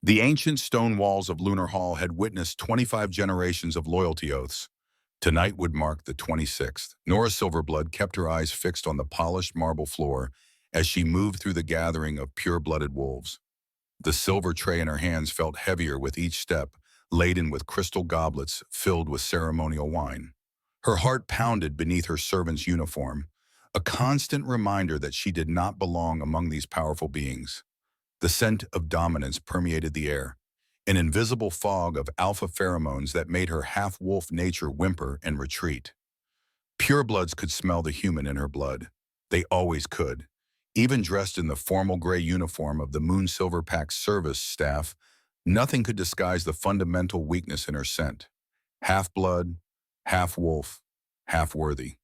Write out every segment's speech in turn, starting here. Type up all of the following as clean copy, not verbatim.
The ancient stone walls of Lunar Hall had witnessed 25 generations of loyalty oaths. Tonight would mark the 26th. Nora Silverblood kept her eyes fixed on the polished marble floor as she moved through the gathering of pure-blooded wolves. The silver tray in her hands felt heavier with each step, laden with crystal goblets filled with ceremonial wine. Her heart pounded beneath her servant's uniform, a constant reminder that she did not belong among these powerful beings. The scent of dominance permeated the air, an invisible fog of alpha pheromones that made her half-wolf nature whimper and retreat. Purebloods could smell the human in her blood. They always could. Even dressed in the formal gray uniform of the Moon Silver Pack service staff, nothing could disguise the fundamental weakness in her scent. Half-blood, half-wolf, half-worthy.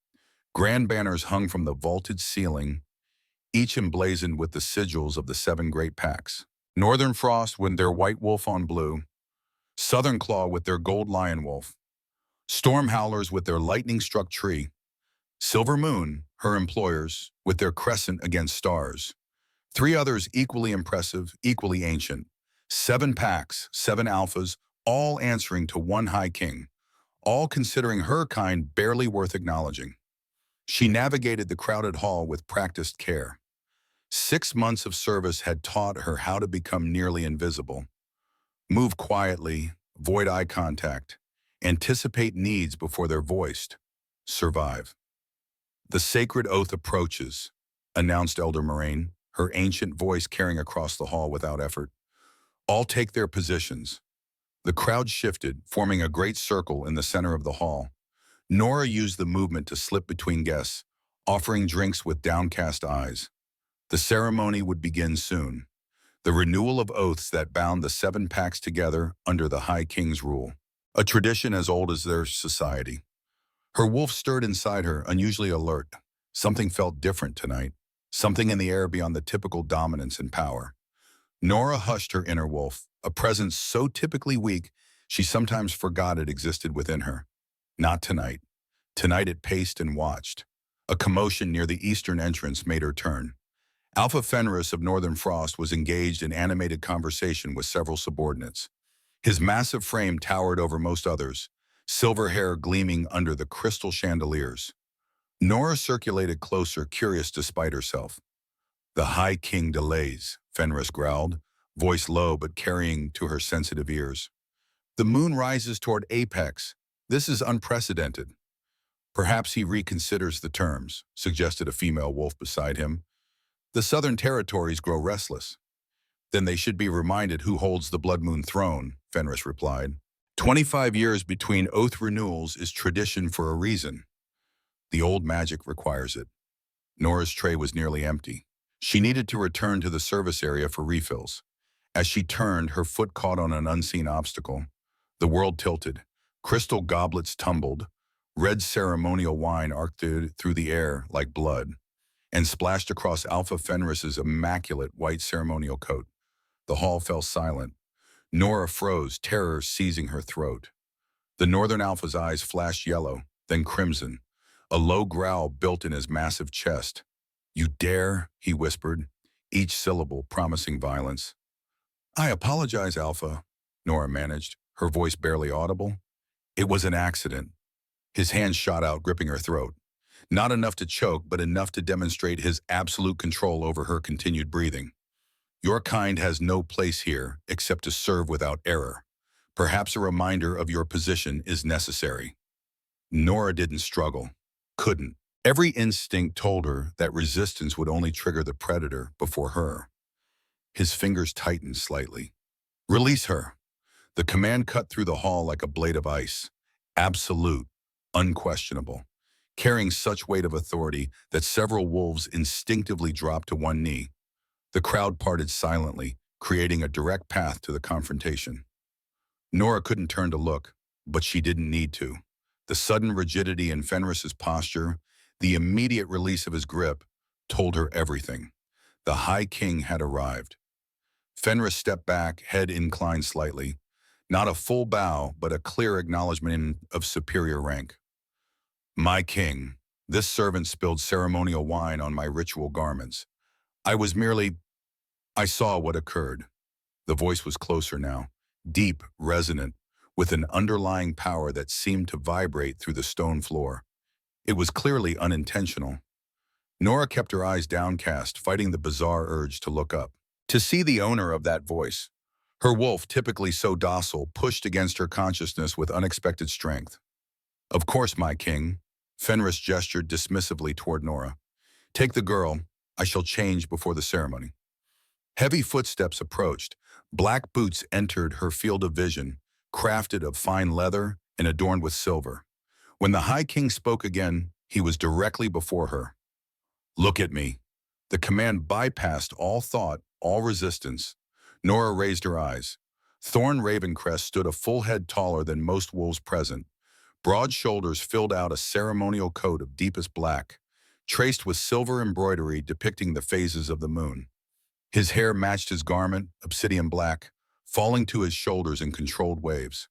Grand banners hung from the vaulted ceiling, each emblazoned with the sigils of the 7 great packs. Northern Frost with their white wolf on blue, Southern Claw with their gold lion wolf, Storm Howlers with their lightning-struck tree, Silver Moon, her employers, with their crescent against stars. 3 others equally impressive, equally ancient. 7 packs, 7 alphas, all answering to one High King, all considering her kind barely worth acknowledging. She navigated the crowded hall with practiced care. 6 months of service had taught her how to become nearly invisible. Move quietly, avoid eye contact, anticipate needs before they're voiced, survive. "The sacred oath approaches," announced Elder Moraine, her ancient voice carrying across the hall without effort. "All take their positions." The crowd shifted, forming a great circle in the center of the hall. Nora used the movement to slip between guests, offering drinks with downcast eyes. The ceremony would begin soon. The renewal of oaths that bound the 7 packs together under the High King's rule. A tradition as old as their society. Her wolf stirred inside her, unusually alert. Something felt different tonight. Something in the air beyond the typical dominance and power. Nora hushed her inner wolf, a presence so typically weak she sometimes forgot it existed within her. Not tonight. Tonight it paced and watched. A commotion near the eastern entrance made her turn. Alpha Fenris of Northern Frost was engaged in animated conversation with several subordinates. His massive frame towered over most others, silver hair gleaming under the crystal chandeliers. Nora circulated closer, curious despite herself. "The High King delays," Fenris growled, voice low but carrying to her sensitive ears. "The moon rises toward apex. This is unprecedented." "Perhaps he reconsiders the terms," suggested a female wolf beside him. "The southern territories grow restless." "Then they should be reminded who holds the Blood Moon throne," Fenris replied. 25 years between oath renewals is tradition for a reason. The old magic requires it." Nora's tray was nearly empty. She needed to return to the service area for refills. As she turned, her foot caught on an unseen obstacle. The world tilted. Crystal goblets tumbled. Red ceremonial wine arced through the air like blood and splashed across Alpha Fenris's immaculate white ceremonial coat. The hall fell silent. Nora froze, terror seizing her throat. The Northern Alpha's eyes flashed yellow, then crimson. A low growl built in his massive chest. "You dare," he whispered, each syllable promising violence. "I apologize, Alpha," Nora managed, her voice barely audible. "It was an accident." His hand shot out, gripping her throat. Not enough to choke, but enough to demonstrate his absolute control over her continued breathing. "Your kind has no place here except to serve without error. Perhaps a reminder of your position is necessary." Nora didn't struggle. Couldn't. Every instinct told her that resistance would only trigger the predator before her. His fingers tightened slightly. "Release her." The command cut through the hall like a blade of ice. Absolute. Unquestionable. Carrying such weight of authority that several wolves instinctively dropped to one knee. The crowd parted silently, creating a direct path to the confrontation. Nora couldn't turn to look, but she didn't need to. The sudden rigidity in Fenris's posture, the immediate release of his grip, told her everything. The High King had arrived. Fenris stepped back, head inclined slightly. Not a full bow, but a clear acknowledgement of superior rank. "My king, this servant spilled ceremonial wine on my ritual garments. I saw what occurred." The voice was closer now, deep, resonant, with an underlying power that seemed to vibrate through the stone floor. It was clearly unintentional. Nora kept her eyes downcast, fighting the bizarre urge to look up. To see the owner of that voice, her wolf, typically so docile, pushed against her consciousness with unexpected strength. "Of course, my king," Fenris gestured dismissively toward Nora. "Take the girl. I shall change before the ceremony." Heavy footsteps approached. Black boots entered her field of vision, crafted of fine leather and adorned with silver. When the High King spoke again, he was directly before her. "Look at me." The command bypassed all thought, all resistance. Nora raised her eyes. Thorn Ravencrest stood a full head taller than most wolves present. Broad shoulders filled out a ceremonial coat of deepest black, traced with silver embroidery depicting the phases of the moon. His hair matched his garment, obsidian black, falling to his shoulders in controlled waves.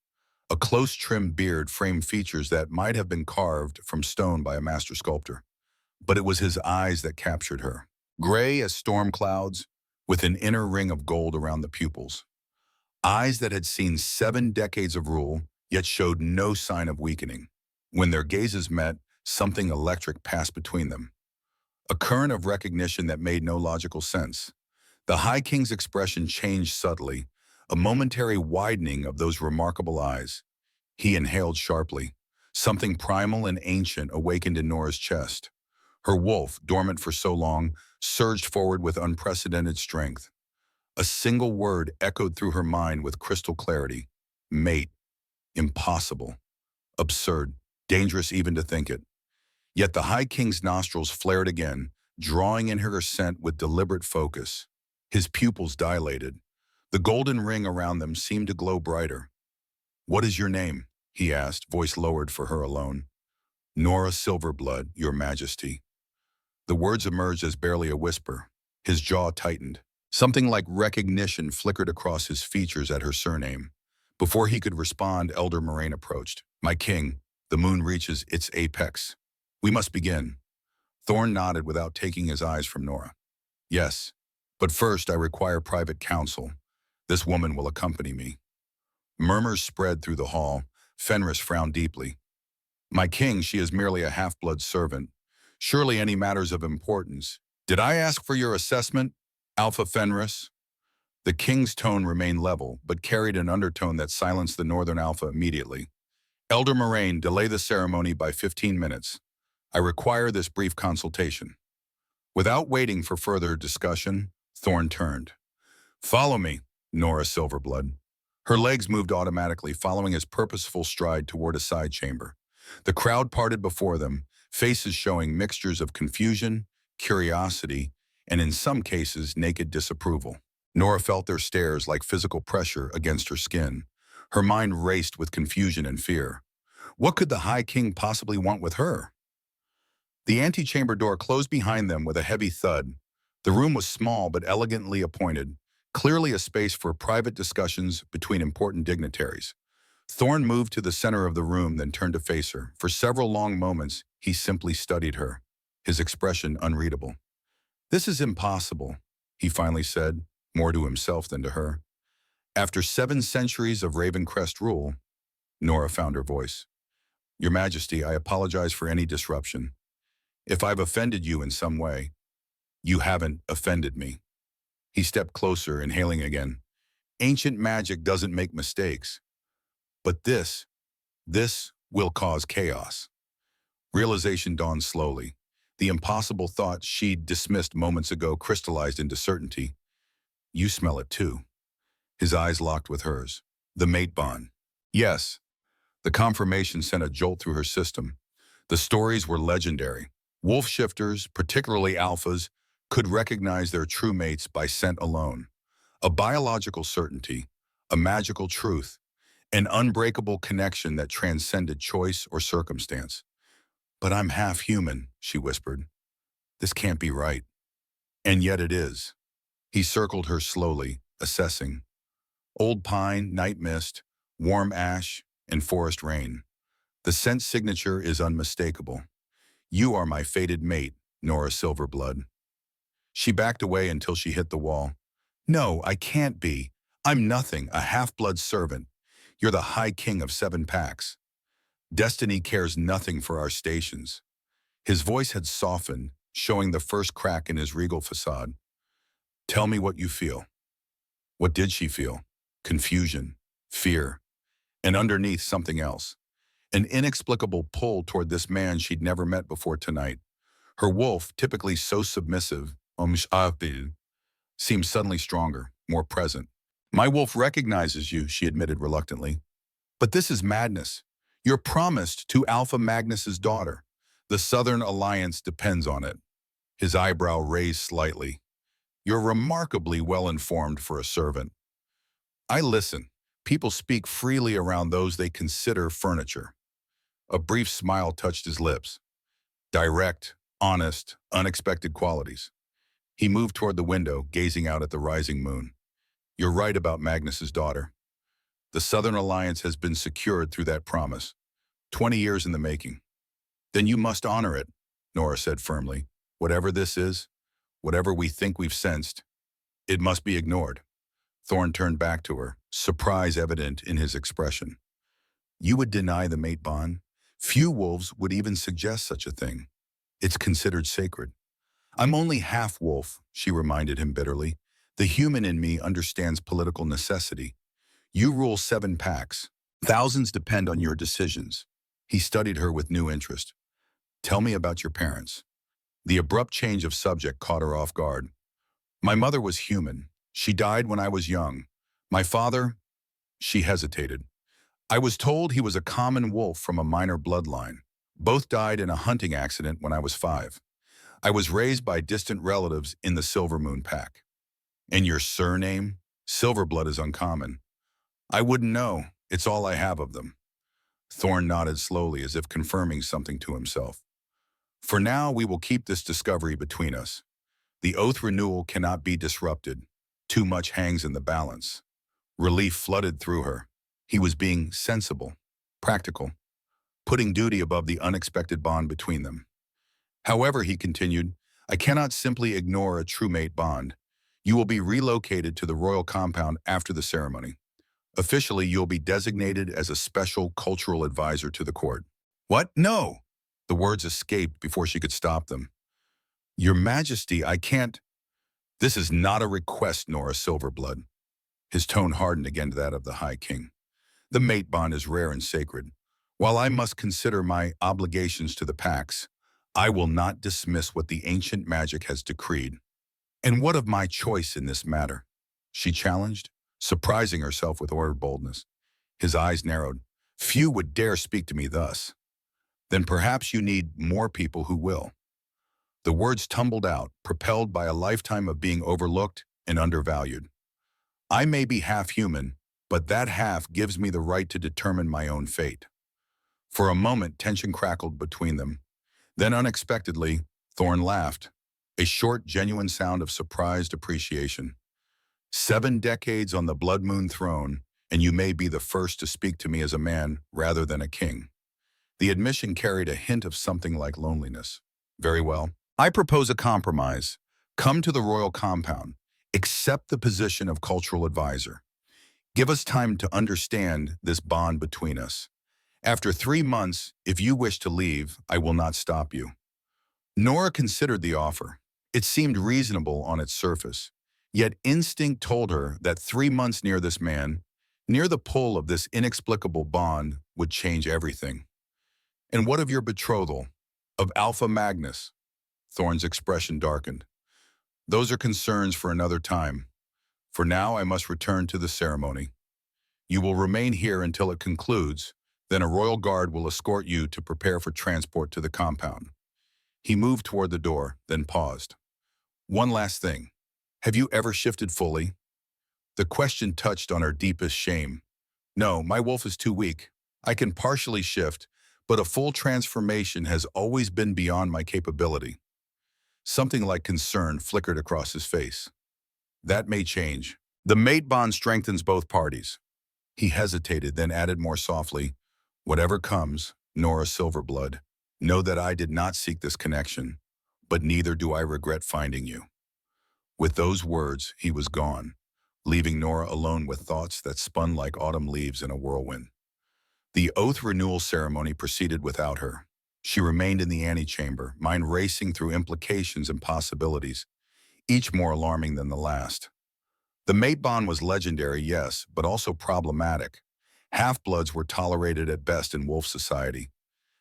A close-trimmed beard framed features that might have been carved from stone by a master sculptor. But it was his eyes that captured her. Gray as storm clouds, with an inner ring of gold around the pupils. Eyes that had seen 7 decades of rule, yet showed no sign of weakening. When their gazes met, something electric passed between them. A current of recognition that made no logical sense. The High King's expression changed subtly, a momentary widening of those remarkable eyes. He inhaled sharply. Something primal and ancient awakened in Nora's chest. Her wolf, dormant for so long, surged forward with unprecedented strength. A single word echoed through her mind with crystal clarity. Mate. Impossible. Absurd. Dangerous even to think it. Yet the High King's nostrils flared again, drawing in her scent with deliberate focus. His pupils dilated. The golden ring around them seemed to glow brighter. "What is your name?" he asked, voice lowered for her alone. "Nora Silverblood, your majesty." The words emerged as barely a whisper. His jaw tightened. Something like recognition flickered across his features at her surname. Before he could respond, Elder Moraine approached. "My king, the moon reaches its apex. We must begin." Thorn nodded without taking his eyes from Nora. "Yes, but first I require private counsel. This woman will accompany me." Murmurs spread through the hall. Fenris frowned deeply. "My king, she is merely a half-blood servant. Surely any matters of importance." "Did I ask for your assessment, Alpha Fenris?" The king's tone remained level, but carried an undertone that silenced the Northern Alpha immediately. "Elder Moraine, delay the ceremony by 15 minutes. I require this brief consultation." Without waiting for further discussion, Thorn turned. "Follow me, Nora Silverblood." Her legs moved automatically, following his purposeful stride toward a side chamber. The crowd parted before them, faces showing mixtures of confusion, curiosity, and in some cases, naked disapproval. Nora felt their stares like physical pressure against her skin. Her mind raced with confusion and fear. What could the High King possibly want with her? The antechamber door closed behind them with a heavy thud. The room was small but elegantly appointed, clearly a space for private discussions between important dignitaries. Thorn moved to the center of the room, then turned to face her. For several long moments, he simply studied her, his expression unreadable. "This is impossible," he finally said, more to himself than to her. "After 7 centuries of Ravencrest rule," Nora found her voice. "Your Majesty, I apologize for any disruption. If I've offended you in some way, you haven't offended me." He stepped closer, inhaling again. "Ancient magic doesn't make mistakes. But this will cause chaos." Realization dawned slowly. The impossible thought she'd dismissed moments ago crystallized into certainty. "You smell it too." His eyes locked with hers. The mate bond. Yes. The confirmation sent a jolt through her system. The stories were legendary. Wolf shifters, particularly alphas, could recognize their true mates by scent alone. A biological certainty, a magical truth, an unbreakable connection that transcended choice or circumstance. "But I'm half human," she whispered. "This can't be right." And yet it is. He circled her slowly, assessing. Old pine, night mist, warm ash, and forest rain. The scent signature is unmistakable. "You are my fated mate, Nora Silverblood." She backed away until she hit the wall. "No, I can't be. I'm nothing, a half-blood servant. You're the High King of 7 packs. Destiny cares nothing for our stations. His voice had softened, showing the first crack in his regal facade. Tell me what you feel. What did she feel? Confusion, fear, and underneath something else. An inexplicable pull toward this man she'd never met before tonight. Her wolf, typically so submissive, seemed suddenly stronger, more present. My wolf recognizes you, she admitted reluctantly. But this is madness. You're promised to Alpha Magnus's daughter. The Southern Alliance depends on it. His eyebrow raised slightly. You're remarkably well-informed for a servant. I listen. People speak freely around those they consider furniture. A brief smile touched his lips. Direct, honest, unexpected qualities. He moved toward the window, gazing out at the rising moon. You're right about Magnus's daughter. The Southern Alliance has been secured through that promise. 20 years in the making. Then you must honor it, Nora said firmly. Whatever this is, whatever we think we've sensed, it must be ignored. Thorn turned back to her, surprise evident in his expression. You would deny the mate bond? Few wolves would even suggest such a thing. It's considered sacred. I'm only half wolf, she reminded him bitterly. The human in me understands political necessity. You rule 7 packs. Thousands depend on your decisions. He studied her with new interest. Tell me about your parents. The abrupt change of subject caught her off guard. My mother was human. She died when I was young. My father, she hesitated. I was told he was a common wolf from a minor bloodline. Both died in a hunting accident when I was 5. I was raised by distant relatives in the Silver Moon Pack. And your surname? Silverblood is uncommon. I wouldn't know. It's all I have of them. Thorn nodded slowly as if confirming something to himself. For now, we will keep this discovery between us. The oath renewal cannot be disrupted. Too much hangs in the balance. Relief flooded through her. He was being sensible, practical, putting duty above the unexpected bond between them. However, he continued, I cannot simply ignore a true mate bond. You will be relocated to the royal compound after the ceremony. Officially, you'll be designated as a special cultural advisor to the court. What? No! The words escaped before she could stop them. Your Majesty, I can't. This is not a request, Nora Silverblood. His tone hardened again to that of the High King. The mate bond is rare and sacred. While I must consider my obligations to the packs, I will not dismiss what the ancient magic has decreed. And what of my choice in this matter? She challenged, surprising herself with ordered boldness. His eyes narrowed. Few would dare speak to me thus. Then perhaps you need more people who will. The words tumbled out, propelled by a lifetime of being overlooked and undervalued. I may be half human, but that half gives me the right to determine my own fate. For a moment, tension crackled between them. Then unexpectedly, Thorn laughed, a short, genuine sound of surprised appreciation. 7 decades on the Blood Moon throne, and you may be the first to speak to me as a man rather than a king. The admission carried a hint of something like loneliness. Very well. I propose a compromise. Come to the royal compound. Accept the position of cultural advisor. Give us time to understand this bond between us. After 3 months, if you wish to leave, I will not stop you. Nora considered the offer. It seemed reasonable on its surface. Yet instinct told her that 3 months near this man, near the pull of this inexplicable bond, would change everything. And what of your betrothal? Of Alpha Magnus? Thorn's expression darkened. Those are concerns for another time. For now, I must return to the ceremony. You will remain here until it concludes, then a royal guard will escort you to prepare for transport to the compound. He moved toward the door, then paused. One last thing. Have you ever shifted fully? The question touched on her deepest shame. No, my wolf is too weak. I can partially shift, but a full transformation has always been beyond my capability. Something like concern flickered across his face. That may change. The mate bond strengthens both parties. He hesitated, then added more softly, whatever comes, Nora Silverblood, know that I did not seek this connection, but neither do I regret finding you. With those words, he was gone, leaving Nora alone with thoughts that spun like autumn leaves in a whirlwind. The oath renewal ceremony proceeded without her. She remained in the antechamber, mind racing through implications and possibilities, each more alarming than the last. The mate bond was legendary, yes, but also problematic. Half-bloods were tolerated at best in wolf society.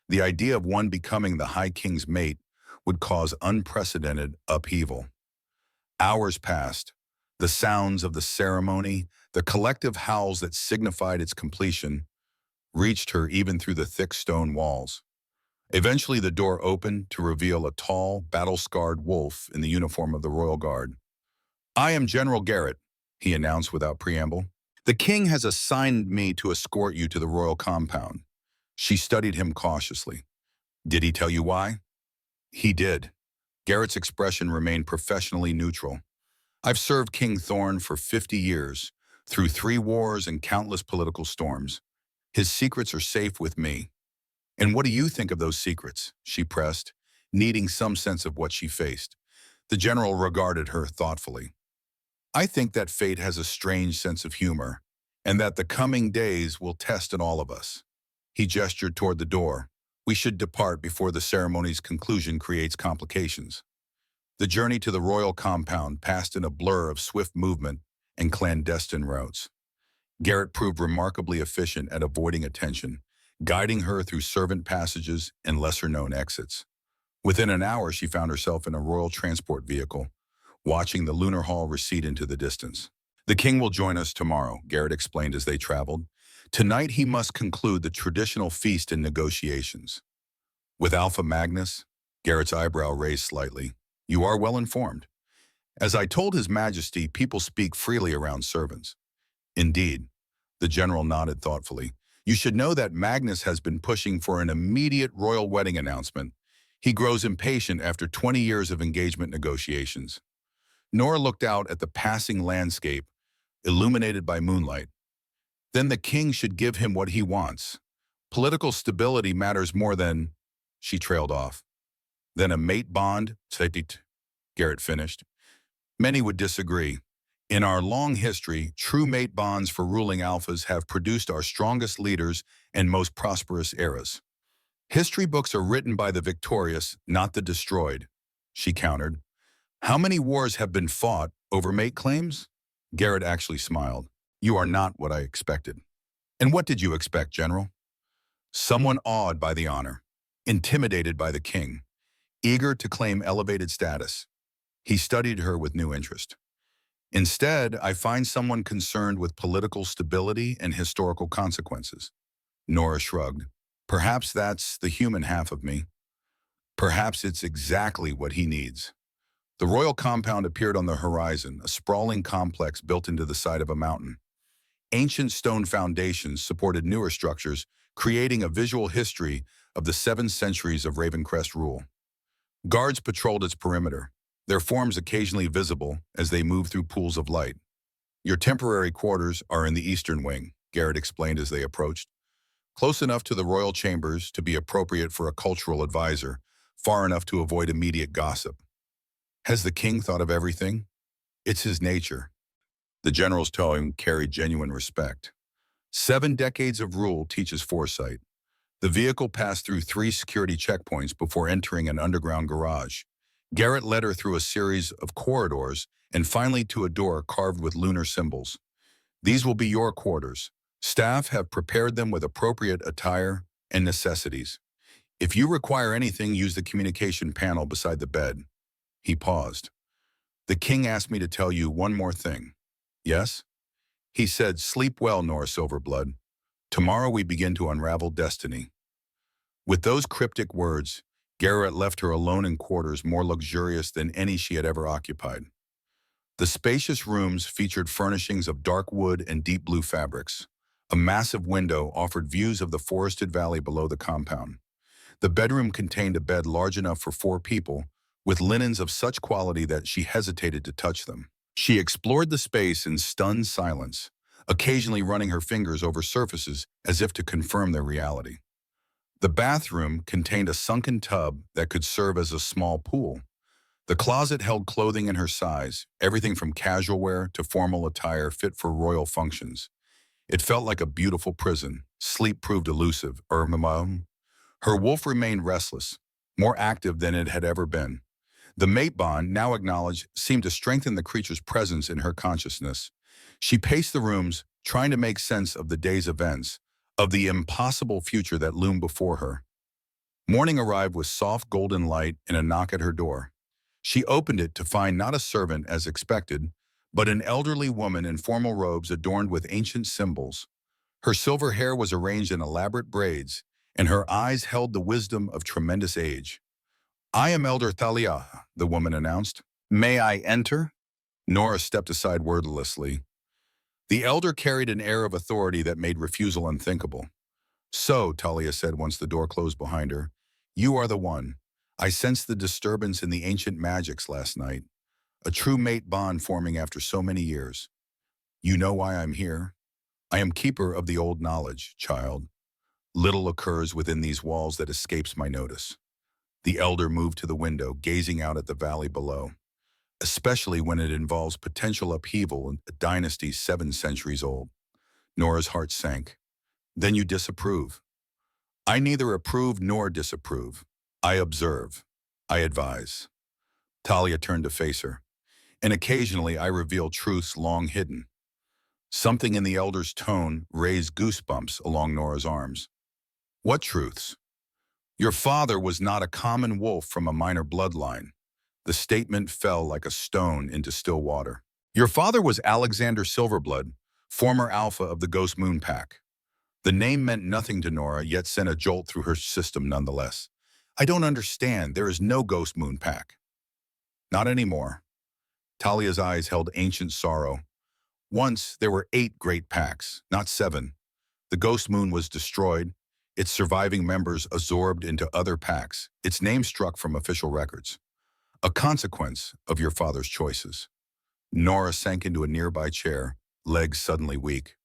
The idea of one becoming the High King's mate would cause unprecedented upheaval. Hours passed. The sounds of the ceremony, the collective howls that signified its completion, reached her even through the thick stone walls. Eventually the door opened to reveal a tall, battle-scarred wolf in the uniform of the Royal Guard. "I am General Garrett," he announced without preamble. "The king has assigned me to escort you to the royal compound." She studied him cautiously. "Did he tell you why?" He did. Garrett's expression remained professionally neutral. "I've served King Thorne for 50 years, through 3 wars and countless political storms. His secrets are safe with me." "And what do you think of those secrets?" she pressed, needing some sense of what she faced. The general regarded her thoughtfully. "I think that fate has a strange sense of humor, and that the coming days will test in all of us." He gestured toward the door. "We should depart before the ceremony's conclusion creates complications." The journey to the royal compound passed in a blur of swift movement and clandestine routes. Garrett proved remarkably efficient at avoiding attention, guiding her through servant passages and lesser-known exits. Within an hour, she found herself in a royal transport vehicle, watching the lunar hall recede into the distance. "The king will join us tomorrow," Garrett explained as they traveled. "Tonight he must conclude the traditional feast and negotiations." "With Alpha Magnus?" Garrett's eyebrow raised slightly. "You are well informed." "As I told His Majesty, people speak freely around servants." "Indeed." The general nodded thoughtfully. "You should know that Magnus has been pushing for an immediate royal wedding announcement. He grows impatient after 20 years of engagement negotiations." Nora looked out at the passing landscape, illuminated by moonlight. "Then the king should give him what he wants. Political stability matters more than—" She trailed off. "Than a mate bond?" Garrett finished. "Many would disagree. In our long history, true mate bonds for ruling alphas have produced our strongest leaders and most prosperous eras. History books are written by the victorious, not the destroyed," she countered. "How many wars have been fought over mate claims?" Garrett actually smiled. "You are not what I expected." "And what did you expect, General?" "Someone awed by the honor, intimidated by the king, eager to claim elevated status." He studied her with new interest. "Instead, I find someone concerned with political stability and historical consequences." Nora shrugged. "Perhaps that's the human half of me. Perhaps it's exactly what he needs." The royal compound appeared on the horizon, a sprawling complex built into the side of a mountain. Ancient stone foundations supported newer structures, creating a visual history of the 7 centuries of Ravencrest rule. Guards patrolled its perimeter, their forms occasionally visible as they moved through pools of light. "Your temporary quarters are in the eastern wing," Garrett explained as they approached. "Close enough to the royal chambers to be appropriate for a cultural advisor, far enough to avoid immediate gossip." "Has the king thought of everything?" "It's his nature." The general's tone carried genuine respect. 7 decades of rule teaches foresight. The vehicle passed through 3 security checkpoints before entering an underground garage. Garrett led her through a series of corridors and finally to a door carved with lunar symbols. "These will be your quarters. Staff have prepared them with appropriate attire and necessities. If you require anything, use the communication panel beside the bed." He paused. "The king asked me to tell you one more thing." "Yes?" He said, "Sleep well, Nora Silverblood. Tomorrow we begin to unravel destiny." With those cryptic words, Garrett left her alone in quarters more luxurious than any she had ever occupied. The spacious rooms featured furnishings of dark wood and deep blue fabrics. A massive window offered views of the forested valley below the compound. The bedroom contained a bed large enough for 4 people, with linens of such quality that she hesitated to touch them. She explored the space in stunned silence, occasionally running her fingers over surfaces as if to confirm their reality. The bathroom contained a sunken tub that could serve as a small pool. The closet held clothing in her size, everything from casual wear to formal attire fit for royal functions. It felt like a beautiful prison. Sleep proved elusive. Her wolf remained restless, more active than it had ever been. The mate bond, now acknowledged, seemed to strengthen the creature's presence in her consciousness. She paced the rooms, trying to make sense of the day's events, of the impossible future that loomed before her. Morning arrived with soft golden light and a knock at her door. She opened it to find not a servant as expected, but an elderly woman in formal robes adorned with ancient symbols. Her silver hair was arranged in elaborate braids, and her eyes held the wisdom of tremendous age. "I am Elder Thalia," the woman announced. "May I enter?" Nora stepped aside wordlessly. The elder carried an air of authority that made refusal unthinkable. "So," Talia said once the door closed behind her, "you are the one. I sensed the disturbance in the ancient magics last night. A true mate bond forming after so many years. You know why I'm here? I am keeper of the old knowledge, child. Little occurs within these walls that escapes my notice." The elder moved to the window, gazing out at the valley below. "Especially when it involves potential upheaval in a dynasty 7 centuries old." Nora's heart sank. "Then you disapprove?" "I neither approve nor disapprove. I observe. I advise." Talia turned to face her. "And occasionally I reveal truths long hidden." Something in the elder's tone raised goosebumps along Nora's arms. "What truths?" "Your father was not a common wolf from a minor bloodline." The statement fell like a stone into still water. "Your father was Alexander Silverblood, former alpha of the Ghost Moon Pack." The name meant nothing to Nora, yet sent a jolt through her system nonetheless. "I don't understand. There is no Ghost Moon Pack." "Not anymore." Talia's eyes held ancient sorrow. "Once there were 8 great packs, not 7. The Ghost Moon was destroyed, its surviving members absorbed into other packs, its name struck from official records. A consequence of your father's choices." Nora sank into a nearby chair, legs suddenly weak.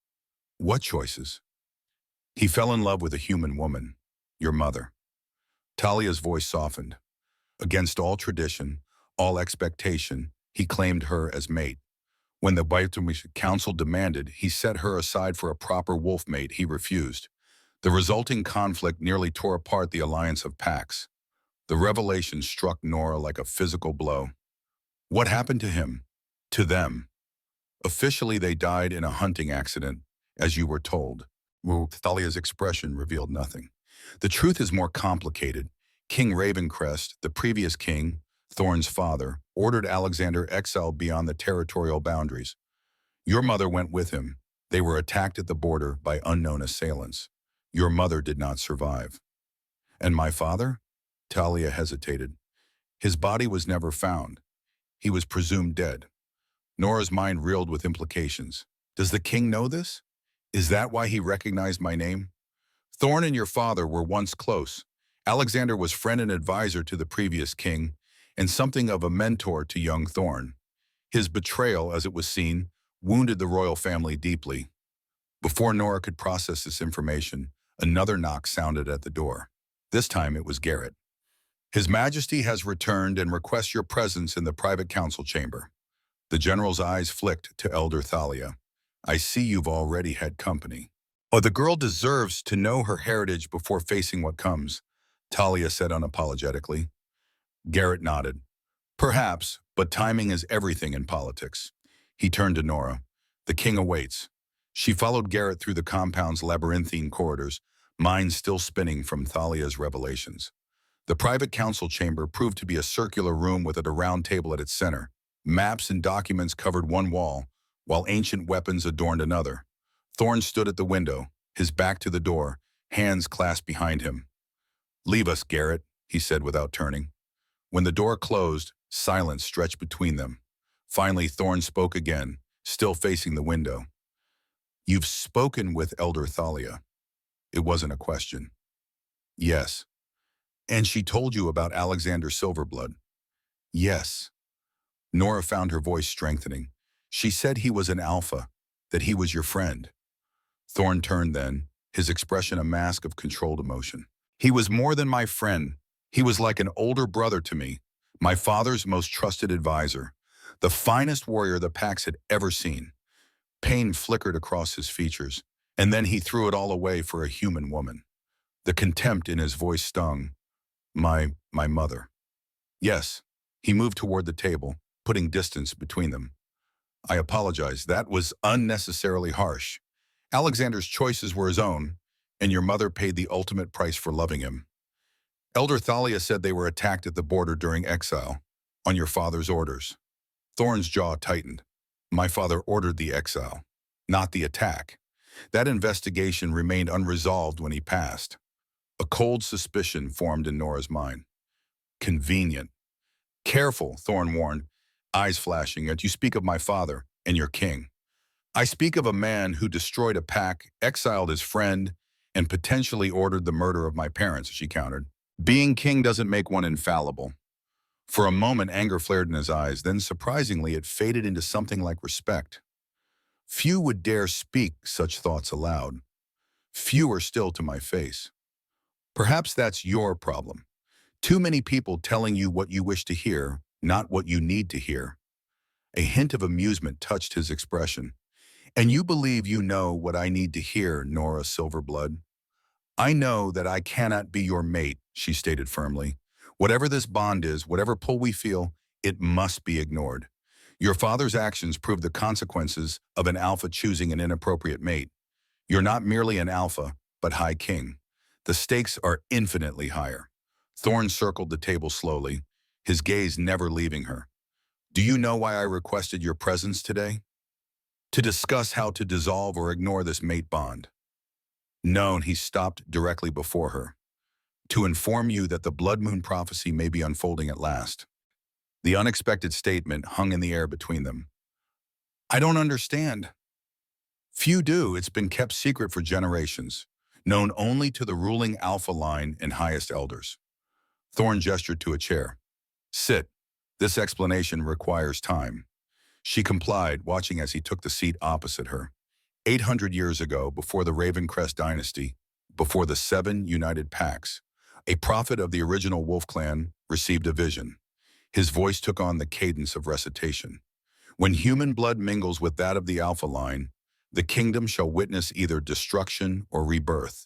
"What choices?" "He fell in love with a human woman, your mother." Talia's voice softened. Against all tradition, all expectation, he claimed her as mate. When the Biotomic Council demanded he set her aside for a proper wolf mate, he refused. The resulting conflict nearly tore apart the alliance of packs. The revelation struck Nora like a physical blow. "What happened to him? To them?" "Officially, they died in a hunting accident, as you were told." Well, Thalia's expression revealed nothing. "The truth is more complicated. King Ravencrest, the previous king, Thorn's father, ordered Alexander exiled beyond the territorial boundaries. Your mother went with him. They were attacked at the border by unknown assailants. Your mother did not survive." "And my father?" Talia hesitated. "His body was never found. He was presumed dead." Nora's mind reeled with implications. "Does the king know this? Is that why he recognized my name?" "Thorn and your father were once close. Alexander was friend and advisor to the previous king, and something of a mentor to young Thorn. His betrayal, as it was seen, wounded the royal family deeply." Before Nora could process this information, another knock sounded at the door. This time it was Garrett. "His Majesty has returned and requests your presence in the private council chamber." The general's eyes flicked to Elder Thalia. "I see you've already had company." "Oh, the girl deserves to know her heritage before facing what comes," Talia said unapologetically. Garrett nodded. "Perhaps, but timing is everything in politics." He turned to Nora. "The king awaits." She followed Garrett through the compound's labyrinthine corridors, mind still spinning from Thalia's revelations. The private council chamber proved to be a circular room with a round table at its center. Maps and documents covered one wall, while ancient weapons adorned another. Thorn stood at the window, his back to the door, hands clasped behind him. "Leave us, Garrett," he said without turning. When the door closed, silence stretched between them. Finally, Thorn spoke again, still facing the window. "You've spoken with Elder Thalia." It wasn't a question. "Yes." "And she told you about Alexander Silverblood?" "Yes." Nora found her voice strengthening. "She said he was an alpha, that he was your friend." Thorn turned then, his expression a mask of controlled emotion. "He was more than my friend. He was like an older brother to me. My father's most trusted advisor, the finest warrior the Pax had ever seen. Pain flickered across his features, and then he threw it all away for a human woman. The contempt in his voice stung. My mother. Yes. He moved toward the table, putting distance between them. I apologize. That was unnecessarily harsh. Alexander's choices were his own, and your mother paid the ultimate price for loving him. Elder Thalia said they were attacked at the border during exile, on your father's orders. Thorne's jaw tightened. My father ordered the exile, not the attack. That investigation remained unresolved when he passed. A cold suspicion formed in Nora's mind. Convenient. Careful, Thorne warned, eyes flashing at you. Speak of my father and your king. I speak of a man who destroyed a pack, exiled his friend, and potentially ordered the murder of my parents, she countered. Being king doesn't make one infallible. For a moment, anger flared in his eyes, then surprisingly it faded into something like respect. Few would dare speak such thoughts aloud. Fewer still to my face. Perhaps that's your problem. Too many people telling you what you wish to hear, not what you need to hear. A hint of amusement touched his expression. And you believe you know what I need to hear, Nora Silverblood? I know that I cannot be your mate, she stated firmly. Whatever this bond is, whatever pull we feel, it must be ignored. Your father's actions prove the consequences of an alpha choosing an inappropriate mate. You're not merely an alpha, but High King. The stakes are infinitely higher. Thorne circled the table slowly, his gaze never leaving her. Do you know why I requested your presence today? To discuss how to dissolve or ignore this mate bond. No, and he stopped directly before her. To inform you that the blood moon prophecy may be unfolding at last. The unexpected statement hung in the air between them. I don't understand. Few do. It's been kept secret for generations, known only to the ruling alpha line and highest elders. Thorne gestured to a chair. Sit. This explanation requires time. She complied, watching as he took the seat opposite her. 800 years ago, before the Ravencrest dynasty, before the 7 united packs, a prophet of the original Wolf clan received a vision. His voice took on the cadence of recitation. When human blood mingles with that of the Alpha line, the kingdom shall witness either destruction or rebirth.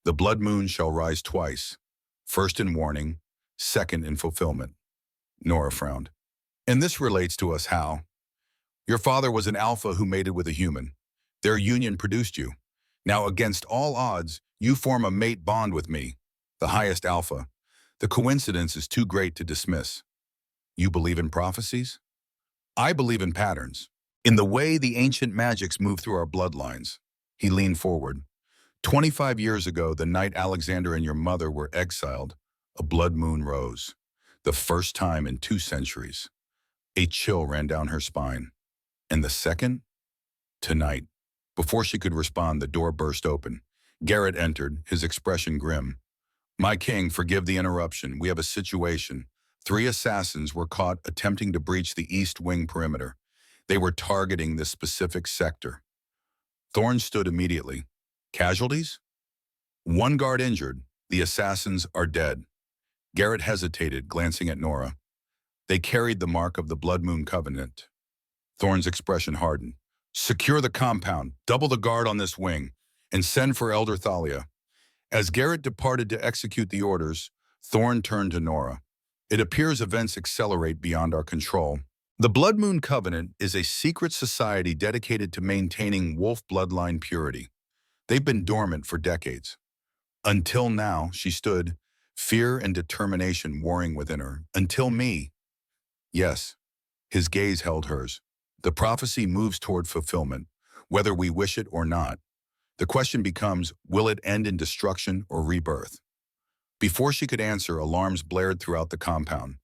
The blood moon shall rise twice, first in warning, second in fulfillment. Nora frowned. And this relates to us how? Your father was an alpha who mated with a human. Their union produced you. Now, against all odds, you form a mate bond with me, the highest alpha. The coincidence is too great to dismiss. You believe in prophecies? I believe in patterns, in the way the ancient magics move through our bloodlines. He leaned forward. 25 years ago, the night Alexander and your mother were exiled, a blood moon rose. The first time in 2 centuries. A chill ran down her spine. And the second? Tonight. Before she could respond, the door burst open. Garrett entered, his expression grim. My king, forgive the interruption. We have a situation. 3 assassins were caught attempting to breach the East Wing perimeter. They were targeting this specific sector. Thorne stood immediately. Casualties? 1 guard injured. The assassins are dead. Garrett hesitated, glancing at Nora. They carried the mark of the Blood Moon Covenant. Thorne's expression hardened. Secure the compound, double the guard on this wing, and send for Elder Thalia. As Garrett departed to execute the orders, Thorne turned to Nora. It appears events accelerate beyond our control. The Blood Moon Covenant is a secret society dedicated to maintaining wolf bloodline purity. They've been dormant for decades. Until now, she stood, fear and determination warring within her. Until me. Yes. His gaze held hers. The prophecy moves toward fulfillment, whether we wish it or not. The question becomes, will it end in destruction or rebirth? Before she could answer, alarms blared throughout the compound.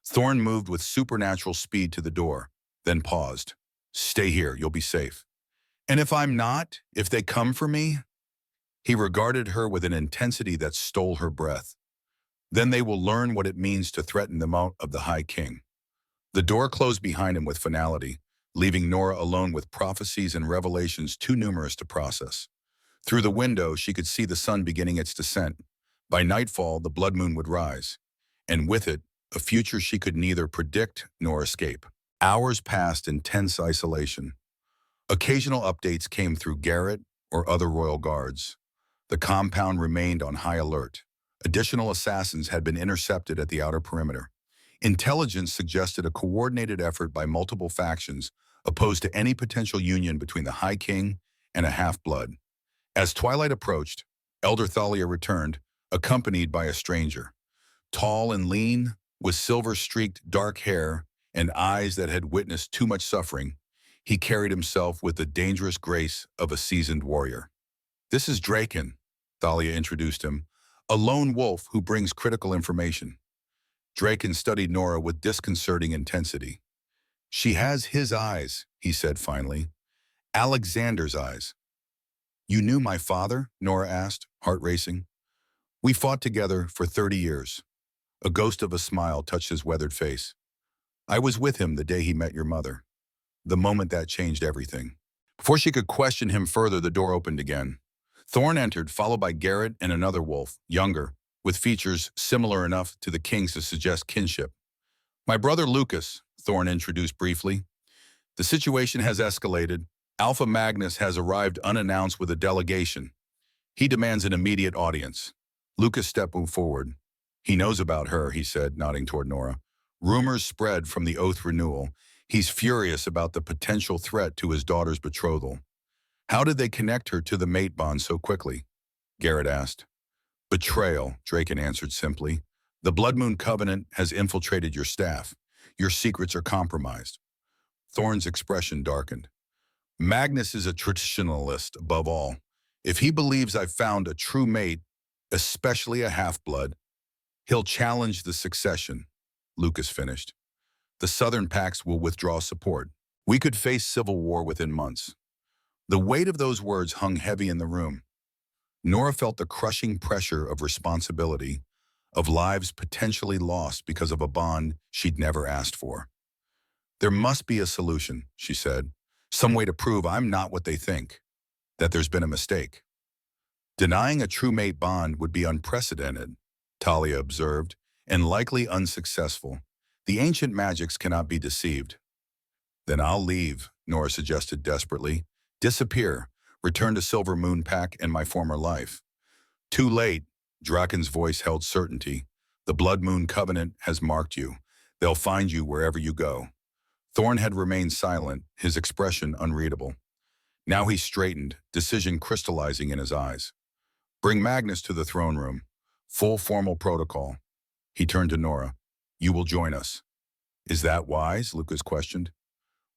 Thorne moved with supernatural speed to the door, then paused. Stay here, you'll be safe. And if I'm not, if they come for me? He regarded her with an intensity that stole her breath. Then they will learn what it means to threaten the mount of the High King. The door closed behind him with finality, leaving Nora alone with prophecies and revelations too numerous to process. Through the window, she could see the sun beginning its descent. By nightfall, the blood moon would rise, and with it, a future she could neither predict nor escape. Hours passed in tense isolation. Occasional updates came through Garrett or other royal guards. The compound remained on high alert. Additional assassins had been intercepted at the outer perimeter. Intelligence suggested a coordinated effort by multiple factions opposed to any potential union between the High King and a half-blood. As twilight approached, Elder Thalia returned, accompanied by a stranger. Tall and lean, with silver-streaked dark hair and eyes that had witnessed too much suffering, he carried himself with the dangerous grace of a seasoned warrior. "This is Draken," Thalia introduced him, "a lone wolf who brings critical information." Draken studied Nora with disconcerting intensity. "She has his eyes," he said finally. "Alexander's eyes." "You knew my father?" Nora asked, heart racing. "We fought together for 30 years. A ghost of a smile touched his weathered face. "I was with him the day he met your mother. The moment that changed everything." Before she could question him further, the door opened again. Thorn entered, followed by Garrett and another wolf, younger, with features similar enough to the king's to suggest kinship. "My brother Lucas," Thorn introduced briefly. "The situation has escalated. Alpha Magnus has arrived unannounced with a delegation. He demands an immediate audience." Lucas stepped forward. "He knows about her," he said, nodding toward Nora. "Rumors spread from the oath renewal. He's furious about the potential threat to his daughter's betrothal." "How did they connect her to the mate bond so quickly?" Garrett asked. "Betrayal," Draken answered simply. "The Blood Moon Covenant has infiltrated your staff. Your secrets are compromised." Thorn's expression darkened. "Magnus is a traditionalist above all. If he believes I've found a true mate, especially a half-blood, he'll challenge the succession," Lucas finished. "The Southern Pax will withdraw support. We could face civil war within months." The weight of those words hung heavy in the room. Nora felt the crushing pressure of responsibility, of lives potentially lost because of a bond she'd never asked for. "There must be a solution," she said. "Some way to prove I'm not what they think, that there's been a mistake." "Denying a true mate bond would be unprecedented," Talia observed, "and likely unsuccessful. The ancient magics cannot be deceived." "Then I'll leave," Nora suggested desperately. "Disappear, return to Silver Moon Pack and my former life." "Too late," Draken's voice held certainty. "The Blood Moon Covenant has marked you. They'll find you wherever you go." Thorn had remained silent, his expression unreadable. Now he straightened, decision crystallizing in his eyes. "Bring Magnus to the throne room. Full formal protocol." He turned to Nora. "You will join us." "Is that wise?" Lucas questioned.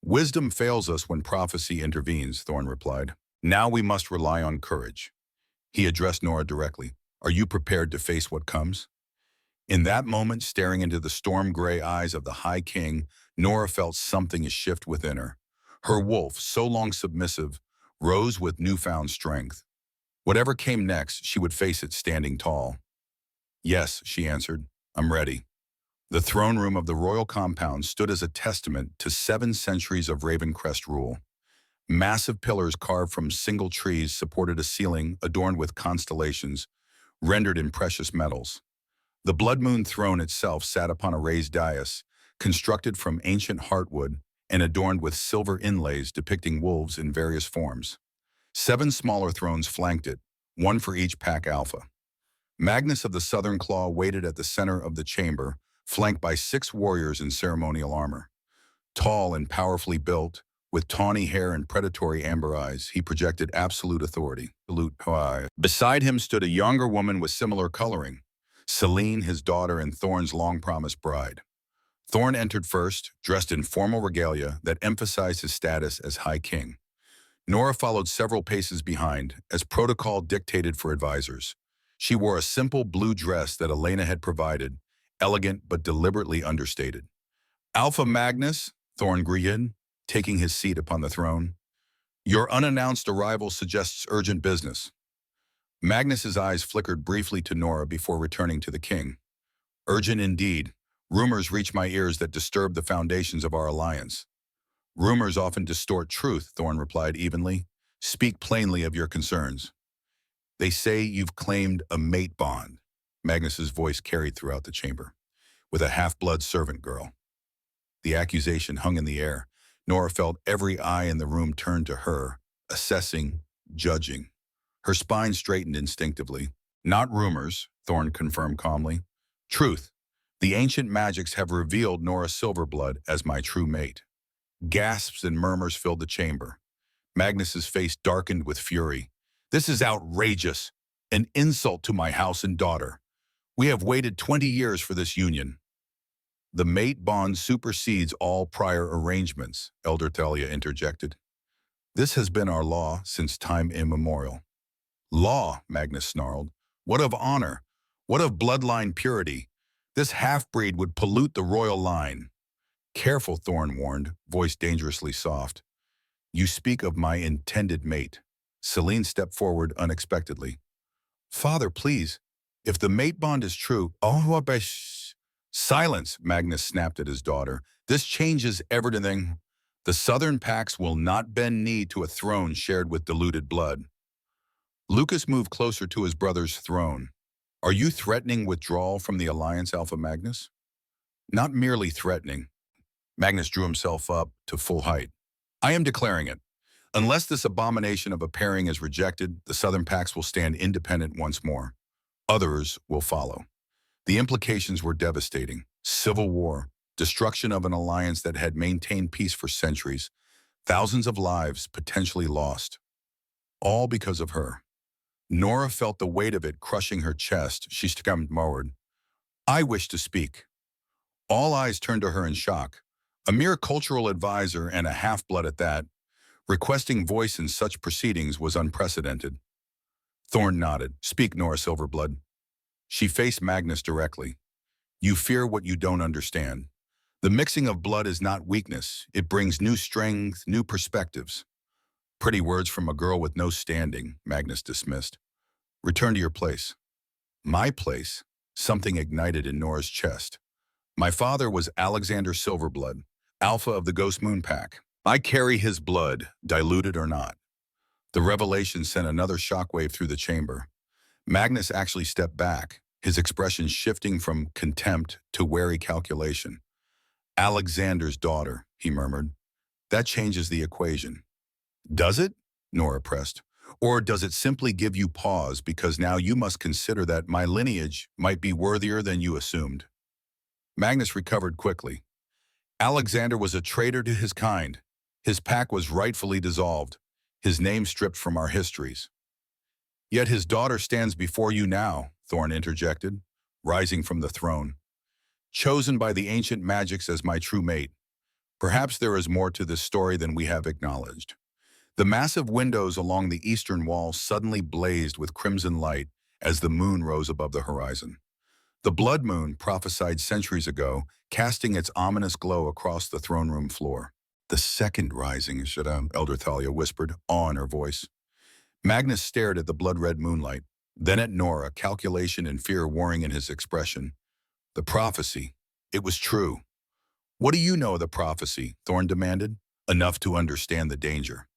"Wisdom fails us when prophecy intervenes," Thorn replied. "Now we must rely on courage." He addressed Nora directly. "Are you prepared to face what comes?" In that moment, staring into the storm-gray eyes of the High King, Nora felt something shift within her. Her wolf, so long submissive, rose with newfound strength. Whatever came next, she would face it standing tall. "Yes," she answered, "I'm ready." The throne room of the royal compound stood as a testament to 7 centuries of Ravencrest rule. Massive pillars carved from single trees supported a ceiling adorned with constellations, rendered in precious metals. The Blood Moon throne itself sat upon a raised dais, constructed from ancient heartwood and adorned with silver inlays depicting wolves in various forms. 7 smaller thrones flanked it, one for each pack alpha. Magnus of the Southern Claw waited at the center of the chamber, flanked by 6 warriors in ceremonial armor. Tall and powerfully built, with tawny hair and predatory amber eyes, he projected absolute authority. Beside him stood a younger woman with similar coloring, Celine, his daughter and Thorn's long-promised bride. Thorn entered first, dressed in formal regalia that emphasized his status as High King. Nora followed several paces behind, as protocol dictated for advisors. She wore a simple blue dress that Elena had provided, elegant but deliberately understated. "Alpha Magnus," Thorn greeted, taking his seat upon the throne. "Your unannounced arrival suggests urgent business." Magnus's eyes flickered briefly to Nora before returning to the king. "Urgent indeed. Rumors reach my ears that disturb the foundations of our alliance." "Rumors often distort truth," Thorn replied evenly. "Speak plainly of your concerns." "They say you've claimed a mate bond." Magnus's voice carried throughout the chamber. with a half-blood servant girl. The accusation hung in the air. Nora felt every eye in the room turned to her, assessing, judging. Her spine straightened instinctively. Not rumors, Thorne confirmed calmly. Truth. The ancient magics have revealed Nora Silverblood as my true mate. Gasps and murmurs filled the chamber. Magnus's face darkened with fury. This is outrageous. An insult to my house and daughter. We have waited 20 years for this union. The mate bond supersedes all prior arrangements, Elder Thalia interjected. This has been our law since time immemorial. Law, Magnus snarled. What of honor? What of bloodline purity? This half-breed would pollute the royal line. Careful, Thorne warned, voice dangerously soft. You speak of my intended mate. Celine stepped forward unexpectedly. Father, please. If the mate bond is true, Silence, Magnus snapped at his daughter. This changes everything. The Southern Pax will not bend knee to a throne shared with diluted blood. Lucas moved closer to his brother's throne. Are you threatening withdrawal from the Alliance, Alpha Magnus? Not merely threatening. Magnus drew himself up to full height. I am declaring it. Unless this abomination of a pairing is rejected, the Southern Pax will stand independent once more. Others will follow. The implications were devastating. Civil war, destruction of an alliance that had maintained peace for centuries, thousands of lives potentially lost. All because of her. Nora felt the weight of it crushing her chest. She stumbled forward. I wish to speak. All eyes turned to her in shock. A mere cultural advisor and a half-blood at that, requesting voice in such proceedings was unprecedented. Thorne nodded. Speak, Nora Silverblood. She faced Magnus directly. You fear what you don't understand. The mixing of blood is not weakness. It brings new strength, new perspectives. Pretty words from a girl with no standing, Magnus dismissed. Return to your place. My place? Something ignited in Nora's chest. My father was Alexander Silverblood, Alpha of the Ghost Moon Pack. I carry his blood, diluted or not. The revelation sent another shockwave through the chamber. Magnus actually stepped back, his expression shifting from contempt to wary calculation. Alexander's daughter, he murmured. That changes the equation. Does it? Nora pressed. Or does it simply give you pause because now you must consider that my lineage might be worthier than you assumed? Magnus recovered quickly. Alexander was a traitor to his kind. His pack was rightfully dissolved, his name stripped from our histories. Yet his daughter stands before you now, Thorne interjected, rising from the throne. Chosen by the ancient magics as my true mate. Perhaps there is more to this story than we have acknowledged. The massive windows along the eastern wall suddenly blazed with crimson light as the moon rose above the horizon. The blood moon, prophesied centuries ago, casting its ominous glow across the throne room floor. The second rising, Elder Thalia whispered, awe in her voice. Magnus stared at the blood-red moonlight, then at Nora, calculation and fear warring in his expression. The prophecy. It was true. What do you know of the prophecy? Thorne demanded. Enough to understand the danger.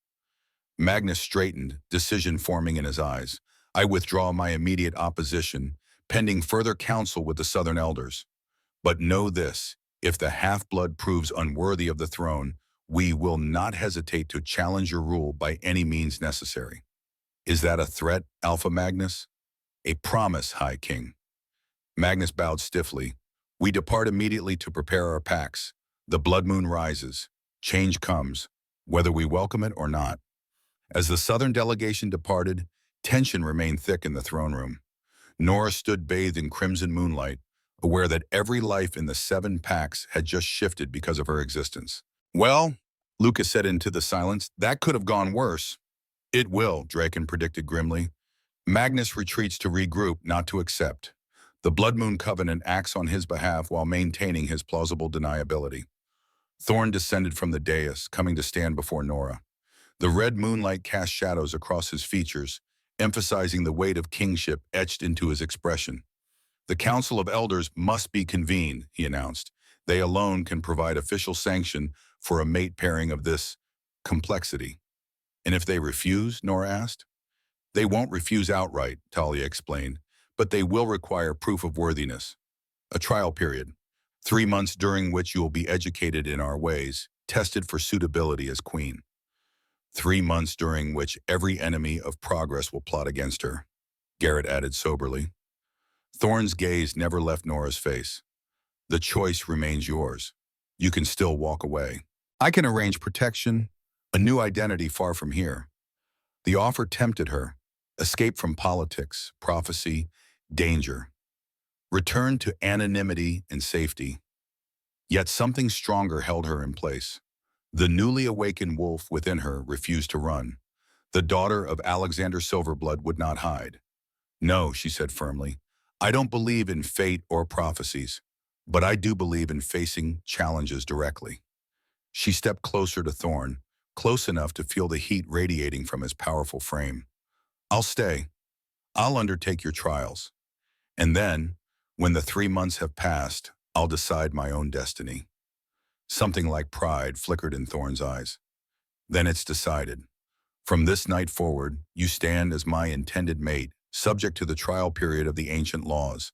Magnus straightened, decision forming in his eyes. I withdraw my immediate opposition, pending further counsel with the Southern elders. But know this, if the half-blood proves unworthy of the throne, we will not hesitate to challenge your rule by any means necessary. Is that a threat, Alpha Magnus? A promise, High King. Magnus bowed stiffly. We depart immediately to prepare our packs. The blood moon rises. Change comes, whether we welcome it or not. As the Southern delegation departed, tension remained thick in the throne room. Nora stood bathed in crimson moonlight, aware that every life in the 7 packs had just shifted because of her existence. Well, Lucas said into the silence, that could have gone worse. It will, Draken predicted grimly. Magnus retreats to regroup, not to accept. The Blood Moon Covenant acts on his behalf while maintaining his plausible deniability. Thorne descended from the dais, coming to stand before Nora. The red moonlight cast shadows across his features, emphasizing the weight of kingship etched into his expression. The Council of Elders must be convened, he announced. They alone can provide official sanction for a mate pairing of this complexity. And if they refuse, Nora asked. They won't refuse outright, Talia explained, but they will require proof of worthiness. A trial period. 3 months during which you will be educated in our ways, tested for suitability as queen. 3 months during which every enemy of progress will plot against her, Garrett added soberly. Thorne's gaze never left Nora's face. The choice remains yours. You can still walk away. I can arrange protection, a new identity far from here. The offer tempted her. Escape from politics, prophecy, danger. Return to anonymity and safety. Yet something stronger held her in place. The newly awakened wolf within her refused to run. The daughter of Alexander Silverblood would not hide. No, she said firmly. I don't believe in fate or prophecies, but I do believe in facing challenges directly. She stepped closer to Thorne, close enough to feel the heat radiating from his powerful frame. I'll stay. I'll undertake your trials. And then, when the 3 months have passed, I'll decide my own destiny. Something like pride flickered in Thorne's eyes. Then it's decided. From this night forward, you stand as my intended mate, subject to the trial period of the ancient laws.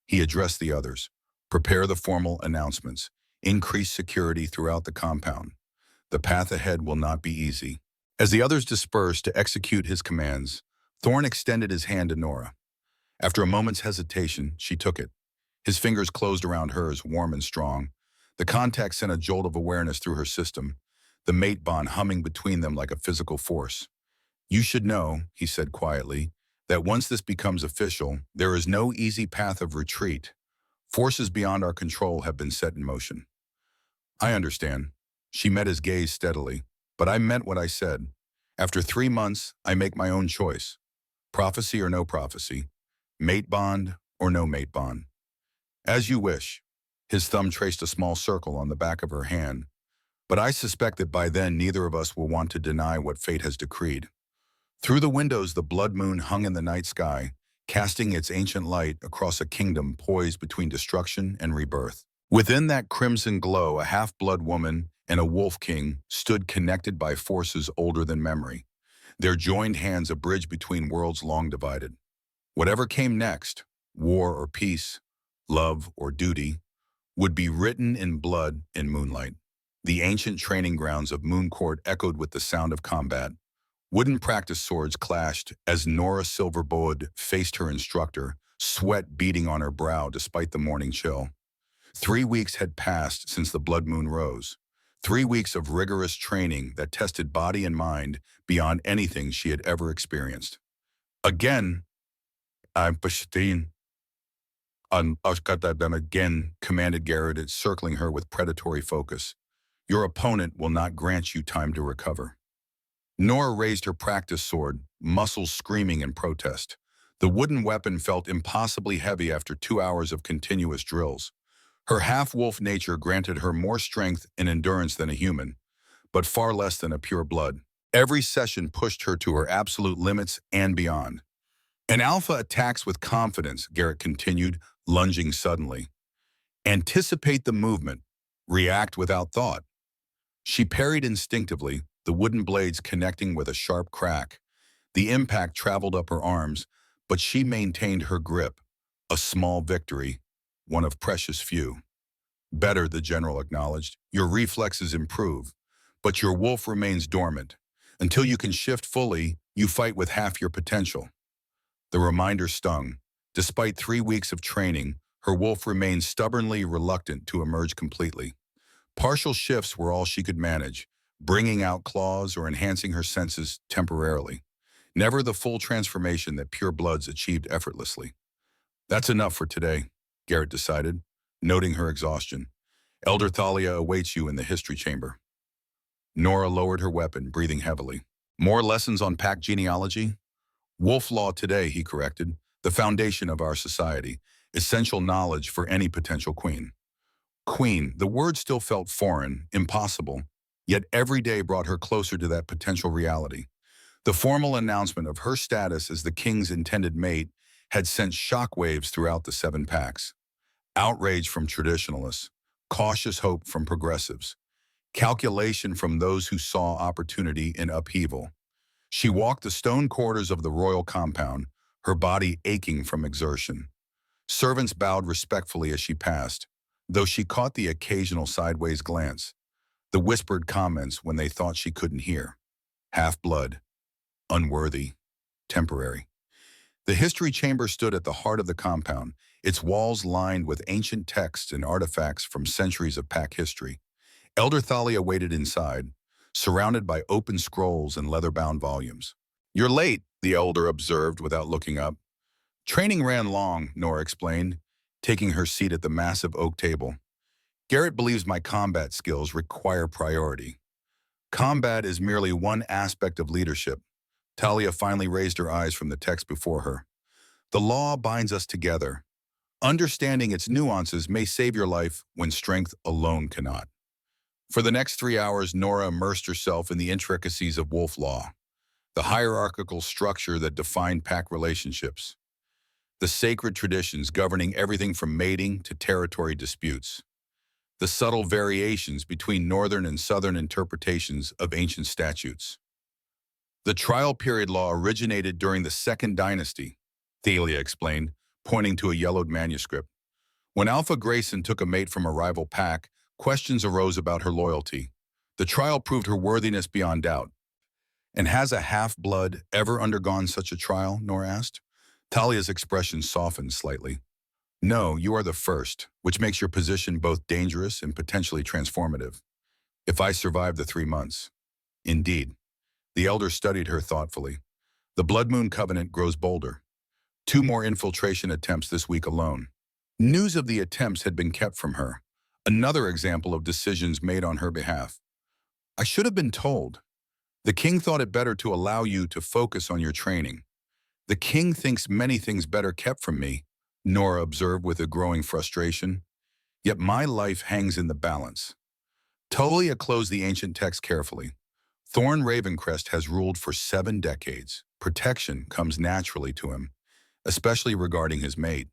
He addressed the others. Prepare the formal announcements. Increase security throughout the compound. The path ahead will not be easy. As the others dispersed to execute his commands, Thorne extended his hand to Nora. After a moment's hesitation, she took it. His fingers closed around hers, warm and strong. The contact sent a jolt of awareness through her system, the mate bond humming between them like a physical force. You should know, he said quietly, that once this becomes official, there is no easy path of retreat. Forces beyond our control have been set in motion. I understand. She met his gaze steadily, but I meant what I said. After 3 months, I make my own choice. Prophecy or no prophecy. Mate bond or no mate bond. As you wish. His thumb traced a small circle on the back of her hand, but I suspect that by then neither of us will want to deny what fate has decreed. Through the windows, the blood moon hung in the night sky, casting its ancient light across a kingdom poised between destruction and rebirth. Within that crimson glow, a half-blood woman and a wolf king stood connected by forces older than memory, their joined hands a bridge between worlds long divided. Whatever came next, war or peace, love or duty, would be written in blood and moonlight. The ancient training grounds of Mooncourt echoed with the sound of combat. Wooden practice swords clashed as Nora Silverboard faced her instructor, sweat beading on her brow despite the morning chill. 3 weeks had passed since the blood moon rose. 3 weeks of rigorous training that tested body and mind beyond anything she had ever experienced. Again, I'm Pashtin. Again, commanded Garrett, circling her with predatory focus. Your opponent will not grant you time to recover. Nora raised her practice sword, muscles screaming in protest. The wooden weapon felt impossibly heavy after 2 hours of continuous drills. Her half-wolf nature granted her more strength and endurance than a human, but far less than a pure blood. Every session pushed her to her absolute limits and beyond. An alpha attacks with confidence, Garrett continued, lunging suddenly. Anticipate the movement. React without thought. She parried instinctively, the wooden blades connecting with a sharp crack. The impact traveled up her arms, but she maintained her grip. A small victory, one of precious few. Better, the general acknowledged. Your reflexes improve, but your wolf remains dormant. Until you can shift fully, you fight with half your potential. The reminder stung. Despite 3 weeks of training, her wolf remained stubbornly reluctant to emerge completely. Partial shifts were all she could manage, bringing out claws or enhancing her senses temporarily. Never the full transformation that pure bloods achieved effortlessly. That's enough for today, Garrett decided, noting her exhaustion. Elder Thalia awaits you in the history chamber. Nora lowered her weapon, breathing heavily. More lessons on pack genealogy? Wolf law today, he corrected, the foundation of our society, essential knowledge for any potential queen. Queen, the word still felt foreign, impossible, yet every day brought her closer to that potential reality. The formal announcement of her status as the king's intended mate had sent shockwaves throughout the 7 packs. Outrage from traditionalists, cautious hope from progressives, calculation from those who saw opportunity in upheaval. She walked the stone corridors of the royal compound, her body aching from exertion. Servants bowed respectfully as she passed. though she caught the occasional sideways glance, the whispered comments when they thought she couldn't hear. Half-blood, unworthy, temporary. The history chamber stood at the heart of the compound, its walls lined with ancient texts and artifacts from centuries of pack history. Elder Thalia waited inside, surrounded by open scrolls and leather-bound volumes. "You're late," the elder observed without looking up. "Training ran long," Nora explained, taking her seat at the massive oak table. "Garrett believes my combat skills require priority." "Combat is merely one aspect of leadership." Talia finally raised her eyes from the text before her. "The law binds us together. Understanding its nuances may save your life when strength alone cannot." For the next 3 hours, Nora immersed herself in the intricacies of wolf law, the hierarchical structure that defined pack relationships, the sacred traditions governing everything from mating to territory disputes, the subtle variations between northern and southern interpretations of ancient statutes. "The trial period law originated during the Second Dynasty," Thalia explained, pointing to a yellowed manuscript. "When Alpha Grayson took a mate from a rival pack, questions arose about her loyalty. The trial proved her worthiness beyond doubt." "And has a half-blood ever undergone such a trial?" Nora asked. Talia's expression softened slightly. "No, you are the first, which makes your position both dangerous and potentially transformative. If I survive the 3 months." "Indeed." The elder studied her thoughtfully. "The Blood Moon Covenant grows bolder. 2 more infiltration attempts this week alone." News of the attempts had been kept from her, another example of decisions made on her behalf. "I should have been told. The king thought it better to allow you to focus on your training." "The king thinks many things better kept from me," Nora observed with a growing frustration. "Yet my life hangs in the balance." Talia closed the ancient text carefully. "Thorn Ravencrest has ruled for 7 decades. Protection comes naturally to him, especially regarding his mate."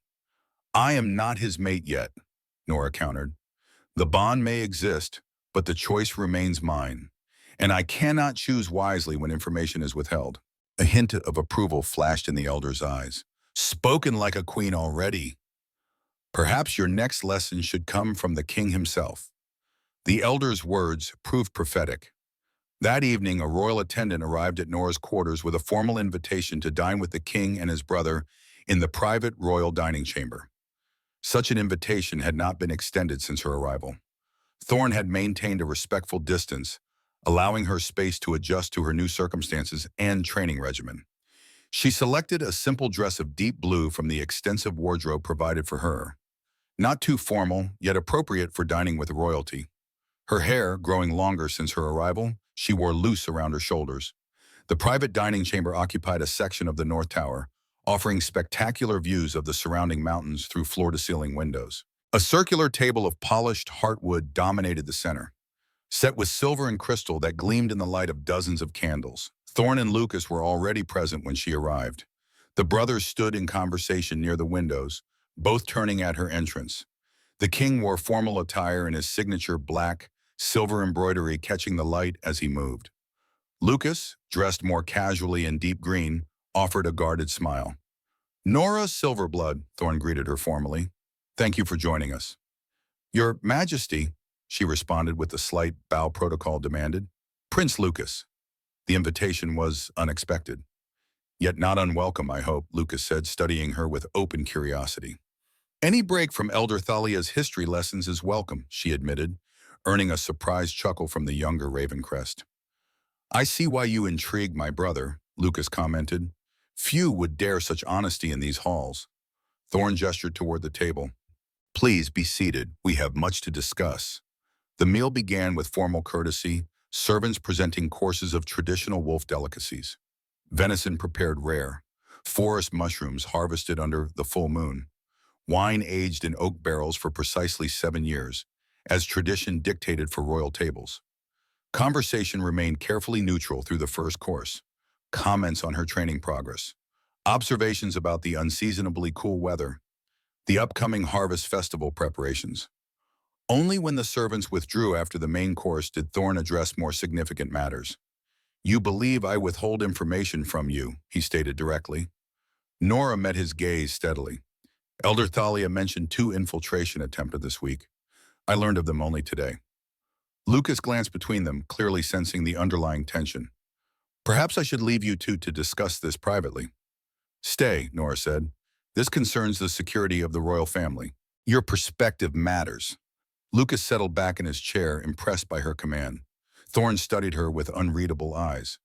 "I am not his mate yet," Nora countered. "The bond may exist, but the choice remains mine, and I cannot choose wisely when information is withheld." A hint of approval flashed in the elder's eyes. "Spoken like a queen already. Perhaps your next lesson should come from the king himself." The elder's words proved prophetic. That evening, a royal attendant arrived at Nora's quarters with a formal invitation to dine with the king and his brother in the private royal dining chamber. Such an invitation had not been extended since her arrival. Thorn had maintained a respectful distance, allowing her space to adjust to her new circumstances and training regimen. She selected a simple dress of deep blue from the extensive wardrobe provided for her. Not too formal, yet appropriate for dining with royalty. Her hair, growing longer since her arrival, she wore loose around her shoulders. The private dining chamber occupied a section of the North Tower, offering spectacular views of the surrounding mountains through floor-to-ceiling windows. A circular table of polished heartwood dominated the center, set with silver and crystal that gleamed in the light of dozens of candles. Thorn and Lucas were already present when she arrived. The brothers stood in conversation near the windows, both turning at her entrance. The king wore formal attire in his signature black, silver embroidery catching the light as he moved. Lucas, dressed more casually in deep green, offered a guarded smile. "Nora Silverblood," Thorn greeted her formally. "Thank you for joining us." "Your Majesty," she responded with the slight bow protocol demanded. "Prince Lucas." The invitation was unexpected. "Yet not unwelcome, I hope," Lucas said, studying her with open curiosity. "Any break from Elder Thalia's history lessons is welcome," she admitted, earning a surprised chuckle from the younger Ravencrest. "I see why you intrigue my brother," Lucas commented. "Few would dare such honesty in these halls." Thorn gestured toward the table. "Please be seated. We have much to discuss." The meal began with formal courtesy, servants presenting courses of traditional wolf delicacies. Venison prepared rare, forest mushrooms harvested under the full moon, wine aged in oak barrels for precisely 7 years, as tradition dictated for royal tables. Conversation remained carefully neutral through the first course. Comments on her training progress, observations about the unseasonably cool weather, the upcoming harvest festival preparations. Only when the servants withdrew after the main course did Thorn address more significant matters. "You believe I withhold information from you," he stated directly. Nora met his gaze steadily. "Elder Thalia mentioned 2 infiltration attempts this week. I learned of them only today. Lucas glanced between them, clearly sensing the underlying tension. Perhaps I should leave you two to discuss this privately. Stay, Nora said. This concerns the security of the royal family. Your perspective matters. Lucas settled back in his chair, impressed by her command. Thorne studied her with unreadable eyes.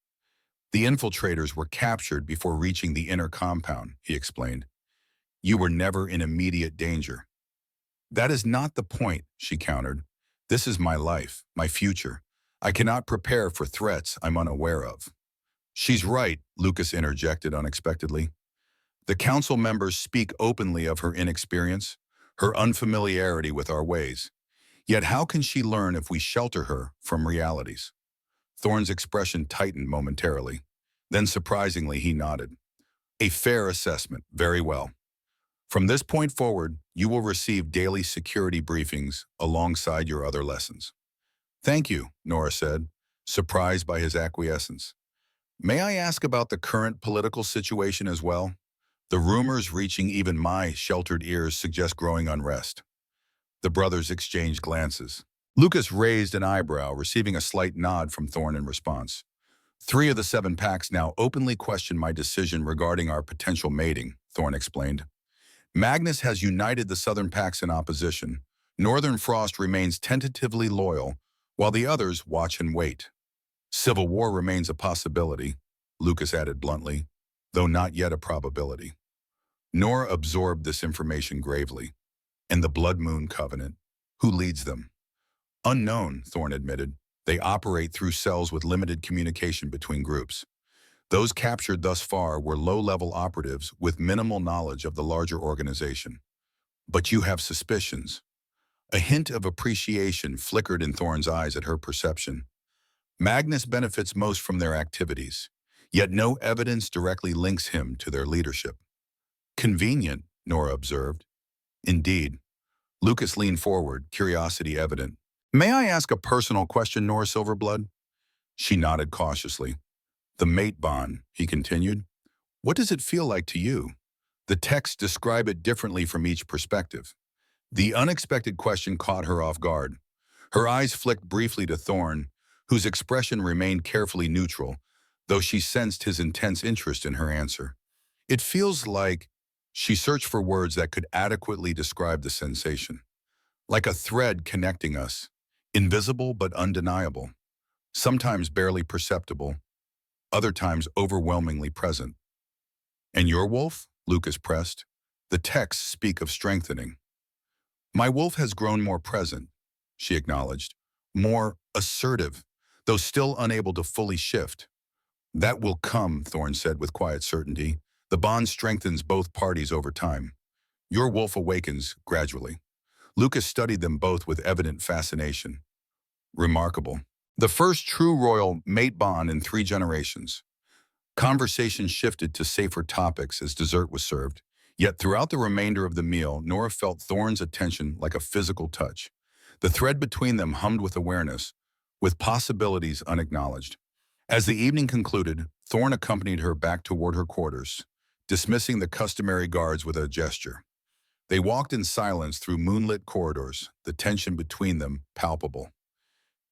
The infiltrators were captured before reaching the inner compound, he explained. You were never in immediate danger. That is not the point, she countered. This is my life, my future. I cannot prepare for threats I'm unaware of. She's right, Lucas interjected unexpectedly. The council members speak openly of her inexperience, her unfamiliarity with our ways. Yet how can she learn if we shelter her from realities? Thorne's expression tightened momentarily. Then surprisingly, he nodded. A fair assessment, very well. From this point forward, you will receive daily security briefings alongside your other lessons. Thank you, Nora said, surprised by his acquiescence. May I ask about the current political situation as well? The rumors reaching even my sheltered ears suggest growing unrest. The brothers exchanged glances. Lucas raised an eyebrow, receiving a slight nod from Thorne in response. 3 of the 7 packs now openly question my decision regarding our potential mating, Thorne explained. Magnus has united the southern packs in opposition. Northern Frost remains tentatively loyal, while the others watch and wait. Civil war remains a possibility, Lucas added bluntly, though not yet a probability. Nora absorbed this information gravely. And the Blood Moon Covenant, who leads them? Unknown, Thorne admitted. They operate through cells with limited communication between groups. Those captured thus far were low-level operatives with minimal knowledge of the larger organization. But you have suspicions. A hint of appreciation flickered in Thorne's eyes at her perception. Magnus benefits most from their activities, yet no evidence directly links him to their leadership. Convenient, Nora observed. Indeed. Lucas leaned forward, curiosity evident. May I ask a personal question, Nora Silverblood? She nodded cautiously. The mate bond, he continued. What does it feel like to you? The texts describe it differently from each perspective. The unexpected question caught her off guard. Her eyes flicked briefly to Thorne, whose expression remained carefully neutral, though she sensed his intense interest in her answer. It feels like... She searched for words that could adequately describe the sensation. Like a thread connecting us, invisible but undeniable, sometimes barely perceptible, other times overwhelmingly present. And your wolf? Lucas pressed. The texts speak of strengthening. My wolf has grown more present, she acknowledged, more assertive, though still unable to fully shift. That will come, Thorne said with quiet certainty. The bond strengthens both parties over time. Your wolf awakens gradually. Lucas studied them both with evident fascination. Remarkable. The first true royal mate bond in 3 generations. Conversation shifted to safer topics as dessert was served. Yet throughout the remainder of the meal, Nora felt Thorne's attention like a physical touch. The thread between them hummed with awareness, with possibilities unacknowledged. As the evening concluded, Thorne accompanied her back toward her quarters, dismissing the customary guards with a gesture. They walked in silence through moonlit corridors, the tension between them palpable.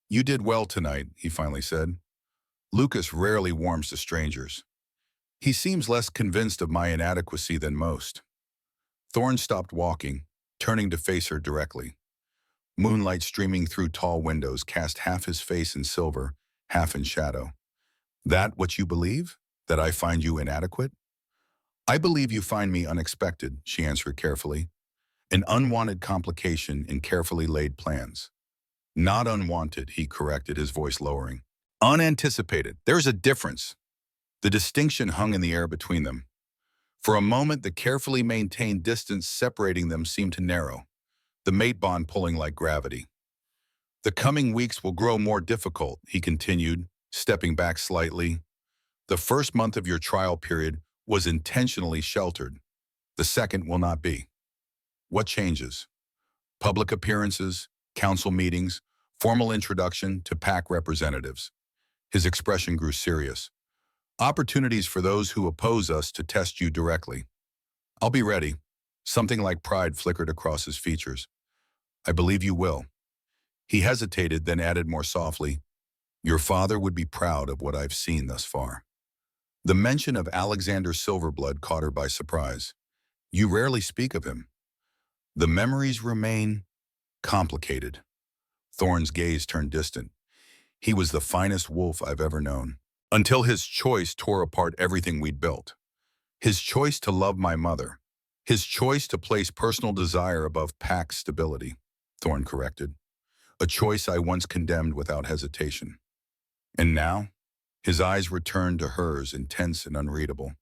You did well tonight, he finally said. Lucas rarely warms to strangers. He seems less convinced of my inadequacy than most. Thorne stopped walking, turning to face her directly. Moonlight streaming through tall windows cast half his face in silver, half in shadow. That what you believe? That I find you inadequate? I believe you find me unexpected, she answered carefully. An unwanted complication in carefully laid plans. Not unwanted, he corrected, his voice lowering. Unanticipated. There's a difference. The distinction hung in the air between them. For a moment, the carefully maintained distance separating them seemed to narrow, the mate bond pulling like gravity. The coming weeks will grow more difficult, he continued, stepping back slightly. The first month of your trial period was intentionally sheltered. The second will not be. What changes? Public appearances, council meetings, formal introduction to pack representatives. His expression grew serious. Opportunities for those who oppose us to test you directly. I'll be ready. Something like pride flickered across his features. I believe you will. He hesitated, then added more softly, "Your father would be proud of what I've seen thus far." The mention of Alexander Silverblood caught her by surprise. "You rarely speak of him." "The memories remain complicated." Thorne's gaze turned distant. "He was the finest wolf I've ever known. Until his choice tore apart everything we'd built. His choice to love my mother. His choice to place personal desire above pack stability," Thorne corrected. "A choice I once condemned without hesitation. And now?" His eyes returned to hers, intense and unreadable.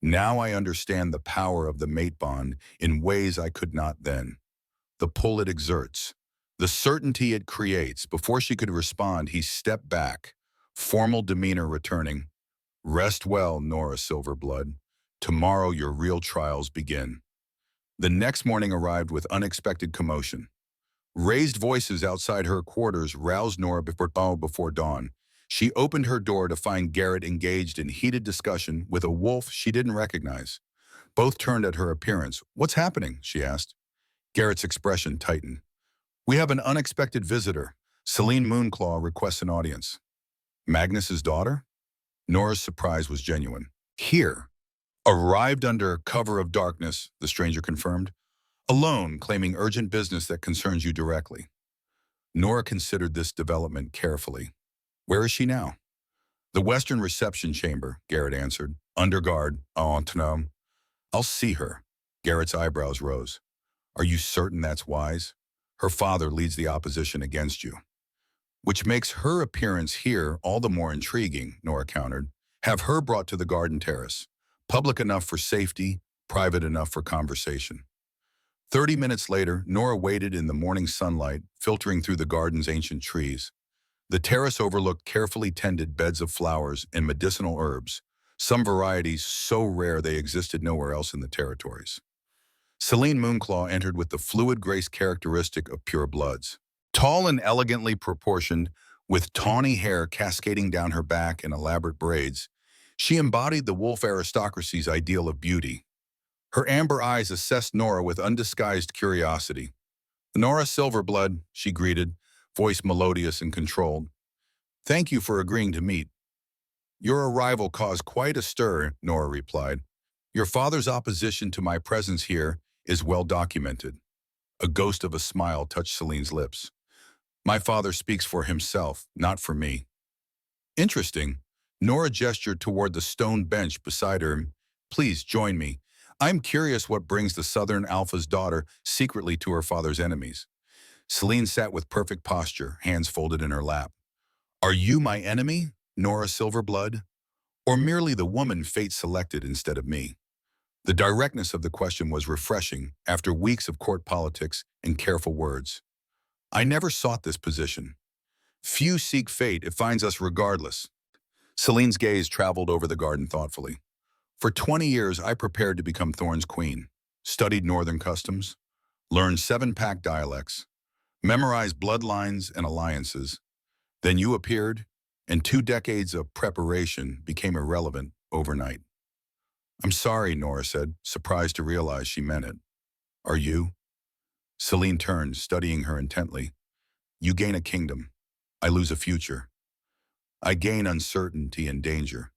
"Now I understand the power of the mate bond in ways I could not then. The pull it exerts, the certainty it creates." Before she could respond, he stepped back, formal demeanor returning. "Rest well, Nora Silverblood. Tomorrow your real trials begin." The next morning arrived with unexpected commotion. Raised voices outside her quarters roused Nora before dawn. She opened her door to find Garrett engaged in heated discussion with a wolf she didn't recognize. Both turned at her appearance. "What's happening?" she asked. Garrett's expression tightened. "We have an unexpected visitor. Celine Moonclaw requests an audience." "Magnus's daughter?" Nora's surprise was genuine. "Here." "Arrived under cover of darkness," the stranger confirmed. "Alone, claiming urgent business that concerns you directly." Nora considered this development carefully. "Where is she now?" "The Western reception chamber," Garrett answered. "Under guard. Autonome." "I'll see her." Garrett's eyebrows rose. "Are you certain that's wise? Her father leads the opposition against you." "Which makes her appearance here all the more intriguing," Nora countered. "Have her brought to the garden terrace. Public enough for safety, private enough for conversation." 30 minutes later, Nora waited in the morning sunlight, filtering through the garden's ancient trees. The terrace overlooked carefully tended beds of flowers and medicinal herbs, some varieties so rare they existed nowhere else in the territories. Celine Moonclaw entered with the fluid grace characteristic of pure bloods. Tall and elegantly proportioned, with tawny hair cascading down her back in elaborate braids, she embodied the wolf aristocracy's ideal of beauty. Her amber eyes assessed Nora with undisguised curiosity. "Nora Silverblood," she greeted, voice melodious and controlled. "Thank you for agreeing to meet." "Your arrival caused quite a stir," Nora replied. "Your father's opposition to my presence here is well documented." A ghost of a smile touched Celine's lips. "My father speaks for himself, not for me." "Interesting." Nora gestured toward the stone bench beside her. "Please join me. I'm curious what brings the Southern Alpha's daughter secretly to her father's enemies." Celine sat with perfect posture, hands folded in her lap. "Are you my enemy, Nora Silverblood? Or merely the woman fate selected instead of me?" The directness of the question was refreshing after weeks of court politics and careful words. "I never sought this position. Few seek fate, it finds us regardless." Celine's gaze traveled over the garden thoughtfully. "For 20 years, I prepared to become Thorne's queen, studied northern customs, learned 7-pack dialects, memorized bloodlines and alliances. Then you appeared, and 2 decades of preparation became irrelevant overnight." "I'm sorry," Nora said, surprised to realize she meant it. "Are you?" Celine turned, studying her intently. "You gain a kingdom. I lose a future. I gain uncertainty and danger.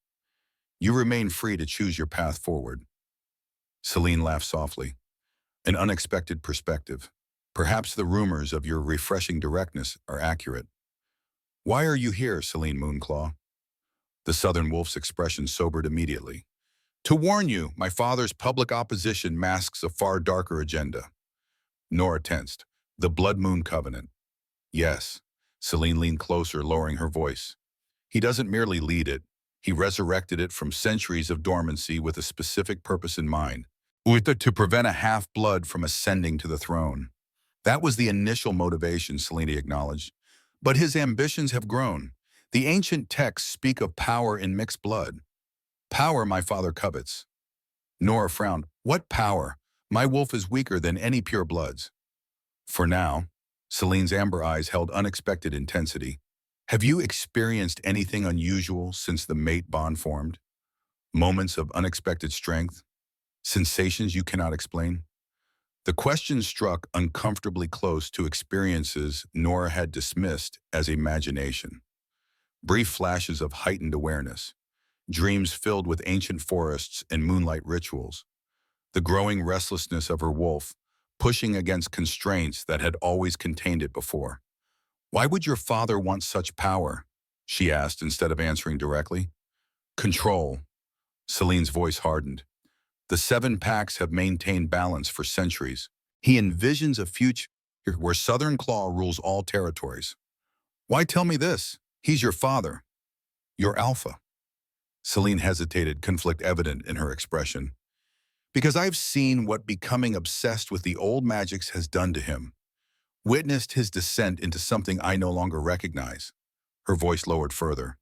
You remain free to choose your path forward." Celine laughed softly. "An unexpected perspective. Perhaps the rumors of your refreshing directness are accurate." "Why are you here, Celine Moonclaw?" The Southern Wolf's expression sobered immediately. "To warn you, my father's public opposition masks a far darker agenda." Nora tensed. "The Blood Moon Covenant." "Yes." Celine leaned closer, lowering her voice. "He doesn't merely lead it. He resurrected it from centuries of dormancy with a specific purpose in mind. To prevent a half-blood from ascending to the throne. That was the initial motivation," Celine acknowledged. "But his ambitions have grown. The ancient texts speak of power in mixed blood. Power my father covets." Nora frowned. "What power? My wolf is weaker than any pure bloods." "For now." Celine's amber eyes held unexpected intensity. "Have you experienced anything unusual since the mate bond formed? Moments of unexpected strength? Sensations you cannot explain?" The question struck uncomfortably close to experiences Nora had dismissed as imagination. Brief flashes of heightened awareness, dreams filled with ancient forests and moonlight rituals, the growing restlessness of her wolf, pushing against constraints that had always contained it before. "Why would your father want such power?" she asked instead of answering directly. "Control." Celine's voice hardened. "The seven packs have maintained balance for centuries. He envisions a future where Southern Claw rules all territories. Why tell me this? He's your father, your alpha." Celine hesitated, conflict evident in her expression. "Because I've seen what becoming obsessed with the old magics has done to him. Witnessed his descent into something I no longer recognize." Her voice lowered further.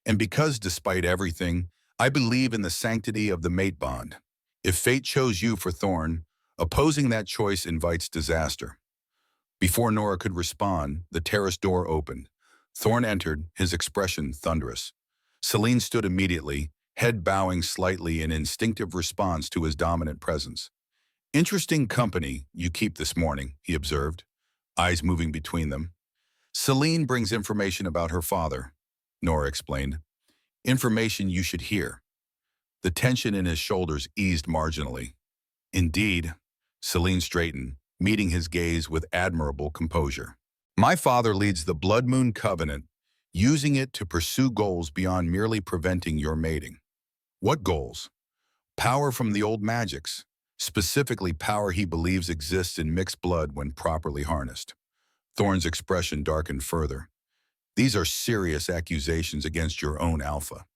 "And because, despite everything, I believe in the sanctity of the mate bond. If fate chose you for Thorn, opposing that choice invites disaster." Before Nora could respond, the terrace door opened. Thorn entered, his expression thunderous. Celine stood immediately, head bowing slightly in instinctive response to his dominant presence. "Interesting company you keep this morning," he observed, eyes moving between them. "Celine brings information about her father," Nora explained. "Information you should hear." The tension in his shoulders eased marginally. "Indeed." Celine straightened, meeting his gaze with admirable composure. "My father leads the Blood Moon Covenant, using it to pursue goals beyond merely preventing your mating." "What goals?" "Power from the old magics, specifically power he believes exists in mixed blood when properly harnessed." Thorn's expression darkened further. "These are serious accusations against your own alpha."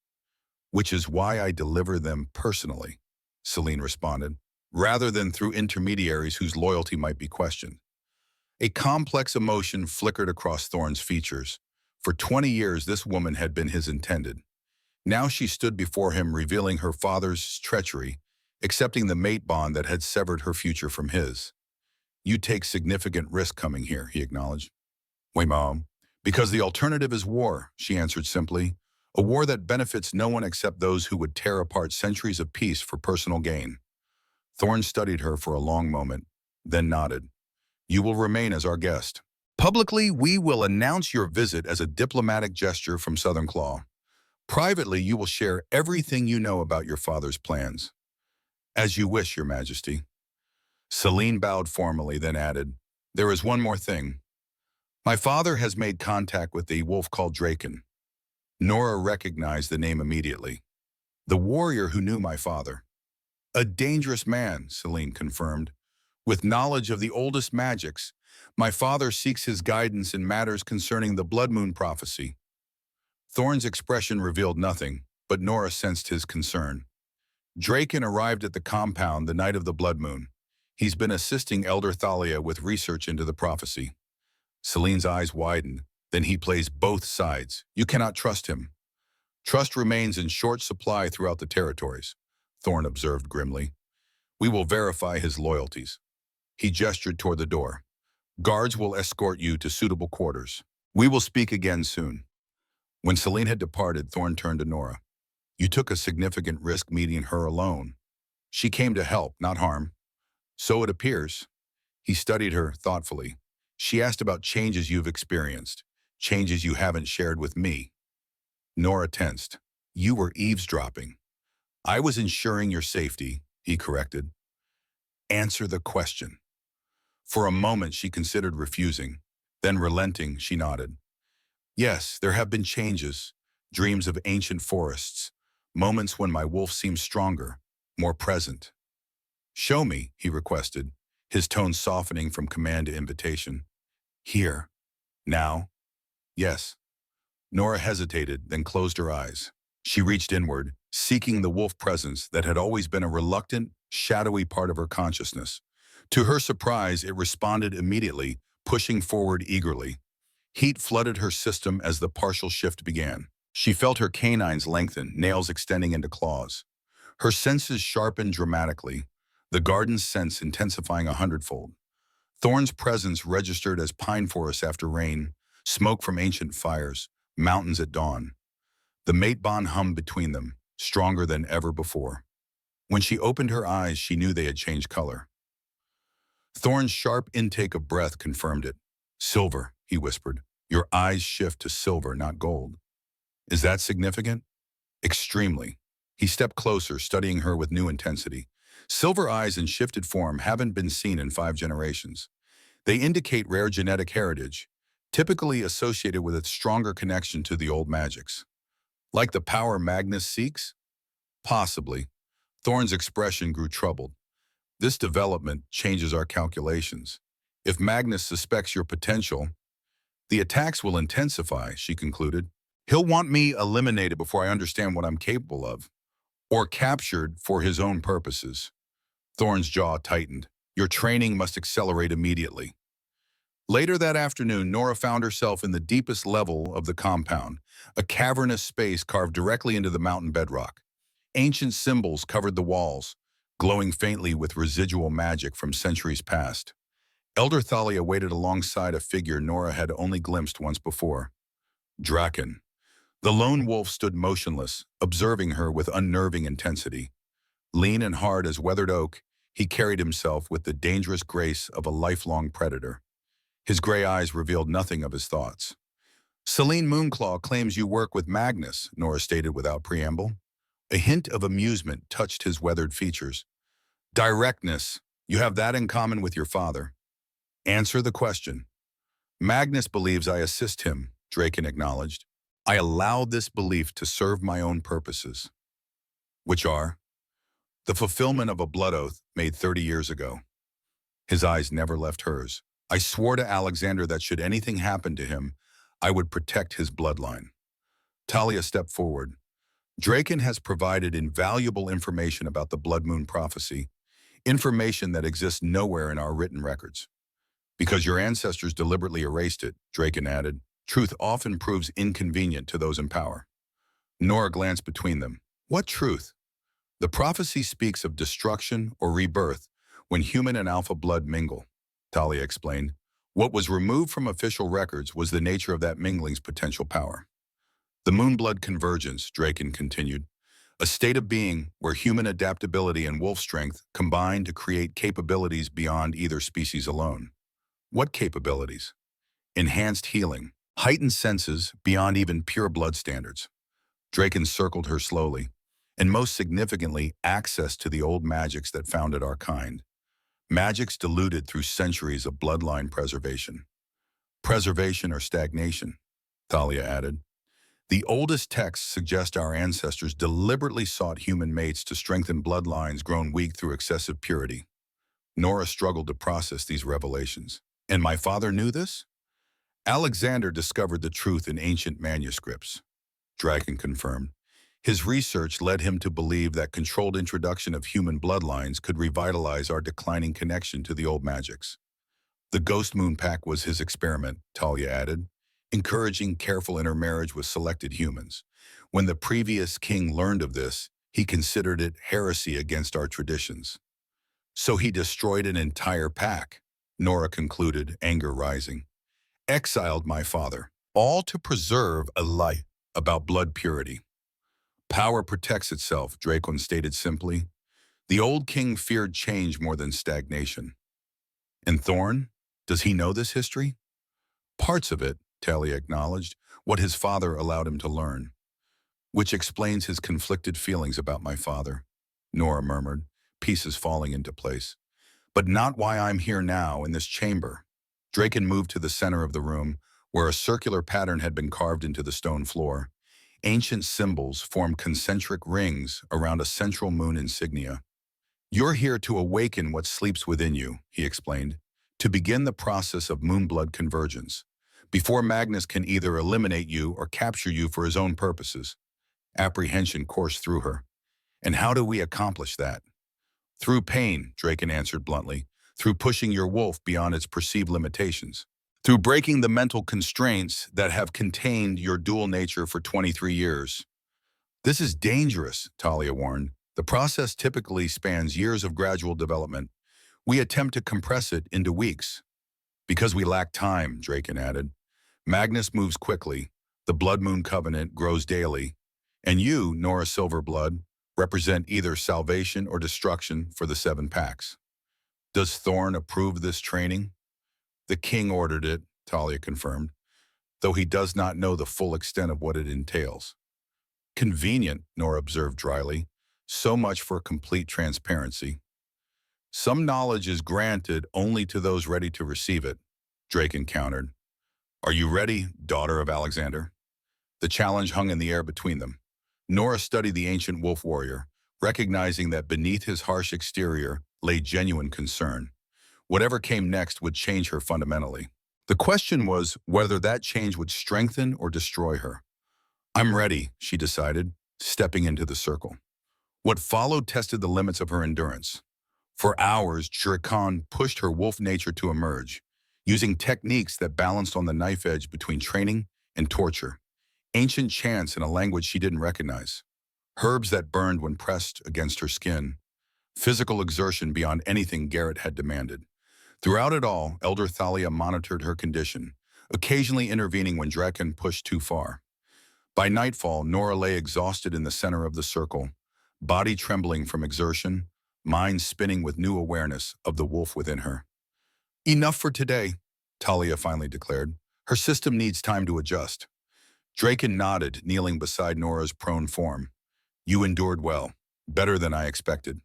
"Which is why I deliver them personally," Celine responded, "rather than through intermediaries whose loyalty might be questioned." A complex emotion flickered across Thorn's features. For 20 years, this woman had been his intended. Now she stood before him, revealing her father's treachery, accepting the mate bond that had severed her future from his. "You take significant risk coming here," he acknowledged. "Wait, Mom. Because the alternative is war," she answered simply. "A war that benefits no one except those who would tear apart centuries of peace for personal gain." Thorn studied her for a long moment, then nodded. "You will remain as our guest. Publicly, we will announce your visit as a diplomatic gesture from Southern Claw. Privately, you will share everything you know about your father's plans." "As you wish, Your Majesty." Celine bowed formally, then added, "There is one more thing. My father has made contact with a wolf called Draken." Nora recognized the name immediately. "The warrior who knew my father." "A dangerous man," Celine confirmed. "With knowledge of the oldest magics, my father seeks his guidance in matters concerning the Blood Moon prophecy." Thorn's expression revealed nothing, but Nora sensed his concern. "Draken arrived at the compound the night of the Blood Moon. He's been assisting Elder Thalia with research into the prophecy." Celine's eyes widened. "Then he plays both sides. You cannot trust him." "Trust remains in short supply throughout the territories," Thorn observed grimly. "We will verify his loyalties." He gestured toward the door. "Guards will escort you to suitable quarters. We will speak again soon." When Celine had departed, Thorn turned to Nora. "You took a significant risk meeting her alone. She came to help, not harm." "So it appears." He studied her thoughtfully. "She asked about changes you've experienced, changes you haven't shared with me." Nora tensed. "You were eavesdropping." "I was ensuring your safety," he corrected. "Answer the question." For a moment, she considered refusing. Then, relenting, she nodded. "Yes, there have been changes, dreams of ancient forests, moments when my wolf seems stronger, more present." "Show me," he requested, his tone softening from command to invitation. "Here. Now?" "Yes." Nora hesitated, then closed her eyes. She reached inward, seeking the wolf presence that had always been a reluctant, shadowy part of her consciousness. To her surprise, it responded immediately, pushing forward eagerly. Heat flooded her system as the partial shift began. She felt her canines lengthen, nails extending into claws. Her senses sharpened dramatically, the garden's sense intensifying 100-fold. Thorn's presence registered as pine forests after rain, smoke from ancient fires, mountains at dawn. The mate bond hummed between them, stronger than ever before. When she opened her eyes, she knew they had changed color. Thorne's sharp intake of breath confirmed it. Silver, he whispered. Your eyes shift to silver, not gold. Is that significant? Extremely. He stepped closer, studying her with new intensity. Silver eyes in shifted form haven't been seen in 5 generations. They indicate rare genetic heritage, typically associated with a stronger connection to the old magics. Like the power Magnus seeks? Possibly. Thorne's expression grew troubled. This development changes our calculations. If Magnus suspects your potential, the attacks will intensify, she concluded. He'll want me eliminated before I understand what I'm capable of, or captured for his own purposes. Thorne's jaw tightened. Your training must accelerate immediately. Later that afternoon, Nora found herself in the deepest level of the compound, a cavernous space carved directly into the mountain bedrock. Ancient symbols covered the walls, glowing faintly with residual magic from centuries past. Elder Thalia waited alongside a figure Nora had only glimpsed once before. Draken. The lone wolf stood motionless, observing her with unnerving intensity. Lean and hard as weathered oak, he carried himself with the dangerous grace of a lifelong predator. His gray eyes revealed nothing of his thoughts. Celine Moonclaw claims you work with Magnus, Nora stated without preamble. A hint of amusement touched his weathered features. Directness. You have that in common with your father. Answer the question. Magnus believes I assist him, Draken acknowledged. I allowed this belief to serve my own purposes, which are the fulfillment of a blood oath made 30 years ago. His eyes never left hers. I swore to Alexander that should anything happen to him, I would protect his bloodline. Talia stepped forward. Draken has provided invaluable information about the Blood Moon prophecy, information that exists nowhere in our written records. Because your ancestors deliberately erased it, Draken added, truth often proves inconvenient to those in power. Nora glanced between them. What truth? The prophecy speaks of destruction or rebirth when human and alpha blood mingle, Talia explained. What was removed from official records was the nature of that mingling's potential power. The moonblood convergence, Draken continued, a state of being where human adaptability and wolf strength combine to create capabilities beyond either species alone. What capabilities? Enhanced healing, heightened senses beyond even pure blood standards. Draken circled her slowly, and most significantly, access to the old magics that founded our kind. Magics diluted through centuries of bloodline preservation. Preservation or stagnation, Thalia added. The oldest texts suggest our ancestors deliberately sought human mates to strengthen bloodlines grown weak through excessive purity. Nora struggled to process these revelations. And my father knew this? Alexander discovered the truth in ancient manuscripts, Draken confirmed. His research led him to believe that controlled introduction of human bloodlines could revitalize our declining connection to the old magics. The Ghost Moon Pact was his experiment, Talia added, encouraging careful intermarriage with selected humans. When the previous king learned of this, he considered it heresy against our traditions. So he destroyed an entire pack, Nora concluded, anger rising. Exiled my father, all to preserve a lie about blood purity. Power protects itself, Draken stated simply. The old king feared change more than stagnation. And Thorne, does he know this history? Parts of it, Talia acknowledged, what his father allowed him to learn. Which explains his conflicted feelings about my father, Nora murmured, pieces falling into place. But not why I'm here now in this chamber. Draken moved to the center of the room, where a circular pattern had been carved into the stone floor. Ancient symbols formed concentric rings around a central moon insignia. You're here to awaken what sleeps within you, he explained, to begin the process of moonblood convergence, before Magnus can either eliminate you or capture you for his own purposes. Apprehension coursed through her. And how do we accomplish that? Through pain, Draken answered bluntly, through pushing your wolf beyond its perceived limitations, through breaking the mental constraints that have contained your dual nature for 23 years. This is dangerous, Talia warned. The process typically spans years of gradual development. We attempt to compress it into weeks. Because we lack time, Draken added. Magnus moves quickly, the Blood Moon Covenant grows daily, and you, Nora Silverblood, represent either salvation or destruction for the 7 packs. Does Thorn approve this training? The king ordered it, Talia confirmed, though he does not know the full extent of what it entails. Convenient, Nora observed dryly. So much for complete transparency. Some knowledge is granted only to those ready to receive it, Drake encountered. Are you ready, daughter of Alexander? The challenge hung in the air between them. Nora studied the ancient wolf warrior, recognizing that beneath his harsh exterior lay genuine concern. Whatever came next would change her fundamentally. The question was whether that change would strengthen or destroy her. I'm ready, she decided, stepping into the circle. What followed tested the limits of her endurance. For hours, Jurikan pushed her wolf nature to emerge, using techniques that balanced on the knife edge between training and torture. Ancient chants in a language she didn't recognize. Herbs that burned when pressed against her skin. Physical exertion beyond anything Garrett had demanded. Throughout it all, Elder Thalia monitored her condition, occasionally intervening when Draken pushed too far. By nightfall, Nora lay exhausted in the center of the circle, body trembling from exertion, mind spinning with new awareness of the wolf within her. Enough for today, Talia finally declared. Her system needs time to adjust. Draken nodded, kneeling beside Nora's prone form. You endured well, better than I expected.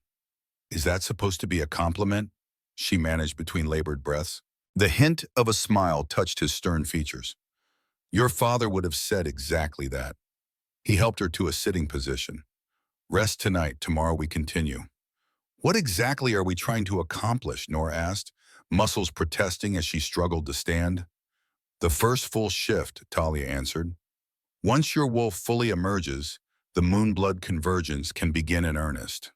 Is that supposed to be a compliment? She managed between labored breaths. The hint of a smile touched his stern features. Your father would have said exactly that. He helped her to a sitting position. Rest tonight, tomorrow we continue. What exactly are we trying to accomplish? Nora asked, muscles protesting as she struggled to stand. The first full shift, Talia answered. Once your wolf fully emerges, the moonblood convergence can begin in earnest.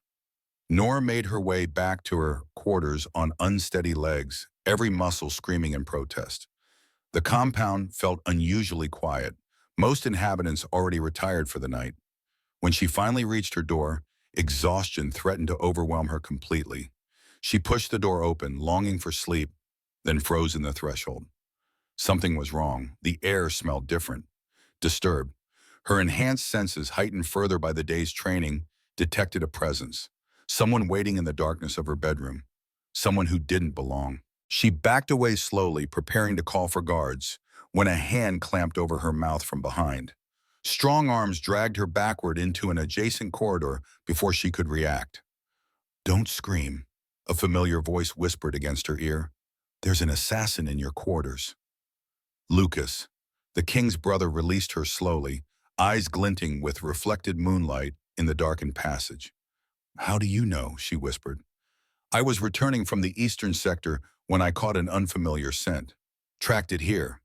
Nora made her way back to her quarters on unsteady legs, every muscle screaming in protest. The compound felt unusually quiet, most inhabitants already retired for the night. When she finally reached her door, exhaustion threatened to overwhelm her completely. She pushed the door open, longing for sleep, then froze in the threshold. Something was wrong. The air smelled different, disturbed. Her enhanced senses, heightened further by the day's training, detected a presence. Someone waiting in the darkness of her bedroom. Someone who didn't belong. She backed away slowly, preparing to call for guards, when a hand clamped over her mouth from behind. Strong arms dragged her backward into an adjacent corridor before she could react. Don't scream, a familiar voice whispered against her ear. There's an assassin in your quarters. Lucas, the king's brother, released her slowly, eyes glinting with reflected moonlight in the darkened passage. How do you know? She whispered. I was returning from the eastern sector when I caught an unfamiliar scent. Tracked it here.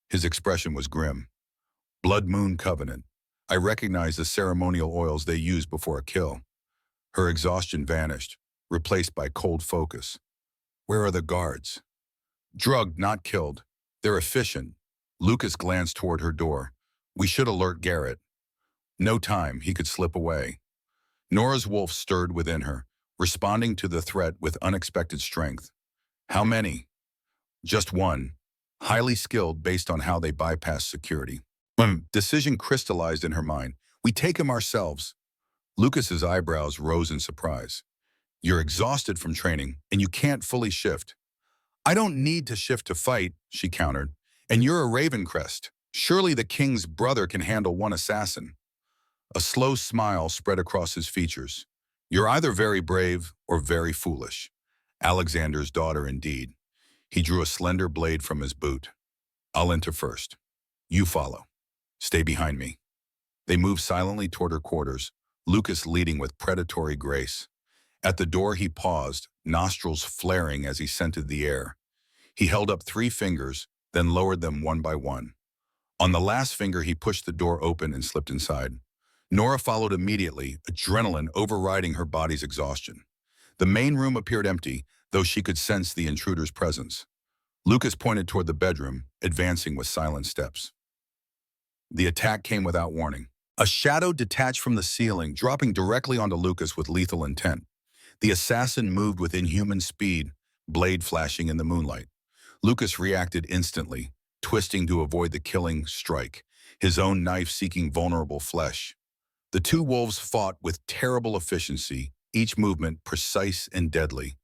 His expression was grim. Blood Moon Covenant. I recognized the ceremonial oils they use before a kill. Her exhaustion vanished, replaced by cold focus. Where are the guards? Drugged, not killed. They're efficient. Lucas glanced toward her door. We should alert Garrett. No time, he could slip away. Nora's wolf stirred within her, responding to the threat with unexpected strength. How many? Just one. Highly skilled based on how they bypass security. Decision crystallized in her mind. We take him ourselves. Lucas's eyebrows rose in surprise. You're exhausted from training, and you can't fully shift. I don't need to shift to fight, she countered. And you're a Ravencrest. Surely the king's brother can handle one assassin. A slow smile spread across his features. You're either very brave or very foolish. Alexander's daughter, indeed. He drew a slender blade from his boot. I'll enter first. You follow. Stay behind me. They moved silently toward her quarters, Lucas leading with predatory grace. At the door he paused, nostrils flaring as he scented the air. He held up 3 fingers, then lowered them one by one. On the last finger he pushed the door open and slipped inside. Nora followed immediately, adrenaline overriding her body's exhaustion. The main room appeared empty, though she could sense the intruder's presence. Lucas pointed toward the bedroom, advancing with silent steps. The attack came without warning. A shadow detached from the ceiling, dropping directly onto Lucas with lethal intent. The assassin moved with inhuman speed, blade flashing in the moonlight. Lucas reacted instantly, twisting to avoid the killing strike, his own knife seeking vulnerable flesh. The 2 wolves fought with terrible efficiency, each movement precise and deadly.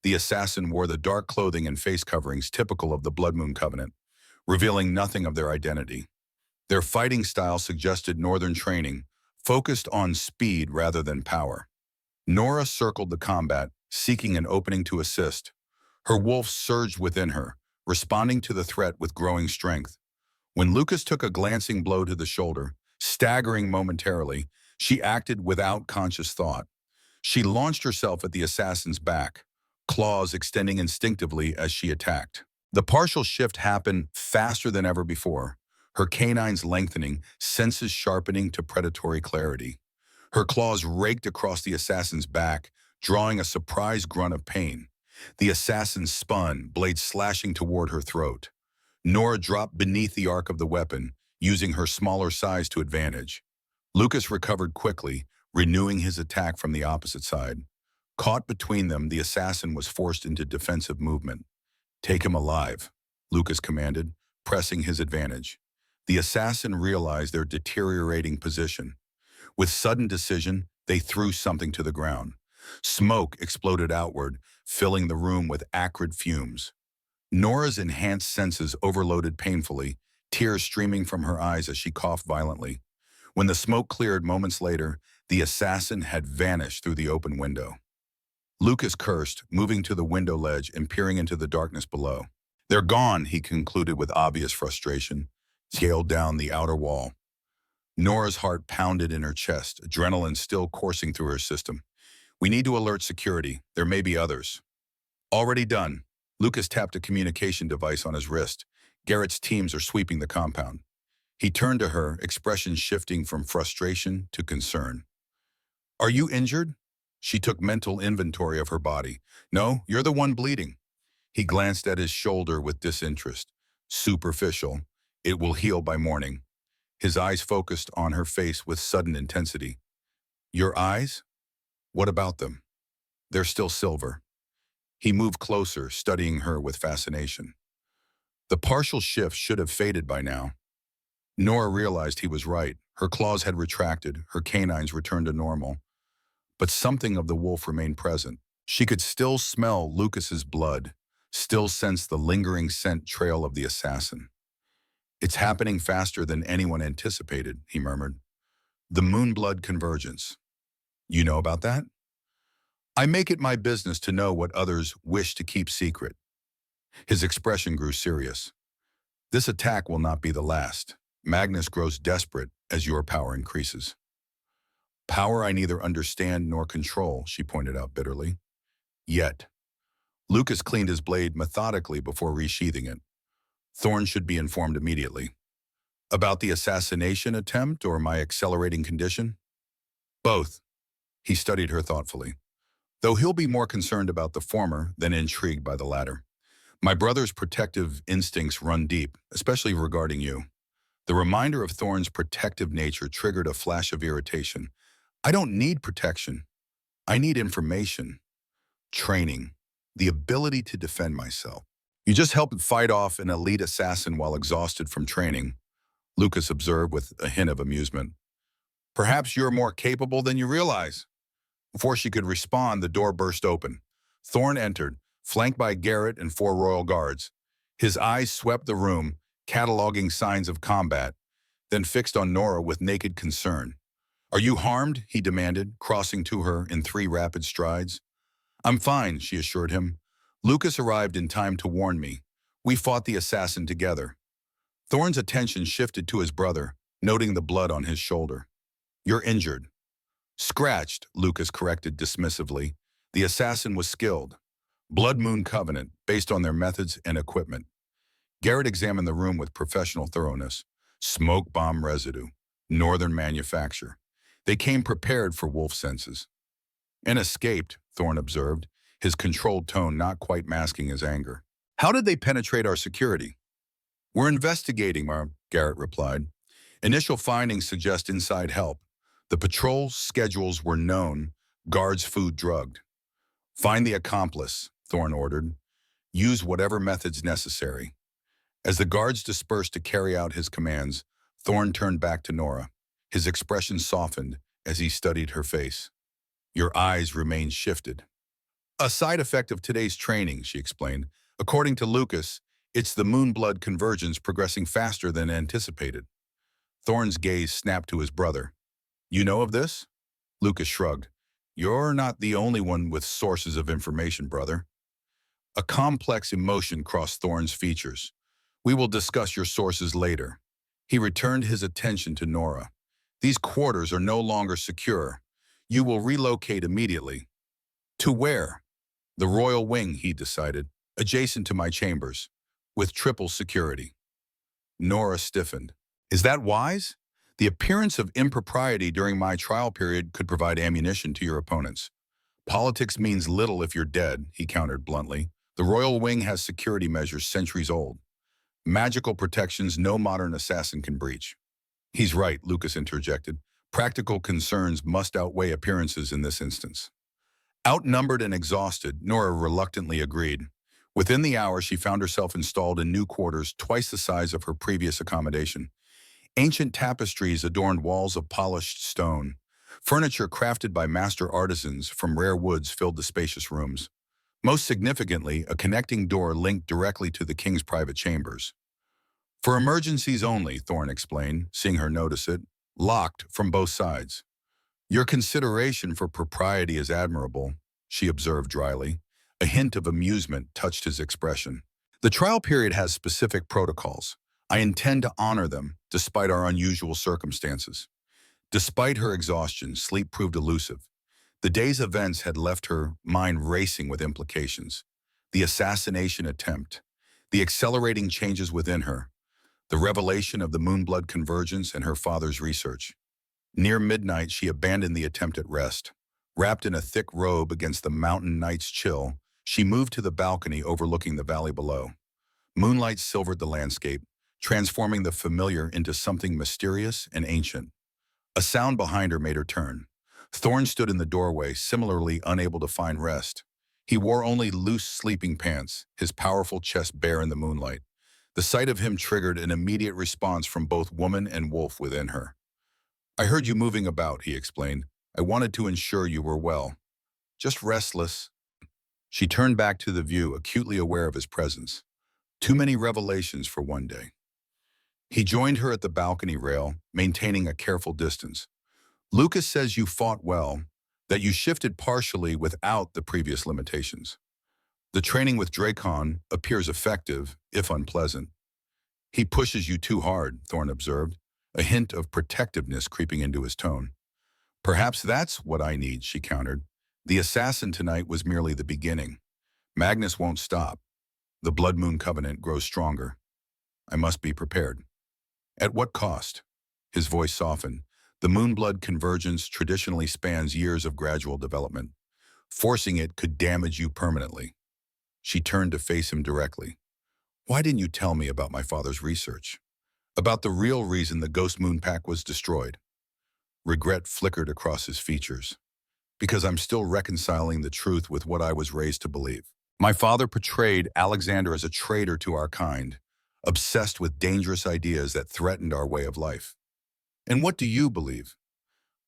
The assassin wore the dark clothing and face coverings typical of the Blood Moon Covenant, revealing nothing of their identity. Their fighting style suggested northern training, focused on speed rather than power. Nora circled the combat, seeking an opening to assist. Her wolf surged within her, responding to the threat with growing strength. When Lucas took a glancing blow to the shoulder, staggering momentarily, she acted without conscious thought. She launched herself at the assassin's back, claws extending instinctively as she attacked. The partial shift happened faster than ever before, her canines lengthening, senses sharpening to predatory clarity. Her claws raked across the assassin's back, drawing a surprised grunt of pain. The assassin spun, blade slashing toward her throat. Nora dropped beneath the arc of the weapon, using her smaller size to advantage. Lucas recovered quickly, renewing his attack from the opposite side. Caught between them, the assassin was forced into defensive movement. "Take him alive," Lucas commanded, pressing his advantage. The assassin realized their deteriorating position. With sudden decision, they threw something to the ground. Smoke exploded outward, filling the room with acrid fumes. Nora's enhanced senses overloaded painfully, tears streaming from her eyes as she coughed violently. When the smoke cleared moments later, the assassin had vanished through the open window. Lucas cursed, moving to the window ledge and peering into the darkness below. "They're gone," he concluded with obvious frustration, scaled down the outer wall. Nora's heart pounded in her chest, adrenaline still coursing through her system. "We need to alert security. There may be others." "Already done." Lucas tapped a communication device on his wrist. "Garrett's teams are sweeping the compound." He turned to her, expression shifting from frustration to concern. "Are you injured?" She took mental inventory of her body. "No, you're the one bleeding." He glanced at his shoulder with disinterest. "Superficial. It will heal by morning." His eyes focused on her face with sudden intensity. "Your eyes? What about them?" "They're still silver." He moved closer, studying her with fascination. The partial shift should have faded by now. Nora realized he was right. Her claws had retracted, her canines returned to normal. But something of the wolf remained present. She could still smell Lucas's blood, still sense the lingering scent trail of the assassin. "It's happening faster than anyone anticipated," he murmured. "The moon-blood convergence. You know about that?" "I make it my business to know what others wish to keep secret." His expression grew serious. "This attack will not be the last. Magnus grows desperate as your power increases." "Power I neither understand nor control," she pointed out bitterly. "Yet." Lucas cleaned his blade methodically before resheathing it. "Thorn should be informed immediately." "About the assassination attempt or my accelerating condition?" "Both." He studied her thoughtfully. "Though he'll be more concerned about the former than intrigued by the latter. My brother's protective instincts run deep, especially regarding you." The reminder of Thorn's protective nature triggered a flash of irritation. "I don't need protection. I need information, training, the ability to defend myself." "You just helped fight off an elite assassin while exhausted from training," Lucas observed with a hint of amusement. "Perhaps you're more capable than you realize." Before she could respond, the door burst open. Thorn entered, flanked by Garrett and 4 royal guards. His eyes swept the room, cataloging signs of combat, then fixed on Nora with naked concern. "Are you harmed?" he demanded, crossing to her in 3 rapid strides. "I'm fine," she assured him. "Lucas arrived in time to warn me. We fought the assassin together." Thorn's attention shifted to his brother, noting the blood on his shoulder. "You're injured." "Scratched," Lucas corrected dismissively. "The assassin was skilled. Blood Moon Covenant, based on their methods and equipment." Garrett examined the room with professional thoroughness. Smoke bomb residue. Northern manufacture. They came prepared for wolf senses. "And escaped," Thorn observed, his controlled tone not quite masking his anger. "How did they penetrate our security?" "We're investigating, Garrett replied. "Initial findings suggest inside help. The patrol schedules were known, guards food drugged." "Find the accomplice," Thorn ordered. "Use whatever methods necessary." As the guards dispersed to carry out his commands, Thorn turned back to Nora. His expression softened as he studied her face. "Your eyes remain shifted." A side effect of today's training, she explained. According to Lucas, it's the moon-blood convergence progressing faster than anticipated. Thorne's gaze snapped to his brother. You know of this? Lucas shrugged. You're not the only one with sources of information, brother. A complex emotion crossed Thorne's features. We will discuss your sources later. He returned his attention to Nora. These quarters are no longer secure. You will relocate immediately. To where? The royal wing, he decided, adjacent to my chambers, with triple security. Nora stiffened. Is that wise? The appearance of impropriety during my trial period could provide ammunition to your opponents. Politics means little if you're dead, he countered bluntly. The royal wing has security measures centuries old. Magical protections no modern assassin can breach. He's right, Lucas interjected. Practical concerns must outweigh appearances in this instance. Outnumbered and exhausted, Nora reluctantly agreed. Within the hour, she found herself installed in new quarters twice the size of her previous accommodation. Ancient tapestries adorned walls of polished stone. Furniture crafted by master artisans from rare woods filled the spacious rooms. Most significantly, a connecting door linked directly to the king's private chambers. For emergencies only, Thorne explained, seeing her notice it, locked from both sides. Your consideration for propriety is admirable, she observed dryly. A hint of amusement touched his expression. The trial period has specific protocols. I intend to honor them, despite our unusual circumstances. Despite her exhaustion, sleep proved elusive. The day's events had left her mind racing with implications. The assassination attempt, the accelerating changes within her, the revelation of the moonblood convergence and her father's research. Near midnight, she abandoned the attempt at rest. Wrapped in a thick robe against the mountain night's chill, she moved to the balcony overlooking the valley below. Moonlight silvered the landscape, transforming the familiar into something mysterious and ancient. A sound behind her made her turn. Thorne stood in the doorway, similarly unable to find rest. He wore only loose sleeping pants, his powerful chest bare in the moonlight. The sight of him triggered an immediate response from both woman and wolf within her. I heard you moving about, he explained. I wanted to ensure you were well. Just restless. She turned back to the view, acutely aware of his presence. Too many revelations for one day. He joined her at the balcony rail, maintaining a careful distance. Lucas says you fought well, that you shifted partially without the previous limitations. The training with Dracon appears effective, if unpleasant. He pushes you too hard, Thorne observed, a hint of protectiveness creeping into his tone. Perhaps that's what I need, she countered. The assassin tonight was merely the beginning. Magnus won't stop. The Blood Moon Covenant grows stronger. I must be prepared. At what cost? His voice softened. The moonblood convergence traditionally spans years of gradual development. Forcing it could damage you permanently. She turned to face him directly. Why didn't you tell me about my father's research? About the real reason the Ghost Moon Pack was destroyed? Regret flickered across his features. Because I'm still reconciling the truth with what I was raised to believe. My father portrayed Alexander as a traitor to our kind, obsessed with dangerous ideas that threatened our way of life. And what do you believe?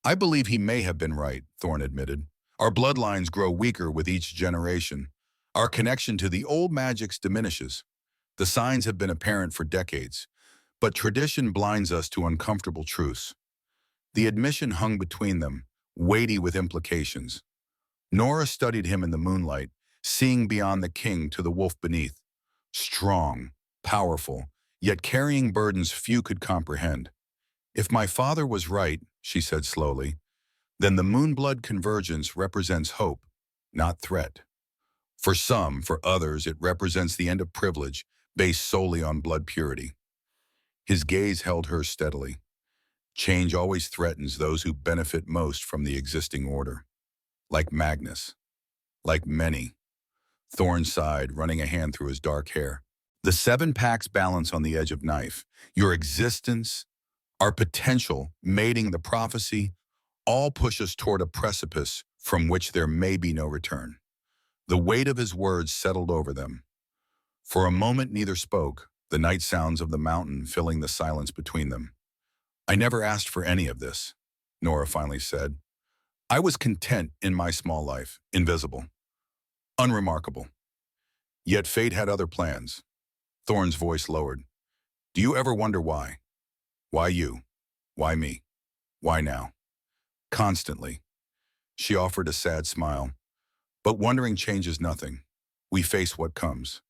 I believe he may have been right, Thorne admitted. Our bloodlines grow weaker with each generation. Our connection to the old magics diminishes. The signs have been apparent for decades, but tradition blinds us to uncomfortable truths. The admission hung between them, weighty with implications. Nora studied him in the moonlight, seeing beyond the king to the wolf beneath. Strong, powerful, yet carrying burdens few could comprehend. If my father was right, she said slowly, then the moonblood convergence represents hope, not threat. For some, for others, it represents the end of privilege based solely on blood purity. His gaze held hers steadily. Change always threatens those who benefit most from the existing order. Like Magnus. Like many. Thorne sighed, running a hand through his dark hair. The 7 packs balance on the edge of knife. Your existence, our potential, mating the prophecy, all push us toward a precipice from which there may be no return. The weight of his words settled over them. For a moment neither spoke, the night sounds of the mountain filling the silence between them. I never asked for any of this, Nora finally said. I was content in my small life, invisible. Unremarkable. Yet fate had other plans. Thorne's voice lowered. Do you ever wonder why? Why you? Why me? Why now? Constantly. She offered a sad smile. But wondering changes nothing. We face what comes.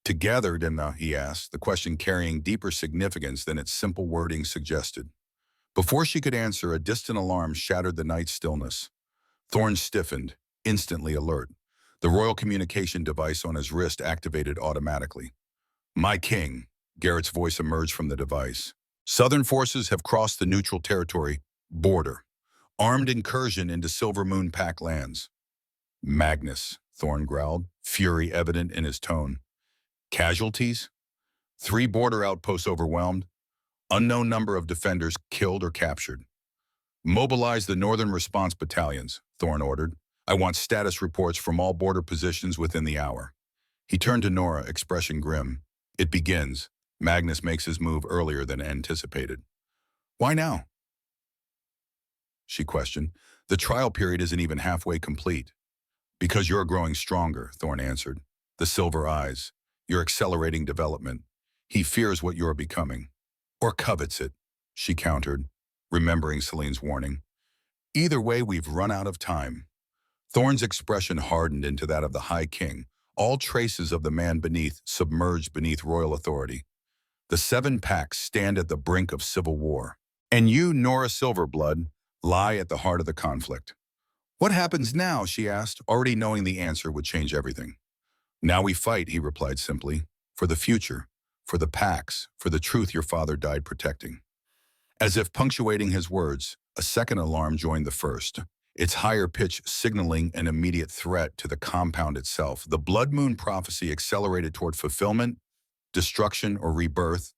Together, Dimna, he asked, the question carrying deeper significance than its simple wording suggested. Before she could answer, a distant alarm shattered the night's stillness. Thorne stiffened, instantly alert. The royal communication device on his wrist activated automatically. My king, Garrett's voice emerged from the device. Southern forces have crossed the neutral territory border. Armed incursion into Silver Moon Pack lands. Magnus, Thorne growled, fury evident in his tone. Casualties? 3 border outposts overwhelmed. Unknown number of defenders killed or captured. Mobilize the Northern Response Battalions, Thorne ordered. I want status reports from all border positions within the hour. He turned to Nora, expression grim. It begins. Magnus makes his move earlier than anticipated. Why now? She questioned. The trial period isn't even halfway complete. Because you're growing stronger, Thorne answered. The silver eyes. You're accelerating development. He fears what you're becoming. Or covets it, she countered, remembering Celine's warning. Either way, we've run out of time. Thorne's expression hardened into that of the High King, all traces of the man beneath submerged beneath royal authority. The 7 packs stand at the brink of civil war. And you, Nora Silverblood, lie at the heart of the conflict. What happens now, she asked, already knowing the answer would change everything. Now we fight, he replied simply, for the future, for the packs, for the truth your father died protecting. As if punctuating his words, a second alarm joined the first, its higher pitch signaling an immediate threat to the compound itself. The Blood Moon prophecy accelerated toward fulfillment, destruction, or rebirth,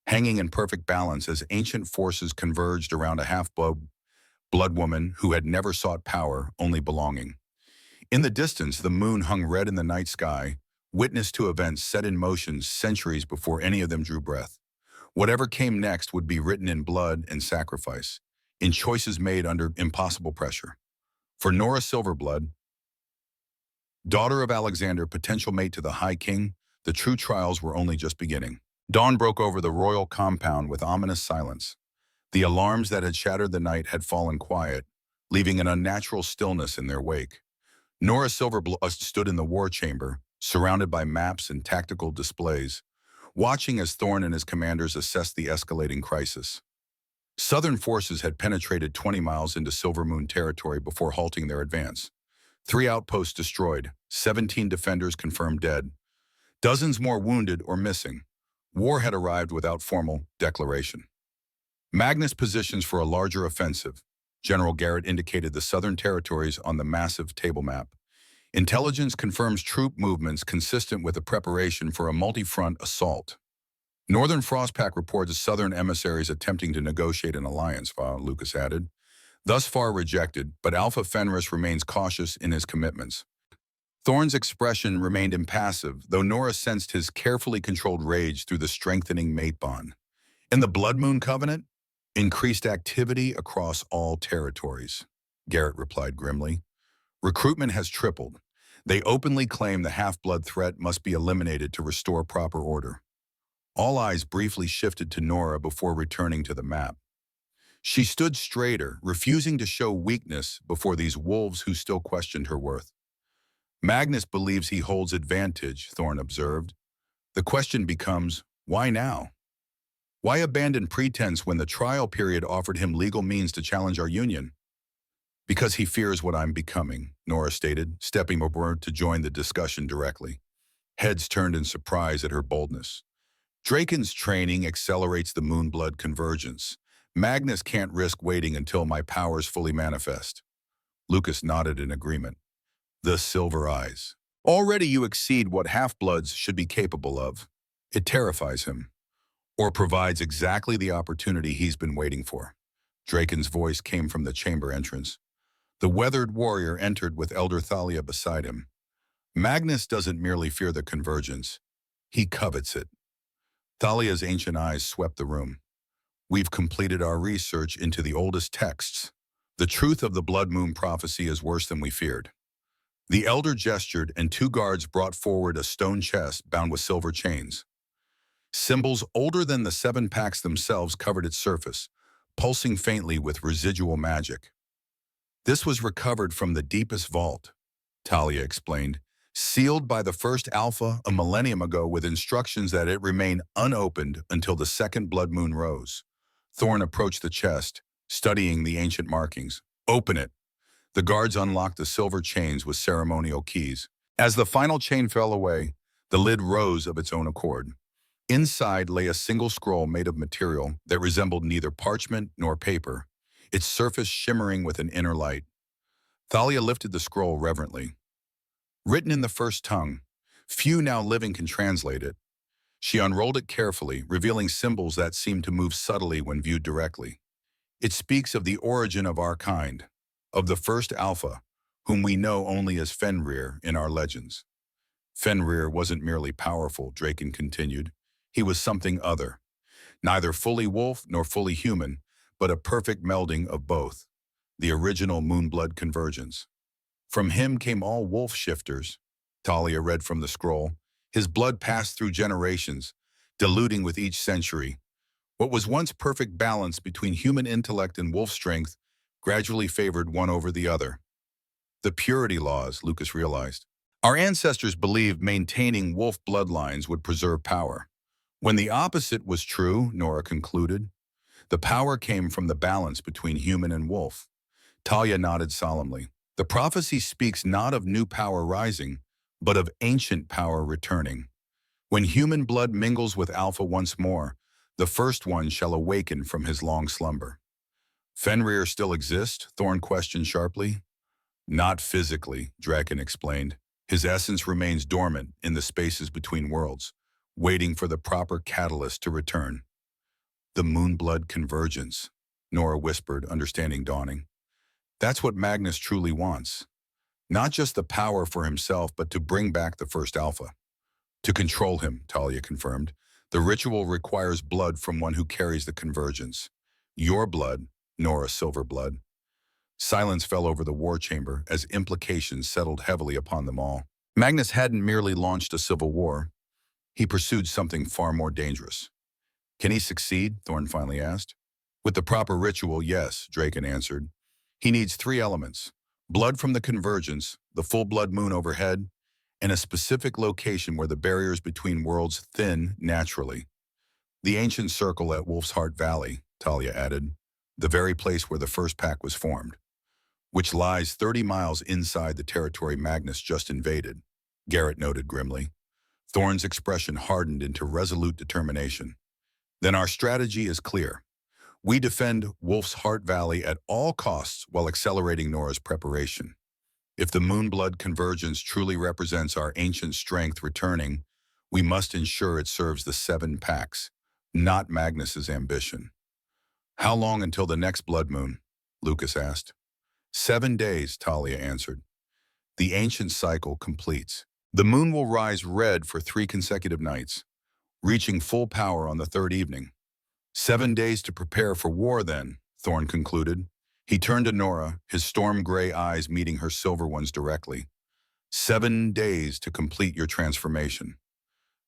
hanging in perfect balance as ancient forces converged around a half-blood woman who had never sought power, only belonging. In the distance, the moon hung red in the night sky, witness to events set in motion centuries before any of them drew breath. Whatever came next would be written in blood and sacrifice, in choices made under impossible pressure. For Nora Silverblood, daughter of Alexander, potential mate to the High King, the true trials were only just beginning. Dawn broke over the royal compound with ominous silence. The alarms that had shattered the night had fallen quiet, leaving an unnatural stillness in their wake. Nora Silverblood stood in the war chamber, surrounded by maps and tactical displays, watching as Thorne and his commanders assessed the escalating crisis. Southern forces had penetrated 20 miles into Silver Moon territory before halting their advance. 3 outposts destroyed, 17 defenders confirmed dead, dozens more wounded or missing. War had arrived without formal declaration. Magnus positions for a larger offensive. General Garrett indicated the southern territories on the massive table map. Intelligence confirms troop movements consistent with the preparation for a multi-front assault. Northern Frostpack reports southern emissaries attempting to negotiate an alliance, Lucas added. Thus far rejected, but Alpha Fenris remains cautious in his commitments. Thorne's expression remained impassive, though Nora sensed his carefully controlled rage through the strengthening mate bond. In the Blood Moon Covenant, increased activity across all territories, Garrett replied grimly. Recruitment has tripled. They openly claim the half-blood threat must be eliminated to restore proper order. All eyes briefly shifted to Nora before returning to the map. She stood straighter, refusing to show weakness before these wolves who still questioned her worth. Magnus believes he holds advantage, Thorne observed. The question becomes, why now? Why abandon pretense when the trial period offered him legal means to challenge our union? Because he fears what I'm becoming, Nora stated, stepping aboard to join the discussion directly. Heads turned in surprise at her boldness. Draken's training accelerates the Moonblood convergence. Magnus can't risk waiting until my powers fully manifest. Lucas nodded in agreement. The silver eyes. Already you exceed what half-bloods should be capable of. It terrifies him. Or provides exactly the opportunity he's been waiting for. Draken's voice came from the chamber entrance. The weathered warrior entered with Elder Thalia beside him. Magnus doesn't merely fear the convergence. He covets it. Thalia's ancient eyes swept the room. We've completed our research into the oldest texts. The truth of the Blood Moon prophecy is worse than we feared. The elder gestured, and two guards brought forward a stone chest bound with silver chains. Symbols older than the seven packs themselves covered its surface, pulsing faintly with residual magic. This was recovered from the deepest vault, Talia explained, sealed by the first Alpha a millennium ago with instructions that it remain unopened until the second blood moon rose. Thorn approached the chest, studying the ancient markings. Open it. The guards unlocked the silver chains with ceremonial keys. As the final chain fell away, the lid rose of its own accord. Inside lay a single scroll made of material that resembled neither parchment nor paper, its surface shimmering with an inner light. Thalia lifted the scroll reverently. Written in the first tongue, few now living can translate it. She unrolled it carefully, revealing symbols that seemed to move subtly when viewed directly. It speaks of the origin of our kind, of the first Alpha, whom we know only as Fenrir in our legends. Fenrir wasn't merely powerful, Draken continued. He was something other, neither fully wolf nor fully human, but a perfect melding of both, the original Moonblood convergence. From him came all wolf shifters, Talia read from the scroll. His blood passed through generations, diluting with each century. What was once perfect balance between human intellect and wolf strength gradually favored one over the other. The purity laws, Lucas realized. Our ancestors believed maintaining wolf bloodlines would preserve power. When the opposite was true, Nora concluded, the power came from the balance between human and wolf. Talia nodded solemnly. The prophecy speaks not of new power rising, but of ancient power returning. When human blood mingles with Alpha once more, the first one shall awaken from his long slumber. Fenrir still exists? Thorn questioned sharply. Not physically, Draken explained. His essence remains dormant in the spaces between worlds, waiting for the proper catalyst to return. The Moonblood convergence, Nora whispered, understanding dawning. That's what Magnus truly wants. Not just the power for himself, but to bring back the first Alpha. To control him, Talia confirmed. The ritual requires blood from one who carries the convergence. Your blood, Nora Silverblood. Silence fell over the war chamber as implications settled heavily upon them all. Magnus hadn't merely launched a civil war. He pursued something far more dangerous. Can he succeed? Thorn finally asked. With the proper ritual, yes, Draken answered. He needs three elements: blood from the convergence, the full blood moon overhead, and a specific location where the barriers between worlds thin naturally. The ancient circle at Wolf's Heart Valley, Talia added, the very place where the first pack was formed, which lies 30 miles inside the territory Magnus just invaded, Garrett noted grimly. Thorn's expression hardened into resolute determination. Then our strategy is clear. We defend Wolf's Heart Valley at all costs while accelerating Nora's preparation. If the Moonblood convergence truly represents our ancient strength returning, we must ensure it serves the seven packs, not Magnus's ambition. How long until the next blood moon? Lucas asked. 7 days, Talia answered. The ancient cycle completes. The moon will rise red for 3 consecutive nights, reaching full power on the third evening. 7 days to prepare for war then, Thorn concluded. He turned to Nora, his storm-gray eyes meeting her silver ones directly. 7 days to complete your transformation.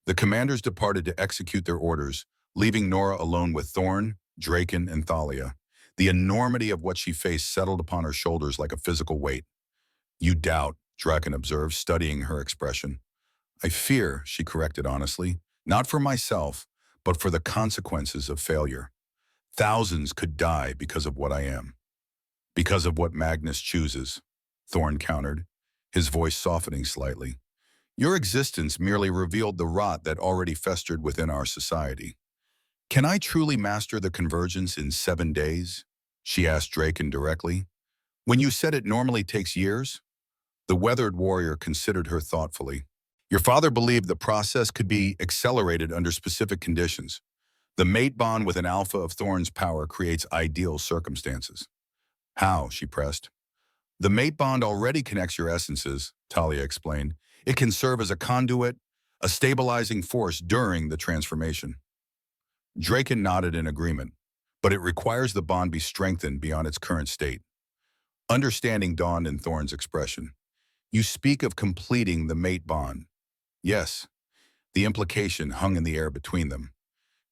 The commanders departed to execute their orders, leaving Nora alone with Thorn, Draken, and Thalia. The enormity of what she faced settled upon her shoulders like a physical weight. You doubt, Draken observed, studying her expression. I fear, she corrected honestly, not for myself, but for the consequences of failure. Thousands could die because of what I am. Because of what Magnus chooses, Thorn countered, his voice softening slightly. Your existence merely revealed the rot that already festered within our society. Can I truly master the convergence in 7 days? She asked Draken directly. When you said it normally takes years? The weathered warrior considered her thoughtfully. Your father believed the process could be accelerated under specific conditions. The mate bond with an alpha of Thorn's power creates ideal circumstances. How? She pressed. The mate bond already connects your essences, Talia explained. It can serve as a conduit, a stabilizing force during the transformation. Draken nodded in agreement, but it requires the bond be strengthened beyond its current state. Understanding dawned in Thorn's expression. You speak of completing the mate bond. Yes, the implication hung in the air between them.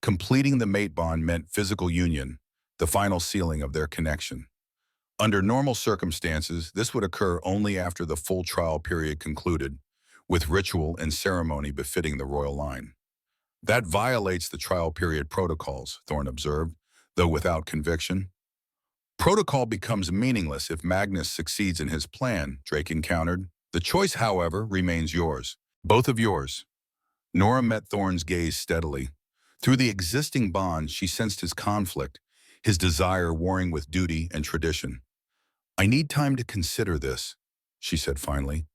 Completing the mate bond meant physical union, the final sealing of their connection. Under normal circumstances, this would occur only after the full trial period concluded, with ritual and ceremony befitting the royal line. That violates the trial period protocols, Thorne observed, though without conviction. Protocol becomes meaningless if Magnus succeeds in his plan, Drake encountered. The choice, however, remains yours. Both of yours. Nora met Thorne's gaze steadily. Through the existing bond, she sensed his conflict, his desire warring with duty and tradition. I need time to consider this, she said finally.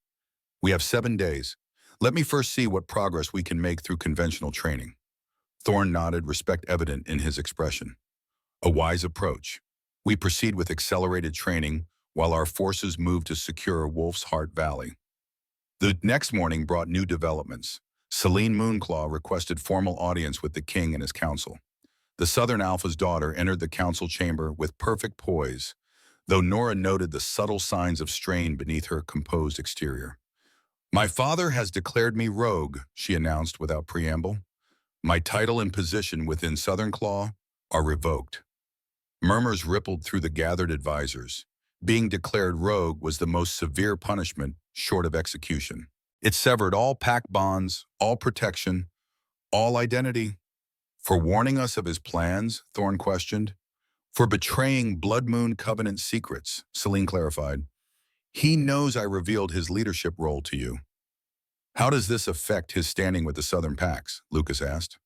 We have 7 days. Let me first see what progress we can make through conventional training. Thorne nodded, respect evident in his expression. A wise approach. We proceed with accelerated training while our forces move to secure Wolf's Heart Valley. The next morning brought new developments. Selene Moonclaw requested formal audience with the king and his council. The Southern Alpha's daughter entered the council chamber with perfect poise, though Nora noted the subtle signs of strain beneath her composed exterior. My father has declared me rogue, she announced without preamble. My title and position within Southern Claw are revoked. Murmurs rippled through the gathered advisors. Being declared rogue was the most severe punishment short of execution. It severed all pack bonds, all protection, all identity. For warning us of his plans, Thorne questioned. For betraying Blood Moon Covenant secrets, Selene clarified. He knows I revealed his leadership role to you. How does this affect his standing with the Southern Packs? Lucas asked.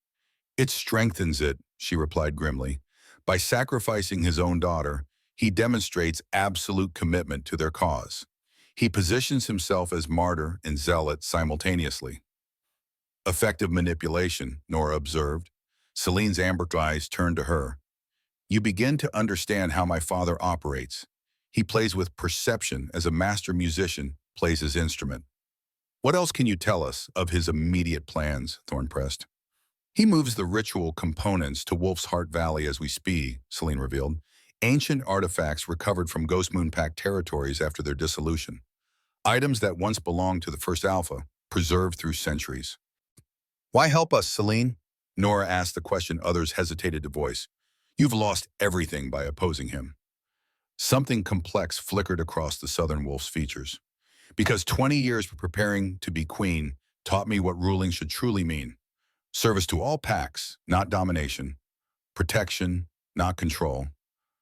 It strengthens it, she replied grimly. By sacrificing his own daughter, he demonstrates absolute commitment to their cause. He positions himself as martyr and zealot simultaneously. Effective manipulation, Nora observed. Selene's amber eyes turned to her. You begin to understand how my father operates. He plays with perception as a master musician plays his instrument. What else can you tell us of his immediate plans? Thorne pressed. He moves the ritual components to Wolf's Heart Valley as we speak, Selene revealed. Ancient artifacts recovered from Ghost Moon Pact territories after their dissolution. Items that once belonged to the First Alpha, preserved through centuries. Why help us, Selene? Nora asked the question others hesitated to voice. You've lost everything by opposing him. Something complex flickered across the Southern Wolf's features. Because 20 years preparing to be queen taught me what ruling should truly mean. Service to all packs, not domination. Protection, not control.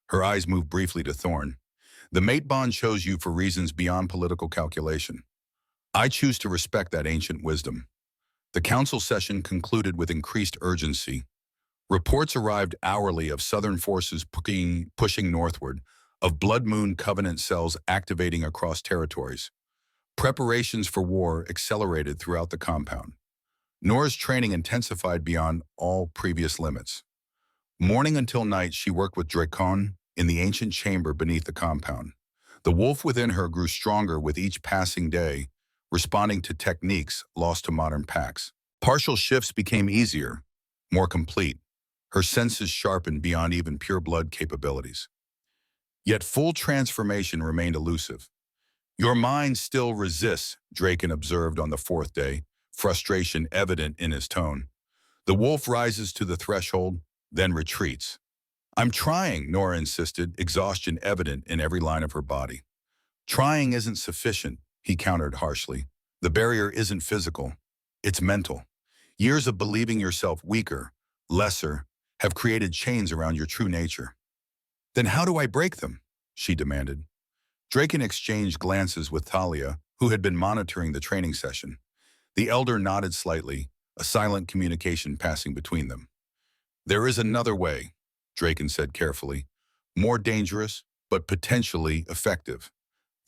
Her eyes moved briefly to Thorne. The mate bond chose you for reasons beyond political calculation. I choose to respect that ancient wisdom. The council session concluded with increased urgency. Reports arrived hourly of Southern forces pushing northward, of Blood Moon Covenant cells activating across territories. Preparations for war accelerated throughout the compound. Nora's training intensified beyond all previous limits. Morning until night, she worked with Dracon in the ancient chamber beneath the compound. The wolf within her grew stronger with each passing day, responding to techniques lost to modern packs. Partial shifts became easier, more complete. Her senses sharpened beyond even pure blood capabilities. Yet full transformation remained elusive. Your mind still resists, Draken observed on the 4th day, frustration evident in his tone. The wolf rises to the threshold, then retreats. I'm trying, Nora insisted, exhaustion evident in every line of her body. Trying isn't sufficient, he countered harshly. The barrier isn't physical, it's mental. Years of believing yourself weaker, lesser, have created chains around your true nature. Then how do I break them? She demanded. Draken exchanged glances with Talia, who had been monitoring the training session. The elder nodded slightly, a silent communication passing between them. There is another way, Draken said carefully, more dangerous, but potentially effective.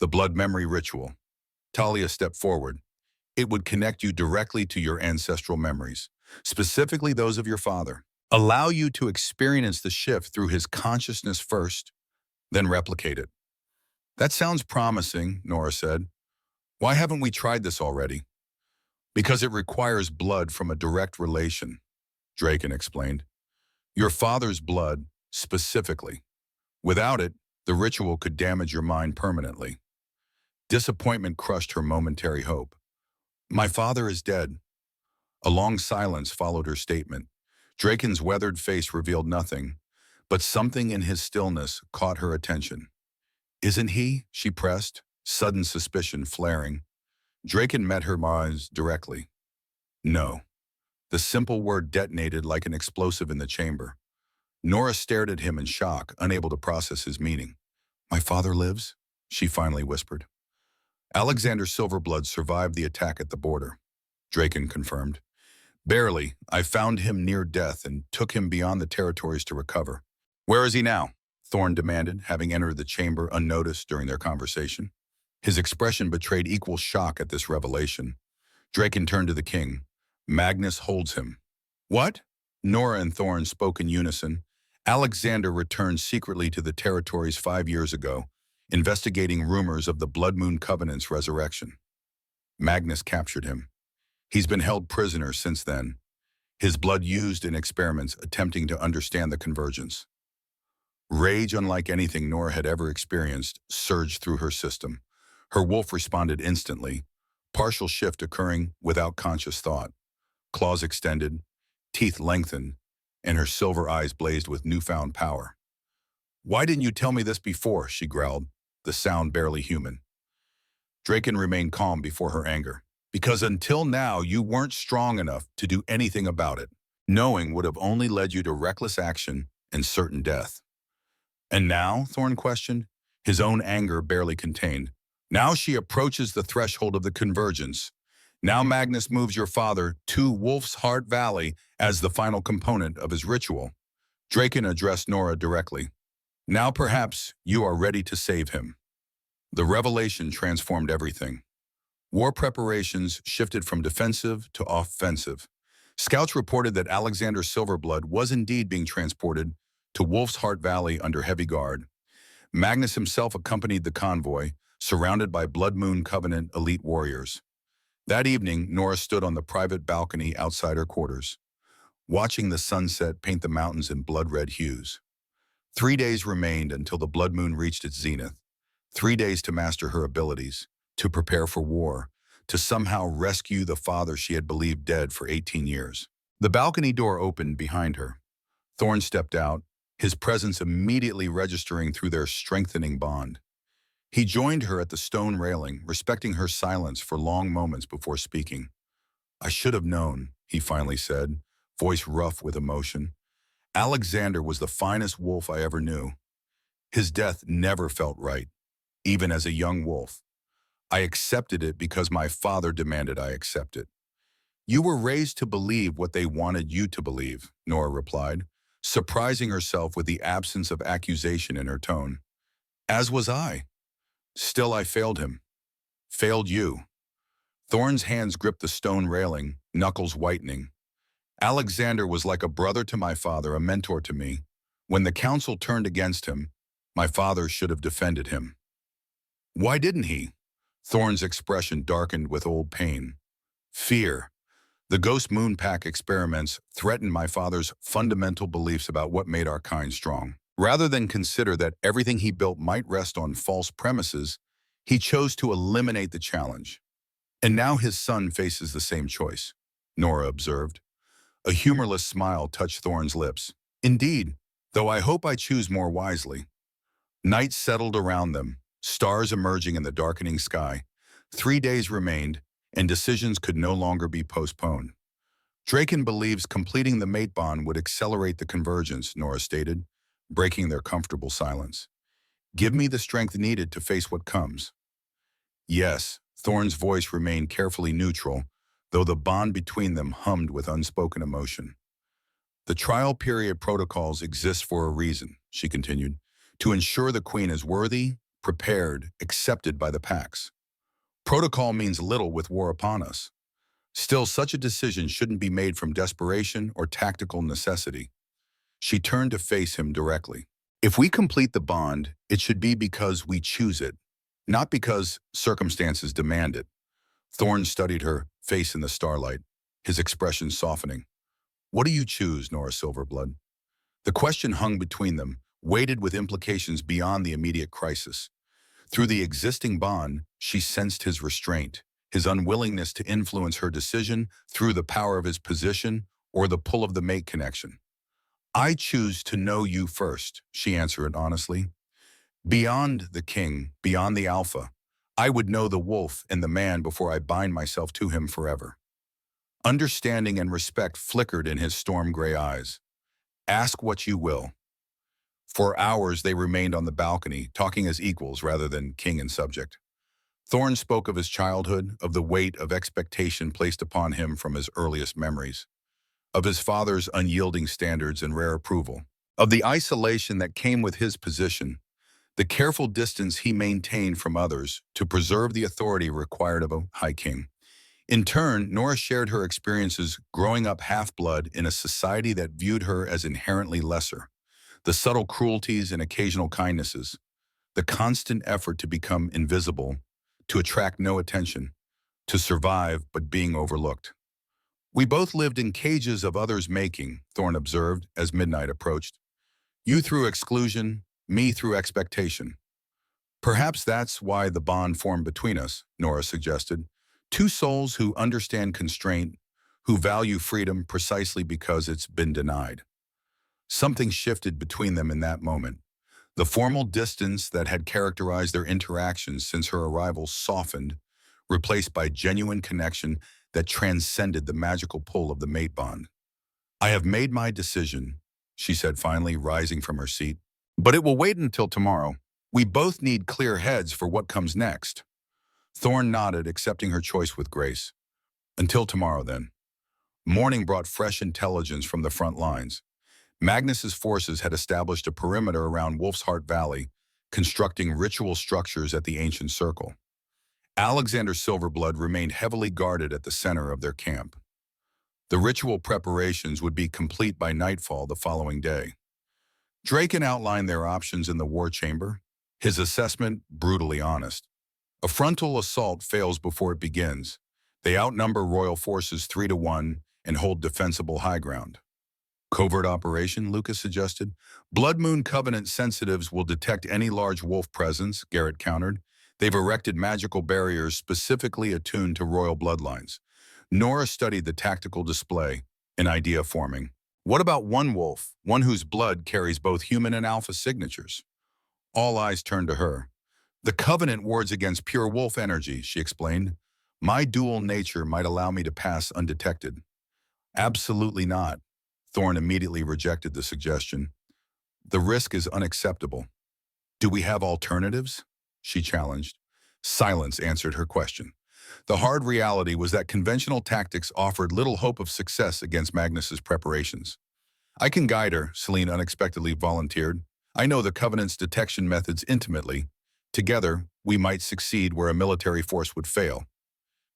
The blood memory ritual. Talia stepped forward. It would connect you directly to your ancestral memories, specifically those of your father. Allow you to experience the shift through his consciousness first, then replicate it. That sounds promising, Nora said. Why haven't we tried this already? Because it requires blood from a direct relation, Draken explained. Your father's blood, specifically. Without it, the ritual could damage your mind permanently. Disappointment crushed her momentary hope. My father is dead. A long silence followed her statement. Draken's weathered face revealed nothing, but something in his stillness caught her attention. Isn't he? She pressed, sudden suspicion flaring. Draken met her eyes directly. No. The simple word detonated like an explosive in the chamber. Nora stared at him in shock, unable to process his meaning. My father lives? She finally whispered. Alexander Silverblood survived the attack at the border, Draken confirmed. Barely. I found him near death and took him beyond the territories to recover. Where is he now? Thorn demanded, having entered the chamber unnoticed during their conversation. His expression betrayed equal shock at this revelation. Draken turned to the king. Magnus holds him. What? Nora and Thorn spoke in unison. Alexander returned secretly to the territories 5 years ago, investigating rumors of the Blood Moon Covenant's resurrection. Magnus captured him. He's been held prisoner since then, his blood used in experiments attempting to understand the convergence. Rage unlike anything Nora had ever experienced surged through her system. Her wolf responded instantly, partial shift occurring without conscious thought. Claws extended, teeth lengthened, and her silver eyes blazed with newfound power. Why didn't you tell me this before? She growled, the sound barely human. Draken remained calm before her anger. Because until now, you weren't strong enough to do anything about it. Knowing would have only led you to reckless action and certain death. And now, Thorn questioned, his own anger barely contained. Now she approaches the threshold of the convergence. Now Magnus moves your father to Wolf's Heart Valley as the final component of his ritual. Draken addressed Nora directly. Now perhaps you are ready to save him. The revelation transformed everything. War preparations shifted from defensive to offensive. Scouts reported that Alexander Silverblood was indeed being transported to Wolf's Heart Valley under heavy guard. Magnus himself accompanied the convoy, surrounded by Blood Moon Covenant elite warriors. That evening, Nora stood on the private balcony outside her quarters, watching the sunset paint the mountains in blood-red hues. 3 days remained until the blood moon reached its zenith. 3 days to master her abilities, to prepare for war, to somehow rescue the father she had believed dead for 18 years. The balcony door opened behind her. Thorn stepped out, his presence immediately registering through their strengthening bond. He joined her at the stone railing, respecting her silence for long moments before speaking. I should have known, he finally said, voice rough with emotion. Alexander was the finest wolf I ever knew. His death never felt right, even as a young wolf. I accepted it because my father demanded I accept it. You were raised to believe what they wanted you to believe, Nora replied, surprising herself with the absence of accusation in her tone. As was I. Still I failed him. Failed you. Thorn's hands gripped the stone railing, knuckles whitening. Alexander was like a brother to my father, a mentor to me. When the council turned against him, my father should have defended him. Why didn't he? Thorn's expression darkened with old pain. Fear. The Ghost Moon Pack experiments threatened my father's fundamental beliefs about what made our kind strong. Rather than consider that everything he built might rest on false premises, he chose to eliminate the challenge. And now his son faces the same choice, Nora observed. A humorless smile touched Thorn's lips. Indeed, though I hope I choose more wisely. Night settled around them, stars emerging in the darkening sky. 3 days remained, and decisions could no longer be postponed. Draken believes completing the mate bond would accelerate the convergence, Nora stated, breaking their comfortable silence. Give me the strength needed to face what comes. Yes, Thorn's voice remained carefully neutral, though the bond between them hummed with unspoken emotion. The trial period protocols exist for a reason, she continued, to ensure the Queen is worthy, prepared, accepted by the Pax. Protocol means little with war upon us. Still, such a decision shouldn't be made from desperation or tactical necessity. She turned to face him directly. If we complete the bond, it should be because we choose it, not because circumstances demand it. Thorn studied her, face in the starlight, his expression softening. What do you choose, Nora Silverblood? The question hung between them, weighted with implications beyond the immediate crisis. Through the existing bond, She sensed his restraint, his unwillingness to influence her decision through the power of his position or the pull of the mate connection. "I choose to know you first," she answered honestly. "Beyond the king, beyond the alpha, I would know the wolf and the man before I bind myself to him forever." Understanding and respect flickered in his storm-gray eyes. "Ask what you will." For hours they remained on the balcony, talking as equals rather than king and subject. Thorne spoke of his childhood, of the weight of expectation placed upon him from his earliest memories, of his father's unyielding standards and rare approval, of the isolation that came with his position, the careful distance he maintained from others to preserve the authority required of a high king. In turn, Nora shared her experiences growing up half-blood in a society that viewed her as inherently lesser, the subtle cruelties and occasional kindnesses, the constant effort to become invisible, to attract no attention, to survive but being overlooked. "We both lived in cages of others' making," Thorne observed as midnight approached. "You through exclusion, me through expectation." "Perhaps that's why the bond formed between us," Nora suggested. "Two souls who understand constraint, who value freedom precisely because it's been denied." Something shifted between them in that moment. The formal distance that had characterized their interactions since her arrival softened, replaced by genuine connection that transcended the magical pull of the mate bond. "I have made my decision," she said finally, rising from her seat. "But it will wait until tomorrow. We both need clear heads for what comes next." Thorne nodded, accepting her choice with grace. "Until tomorrow, then." Morning brought fresh intelligence from the front lines. Magnus's forces had established a perimeter around Wolf's Heart Valley, constructing ritual structures at the ancient circle. Alexander Silverblood remained heavily guarded at the center of their camp. The ritual preparations would be complete by nightfall the following day. Draken outlined their options in the war chamber, his assessment brutally honest. A frontal assault fails before it begins. They outnumber royal forces 3-1 and hold defensible high ground. "Covert operation," Lucas suggested. "Blood Moon Covenant sensitives will detect any large wolf presence," Garrett countered. "They've erected magical barriers specifically attuned to royal bloodlines." Nora studied the tactical display, an idea forming. "What about one wolf, one whose blood carries both human and alpha signatures?" All eyes turned to her. "The Covenant wards against pure wolf energy," she explained. "My dual nature might allow me to pass undetected." "Absolutely not." Thorne immediately rejected the suggestion. "The risk is unacceptable." "Do we have alternatives?" she challenged. Silence answered her question. The hard reality was that conventional tactics offered little hope of success against Magnus's preparations. "I can guide her," Celine unexpectedly volunteered. "I know the Covenant's detection methods intimately. Together, we might succeed where a military force would fail."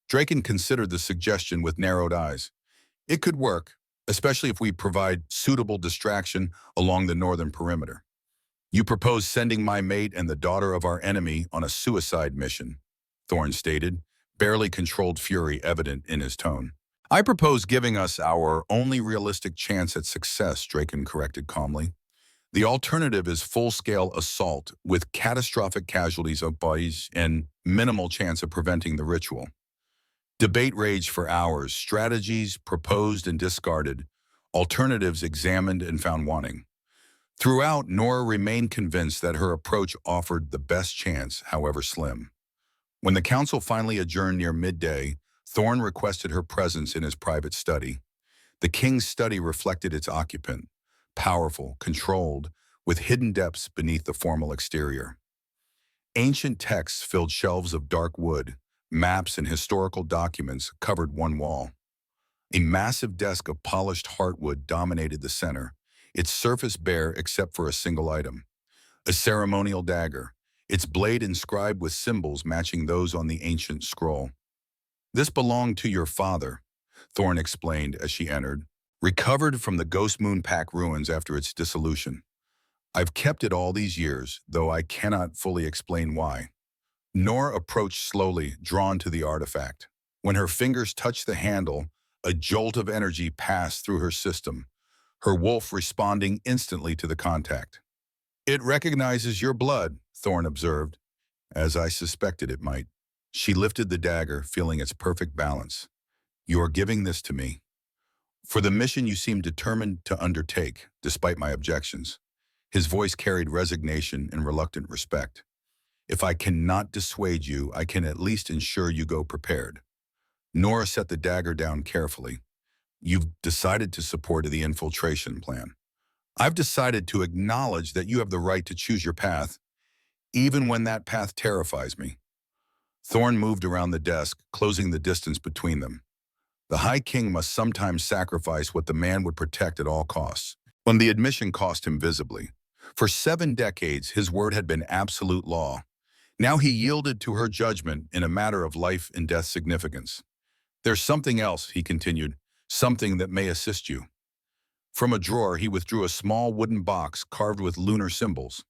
Draken considered the suggestion with narrowed eyes. "It could work, especially if we provide suitable distraction along the northern perimeter." "You propose sending my mate and the daughter of our enemy on a suicide mission," Thorne stated, barely controlled fury evident in his tone. "I propose giving us our only realistic chance at success," Draken corrected calmly. "The alternative is full-scale assault with catastrophic casualties of bodies and minimal chance of preventing the ritual." Debate raged for hours, strategies proposed and discarded, alternatives examined and found wanting. Throughout, Nora remained convinced that her approach offered the best chance, however slim. When the council finally adjourned near midday, Thorne requested her presence in his private study. The king's study reflected its occupant, powerful, controlled, with hidden depths beneath the formal exterior. Ancient texts filled shelves of dark wood, maps and historical documents covered one wall. A massive desk of polished heartwood dominated the center, its surface bare except for a single item: a ceremonial dagger, its blade inscribed with symbols matching those on the ancient scroll. "This belonged to your father," Thorne explained as she entered, "recovered from the Ghost Moon Pack ruins after its dissolution. I've kept it all these years, though I cannot fully explain why." Nora approached slowly, drawn to the artifact. When her fingers touched the handle, a jolt of energy passed through her system, her wolf responding instantly to the contact. "It recognizes your blood," Thorne observed, "as I suspected it might." She lifted the dagger, feeling its perfect balance. "You are giving this to me for the mission you seem determined to undertake, despite my objections." His voice carried resignation and reluctant respect. "If I cannot dissuade you, I can at least ensure you go prepared." Nora set the dagger down carefully. "You've decided to support the infiltration plan. I've decided to acknowledge that you have the right to choose your path, even when that path terrifies me." Thorn moved around the desk, closing the distance between them. The High King must sometimes sacrifice what the man would protect at all costs. When the admission cost him visibly. For 7 decades, his word had been absolute law. Now he yielded to her judgment in a matter of life and death significance. "There's something else," he continued, "something that may assist you." From a drawer, he withdrew a small wooden box carved with lunar symbols.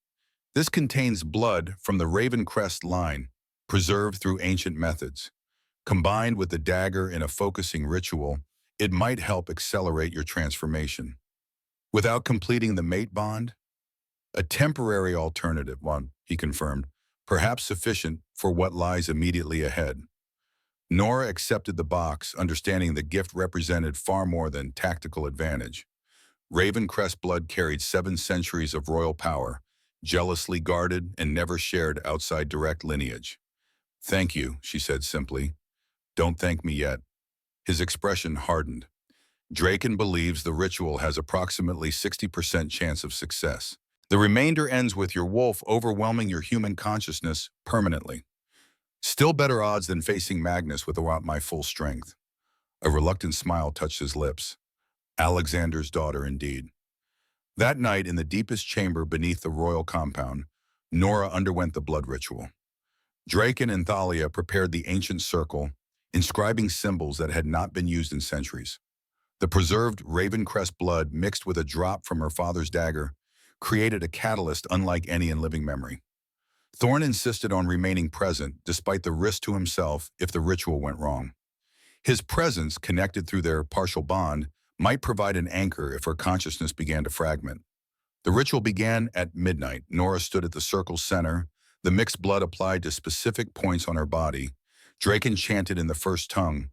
"This contains blood from the Raven Crest line, preserved through ancient methods. Combined with the dagger in a focusing ritual, it might help accelerate your transformation. Without completing the mate bond, a temporary alternative one," he confirmed, "perhaps sufficient for what lies immediately ahead." Nora accepted the box, understanding the gift represented far more than tactical advantage. Ravencrest blood carried 7 centuries of royal power, jealously guarded and never shared outside direct lineage. "Thank you," she said simply. "Don't thank me yet." His expression hardened. "Draken believes the ritual has approximately 60% chance of success. The remainder ends with your wolf overwhelming your human consciousness permanently. Still better odds than facing Magnus without my full strength." A reluctant smile touched his lips. Alexander's daughter, indeed. That night, in the deepest chamber beneath the royal compound, Nora underwent the blood ritual. Draken and Thalia prepared the ancient circle, inscribing symbols that had not been used in centuries. The preserved Ravencrest blood, mixed with a drop from her father's dagger, created a catalyst unlike any in living memory. Thorn insisted on remaining present, despite the risk to himself if the ritual went wrong. His presence, connected through their partial bond, might provide an anchor if her consciousness began to fragment. The ritual began at midnight. Nora stood at the circle's center, the mixed blood applied to specific points on her body. Draken chanted in the first tongue,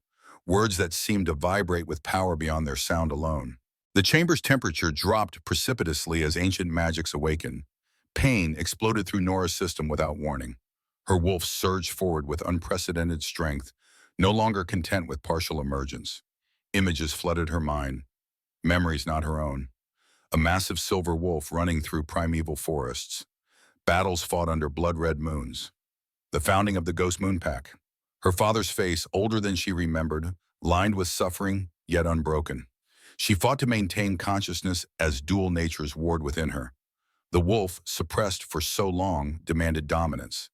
words that seemed to vibrate with power beyond their sound alone. The chamber's temperature dropped precipitously as ancient magics awakened. Pain exploded through Nora's system without warning. Her wolf surged forward with unprecedented strength, no longer content with partial emergence. Images flooded her mind, memories not her own. A massive silver wolf running through primeval forests. Battles fought under blood-red moons. The founding of the Ghost Moon Pack. Her father's face, older than she remembered, lined with suffering, yet unbroken. She fought to maintain consciousness as dual natures warred within her. The wolf, suppressed for so long, demanded dominance.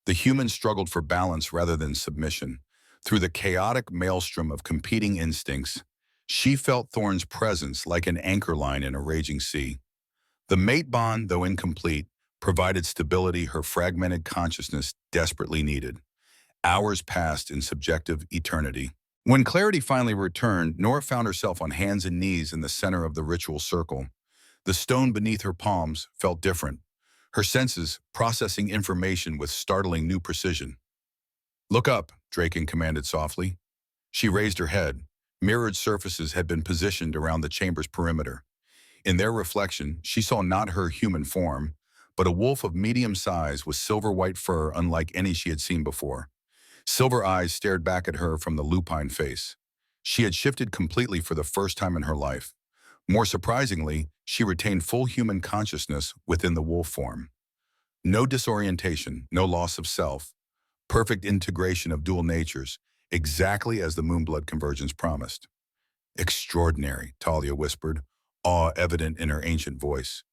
The human struggled for balance rather than submission. Through the chaotic maelstrom of competing instincts, she felt Thorn's presence like an anchor line in a raging sea. The mate bond, though incomplete, provided stability her fragmented consciousness desperately needed. Hours passed in subjective eternity. When clarity finally returned, Nora found herself on hands and knees in the center of the ritual circle. The stone beneath her palms felt different, her senses processing information with startling new precision. "Look up," Draken commanded softly. She raised her head. Mirrored surfaces had been positioned around the chamber's perimeter. In their reflection, she saw not her human form, but a wolf of medium size with silver-white fur unlike any she had seen before. Silver eyes stared back at her from the lupine face. She had shifted completely for the first time in her life. More surprisingly, she retained full human consciousness within the wolf form. No disorientation, no loss of self. Perfect integration of dual natures, exactly as the Moonblood convergence promised. "Extraordinary," Talia whispered, awe evident in her ancient voice.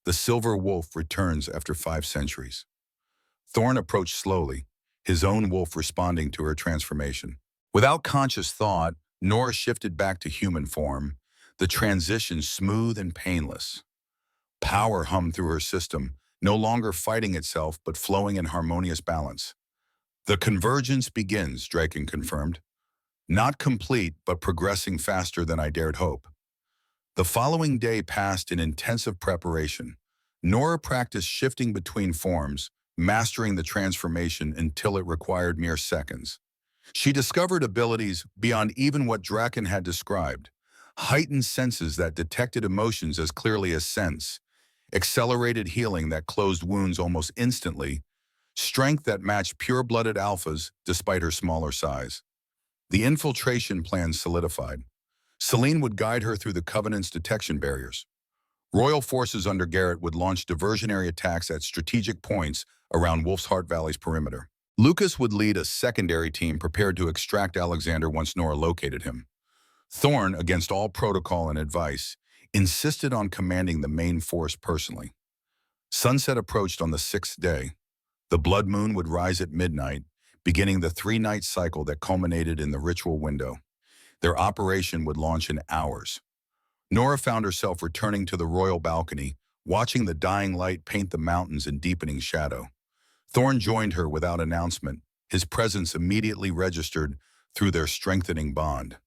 "The silver wolf returns after 5 centuries." Thorn approached slowly, his own wolf responding to her transformation. Without conscious thought, Nora shifted back to human form, the transition smooth and painless. Power hummed through her system, no longer fighting itself but flowing in harmonious balance. "The convergence begins," Draken confirmed. "Not complete, but progressing faster than I dared hope." The following day passed in intensive preparation. Nora practiced shifting between forms, mastering the transformation until it required mere seconds. She discovered abilities beyond even what Draken had described, heightened senses that detected emotions as clearly as sense, accelerated healing that closed wounds almost instantly, strength that matched pure-blooded alphas despite her smaller size. The infiltration plan solidified. Selene would guide her through the Covenant's detection barriers. Royal forces under Garrett would launch diversionary attacks at strategic points around Wolf's Heart Valley's perimeter. Lucas would lead a secondary team prepared to extract Alexander once Nora located him. Thorne, against all protocol and advice, insisted on commanding the main force personally. Sunset approached on the sixth day. The blood moon would rise at midnight, beginning the three-night cycle that culminated in the ritual window. Their operation would launch in hours. Nora found herself returning to the royal balcony, watching the dying light paint the mountains in deepening shadow. Thorne joined her without announcement, his presence immediately registered through their strengthening bond.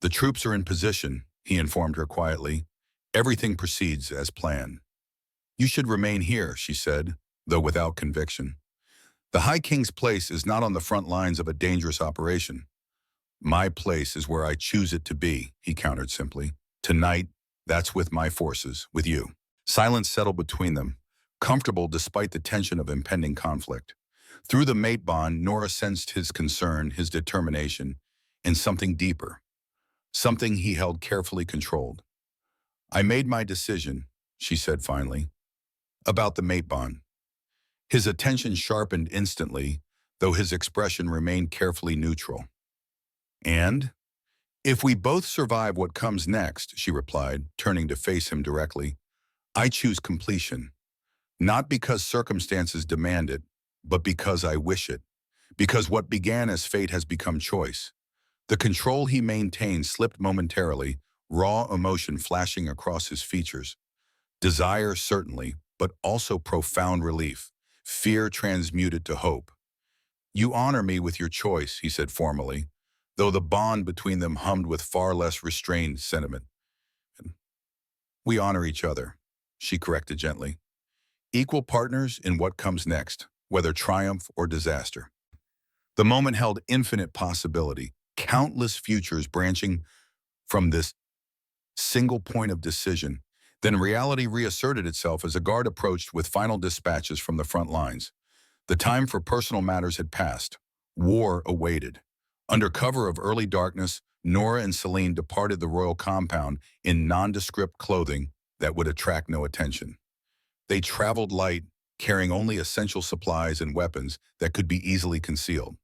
"The troops are in position," he informed her quietly. "Everything proceeds as planned." "You should remain here," she said, though without conviction. "The High King's place is not on the front lines of a dangerous operation." "My place is where I choose it to be," he countered simply. "Tonight, that's with my forces, with you." Silence settled between them, comfortable despite the tension of impending conflict. Through the mate bond, Nora sensed his concern, his determination, and something deeper, something he held carefully controlled. "I made my decision," she said finally, "about the mate bond." His attention sharpened instantly, though his expression remained carefully neutral. "And? If we both survive what comes next," she replied, turning to face him directly, "I choose completion. Not because circumstances demand it, but because I wish it. Because what began as fate has become choice." The control he maintained slipped momentarily, raw emotion flashing across his features. Desire, certainly, but also profound relief. Fear transmuted to hope. "You honor me with your choice," he said formally, though the bond between them hummed with far less restrained sentiment. "We honor each other," she corrected gently. "Equal partners in what comes next, whether triumph or disaster." The moment held infinite possibility, countless futures branching from this single point of decision. Then reality reasserted itself as a guard approached with final dispatches from the front lines. The time for personal matters had passed. War awaited. Under cover of early darkness, Nora and Selene departed the royal compound in nondescript clothing that would attract no attention. They traveled light, carrying only essential supplies and weapons that could be easily concealed.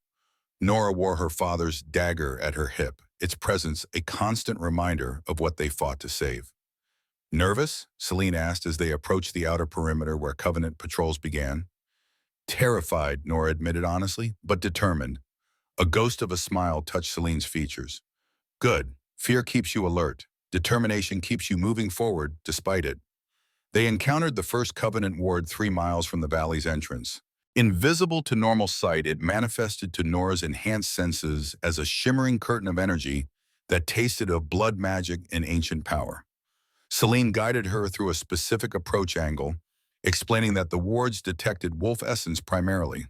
Nora wore her father's dagger at her hip, its presence a constant reminder of what they fought to save. "Nervous?" Selene asked as they approached the outer perimeter where Covenant patrols began. "Terrified," Nora admitted honestly, but determined. A ghost of a smile touched Selene's features. "Good. Fear keeps you alert. Determination keeps you moving forward, despite it." They encountered the first Covenant ward 3 miles from the valley's entrance. Invisible to normal sight, it manifested to Nora's enhanced senses as a shimmering curtain of energy that tasted of blood magic and ancient power. Selene guided her through a specific approach angle, explaining that the wards detected wolf essence primarily.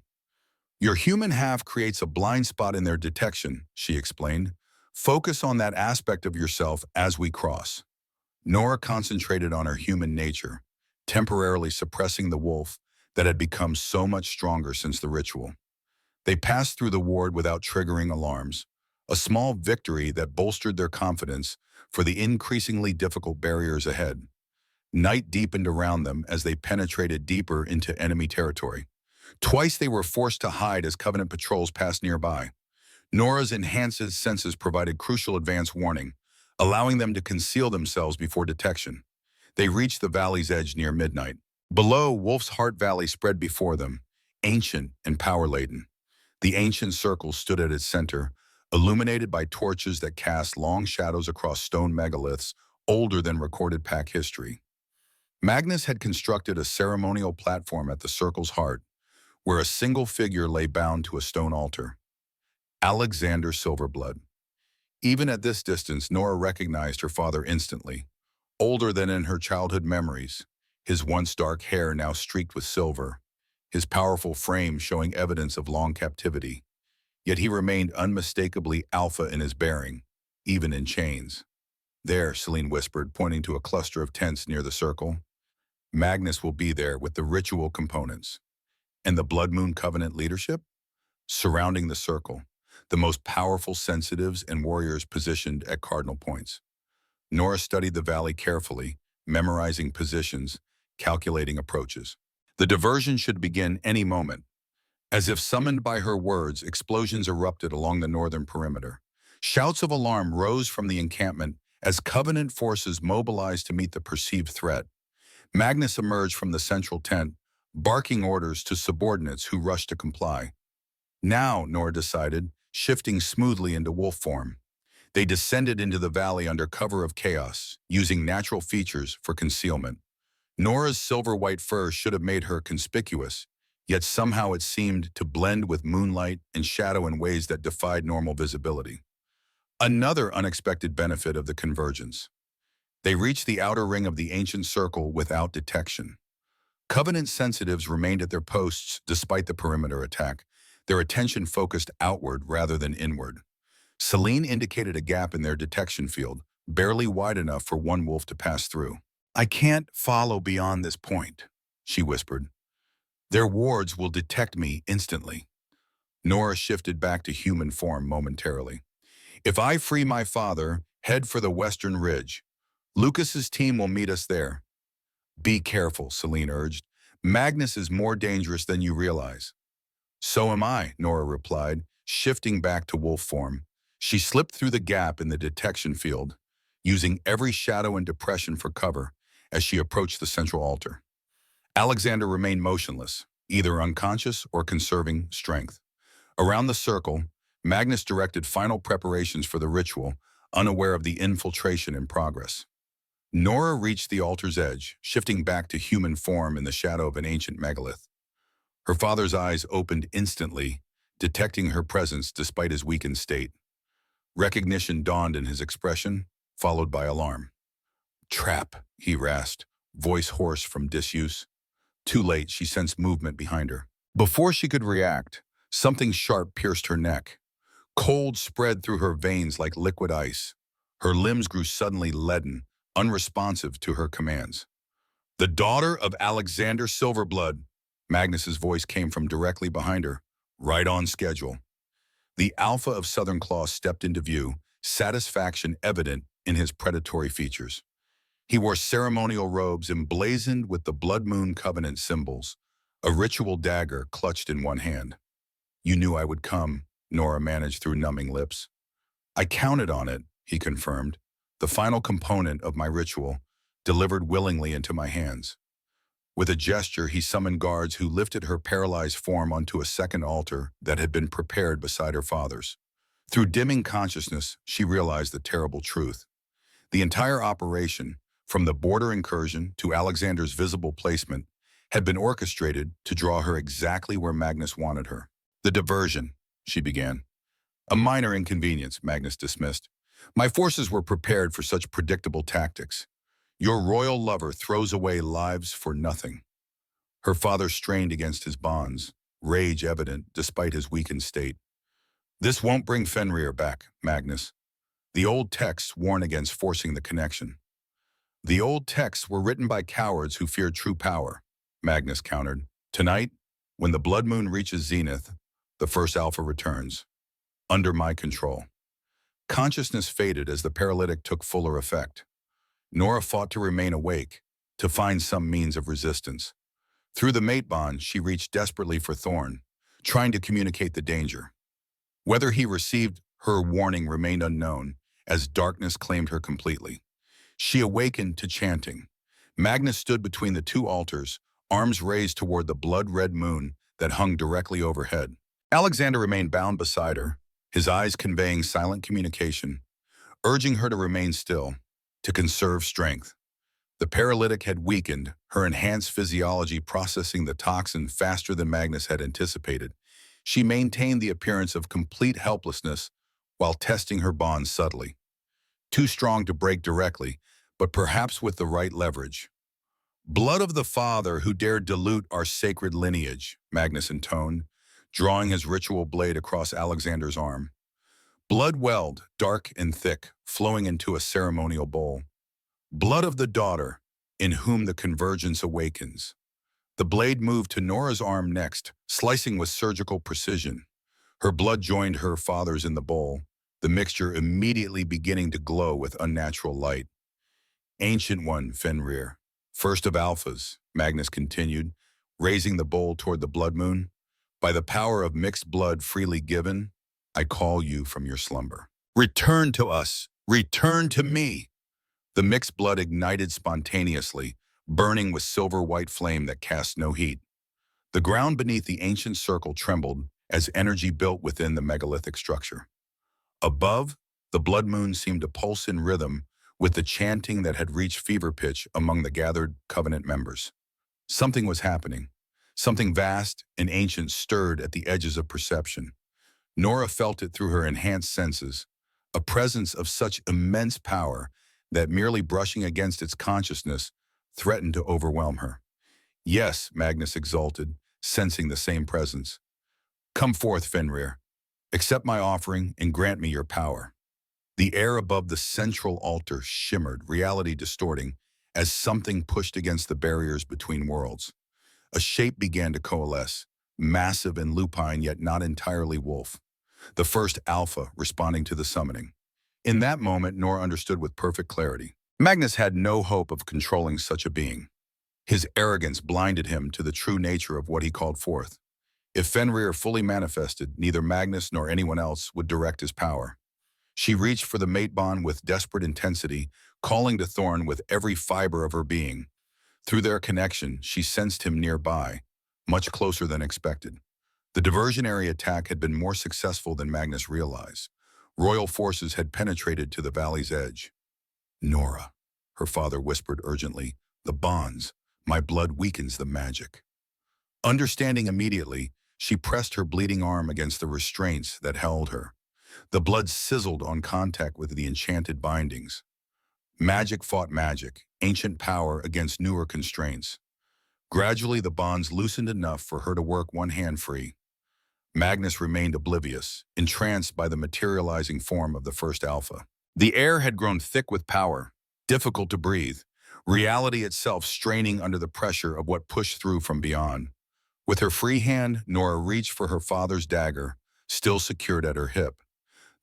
"Your human half creates a blind spot in their detection," she explained. "Focus on that aspect of yourself as we cross." Nora concentrated on her human nature, temporarily suppressing the wolf that had become so much stronger since the ritual. They passed through the ward without triggering alarms, a small victory that bolstered their confidence for the increasingly difficult barriers ahead. Night deepened around them as they penetrated deeper into enemy territory. Twice they were forced to hide as Covenant patrols passed nearby. Nora's enhanced senses provided crucial advance warning, allowing them to conceal themselves before detection. They reached the valley's edge near midnight. Below, Wolf's Heart Valley spread before them, ancient and power-laden. The ancient circle stood at its center, illuminated by torches that cast long shadows across stone megaliths older than recorded pack history. Magnus had constructed a ceremonial platform at the circle's heart, where a single figure lay bound to a stone altar. Alexander Silverblood. Even at this distance, Nora recognized her father instantly. Older than in her childhood memories, his once dark hair now streaked with silver, his powerful frame showing evidence of long captivity. Yet he remained unmistakably alpha in his bearing, even in chains. There, Celine whispered, pointing to a cluster of tents near the circle. Magnus will be there with the ritual components. And the Blood Moon Covenant leadership? Surrounding the circle, the most powerful sensitives and warriors positioned at cardinal points. Nora studied the valley carefully, memorizing positions, calculating approaches. The diversion should begin any moment. As if summoned by her words, explosions erupted along the northern perimeter. Shouts of alarm rose from the encampment as Covenant forces mobilized to meet the perceived threat. Magnus emerged from the central tent, barking orders to subordinates who rushed to comply. Now, Nora decided, shifting smoothly into wolf form. They descended into the valley under cover of chaos, using natural features for concealment. Nora's silver-white fur should have made her conspicuous, yet somehow it seemed to blend with moonlight and shadow in ways that defied normal visibility. Another unexpected benefit of the convergence. They reached the outer ring of the ancient circle without detection. Covenant sensitives remained at their posts despite the perimeter attack, their attention focused outward rather than inward. Celine indicated a gap in their detection field, barely wide enough for one wolf to pass through. "I can't follow beyond this point," she whispered. "Their wards will detect me instantly." Nora shifted back to human form momentarily. "If I free my father, head for the western ridge. Lucas's team will meet us there." "Be careful," Celine urged. "Magnus is more dangerous than you realize." "So am I," Nora replied, shifting back to wolf form. She slipped through the gap in the detection field, using every shadow and depression for cover as she approached the central altar. Alexander remained motionless, either unconscious or conserving strength. Around the circle, Magnus directed final preparations for the ritual, unaware of the infiltration in progress. Nora reached the altar's edge, shifting back to human form in the shadow of an ancient megalith. Her father's eyes opened instantly, detecting her presence despite his weakened state. Recognition dawned in his expression, followed by alarm. "Trap," he rasped, voice hoarse from disuse. Too late, she sensed movement behind her. Before she could react, something sharp pierced her neck. Cold spread through her veins like liquid ice. Her limbs grew suddenly leaden, unresponsive to her commands. "The daughter of Alexander Silverblood," Magnus's voice came from directly behind her. "Right on schedule." The alpha of Southern Claw stepped into view, satisfaction evident in his predatory features. He wore ceremonial robes emblazoned with the Blood Moon Covenant symbols, a ritual dagger clutched in one hand. "You knew I would come," Nora managed through numbing lips. "I counted on it," he confirmed, "the final component of my ritual, delivered willingly into my hands." With a gesture, he summoned guards who lifted her paralyzed form onto a second altar that had been prepared beside her father's. Through dimming consciousness, she realized the terrible truth. The entire operation, from the border incursion to Alexander's visible placement, had been orchestrated to draw her exactly where Magnus wanted her. "The diversion," she began. "A minor inconvenience," Magnus dismissed. "My forces were prepared for such predictable tactics. Your royal lover throws away lives for nothing." Her father strained against his bonds, rage evident despite his weakened state. "This won't bring Fenrir back, Magnus. The old texts warn against forcing the connection." "The old texts were written by cowards who feared true power," Magnus countered. "Tonight, when the blood moon reaches zenith, the first alpha returns. Under my control." Consciousness faded as the paralytic took fuller effect. Nora fought to remain awake, to find some means of resistance. Through the mate bond, she reached desperately for Thorn, trying to communicate the danger. Whether he received her warning remained unknown, as darkness claimed her completely. She awakened to chanting. Magnus stood between the two altars, arms raised toward the blood-red moon that hung directly overhead. Alexander remained bound beside her, his eyes conveying silent communication, urging her to remain still, to conserve strength. The paralytic had weakened, her enhanced physiology processing the toxin faster than Magnus had anticipated. She maintained the appearance of complete helplessness while testing her bonds subtly. Too strong to break directly, but perhaps with the right leverage. Blood of the father who dared dilute our sacred lineage, Magnus intoned, drawing his ritual blade across Alexander's arm. Blood welled, dark and thick, flowing into a ceremonial bowl. Blood of the daughter, in whom the convergence awakens. The blade moved to Nora's arm next, slicing with surgical precision. Her blood joined her father's in the bowl, the mixture immediately beginning to glow with unnatural light. Ancient One, Fenrir, first of Alphas, Magnus continued, raising the bowl toward the blood moon. By the power of mixed blood freely given, I call you from your slumber. Return to us, return to me. The mixed blood ignited spontaneously, burning with silver-white flame that cast no heat. The ground beneath the ancient circle trembled as energy built within the megalithic structure. Above, the blood moon seemed to pulse in rhythm with the chanting that had reached fever pitch among the gathered covenant members. Something was happening. Something vast and ancient stirred at the edges of perception. Nora felt it through her enhanced senses, a presence of such immense power that merely brushing against its consciousness threatened to overwhelm her. Yes, Magnus exulted, sensing the same presence. Come forth, Fenrir. Accept my offering and grant me your power. The air above the central altar shimmered, reality distorting, as something pushed against the barriers between worlds. A shape began to coalesce, massive and lupine yet not entirely wolf. The first alpha responding to the summoning. In that moment, Nora understood with perfect clarity. Magnus had no hope of controlling such a being. His arrogance blinded him to the true nature of what he called forth. If Fenrir fully manifested, neither Magnus nor anyone else would direct his power. She reached for the mate bond with desperate intensity, calling to Thorn with every fiber of her being. Through their connection, she sensed him nearby, much closer than expected. The diversionary attack had been more successful than Magnus realized. Royal forces had penetrated to the valley's edge. Nora, her father whispered urgently, the bonds, my blood weakens the magic. Understanding immediately, she pressed her bleeding arm against the restraints that held her. The blood sizzled on contact with the enchanted bindings. Magic fought magic, ancient power against newer constraints. Gradually, the bonds loosened enough for her to work one hand free. Magnus remained oblivious, entranced by the materializing form of the first alpha. The air had grown thick with power, difficult to breathe, reality itself straining under the pressure of what pushed through from beyond. With her free hand, Nora reached for her father's dagger, still secured at her hip.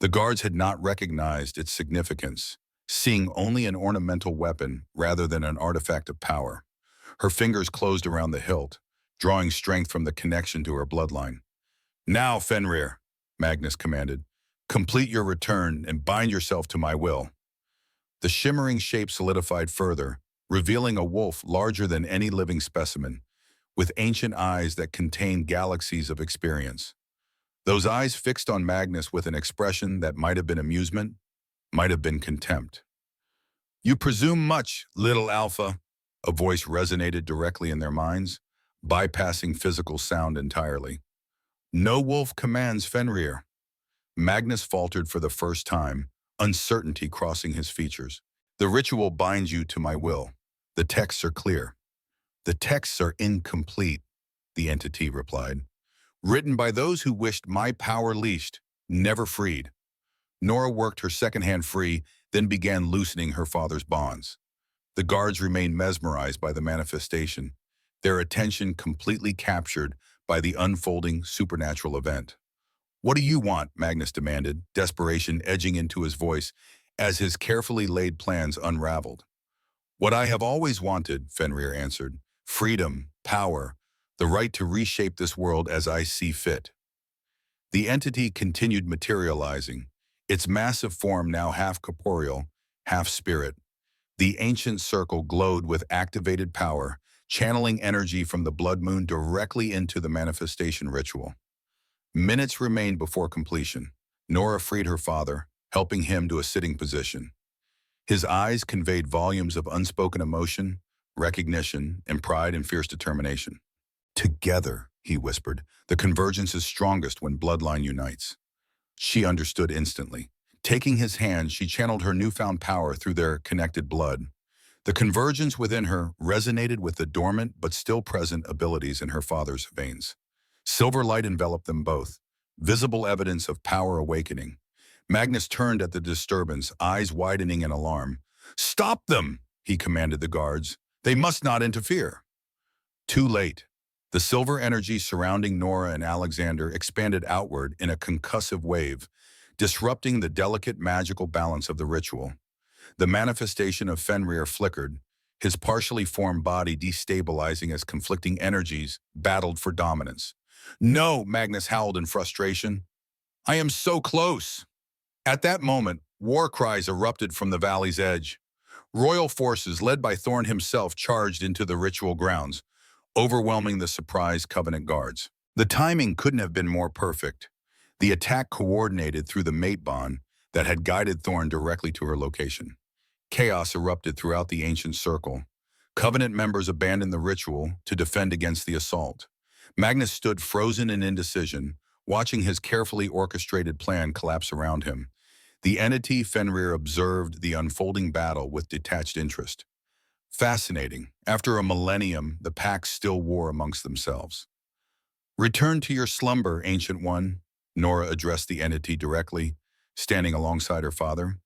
The guards had not recognized its significance, seeing only an ornamental weapon rather than an artifact of power. Her fingers closed around the hilt, drawing strength from the connection to her bloodline. Now, Fenrir, Magnus commanded, complete your return and bind yourself to my will. The shimmering shape solidified further, revealing a wolf larger than any living specimen, with ancient eyes that contained galaxies of experience. Those eyes fixed on Magnus with an expression that might have been amusement, might have been contempt. You presume much, little alpha, a voice resonated directly in their minds, bypassing physical sound entirely. No wolf commands Fenrir. Magnus faltered for the first time, uncertainty crossing his features. The ritual binds you to my will. The texts are clear. The texts are incomplete, the entity replied. Written by those who wished my power leashed, never freed. Nora worked her second hand free, then began loosening her father's bonds. The guards remained mesmerized by the manifestation, their attention completely captured by the unfolding supernatural event. What do you want? Magnus demanded, desperation edging into his voice as his carefully laid plans unraveled. What I have always wanted, Fenrir answered, freedom, power, the right to reshape this world as I see fit. The entity continued materializing, its massive form now half corporeal, half spirit. The ancient circle glowed with activated power, channeling energy from the blood moon directly into the manifestation ritual. Minutes remained before completion. Nora freed her father, helping him to a sitting position. His eyes conveyed volumes of unspoken emotion, recognition, and pride and fierce determination. Together, he whispered, the convergence is strongest when bloodline unites. She understood instantly. Taking his hand, she channeled her newfound power through their connected blood. The convergence within her resonated with the dormant but still present abilities in her father's veins. Silver light enveloped them both, visible evidence of power awakening. Magnus turned at the disturbance, eyes widening in alarm. "Stop them!" he commanded the guards. "They must not interfere." Too late. The silver energy surrounding Nora and Alexander expanded outward in a concussive wave, disrupting the delicate magical balance of the ritual. The manifestation of Fenrir flickered, his partially formed body destabilizing as conflicting energies battled for dominance. "No!" Magnus howled in frustration. "I am so close!" At that moment, war cries erupted from the valley's edge. Royal forces led by Thorn himself charged into the ritual grounds, overwhelming the surprised Covenant guards. The timing couldn't have been more perfect. The attack coordinated through the mate bond that had guided Thorn directly to her location. Chaos erupted throughout the ancient circle. Covenant members abandoned the ritual to defend against the assault. Magnus stood frozen in indecision, watching his carefully orchestrated plan collapse around him. The entity Fenrir observed the unfolding battle with detached interest. Fascinating. After a millennium, the pack still war amongst themselves. "Return to your slumber, Ancient One," Nora addressed the entity directly, standing alongside her father.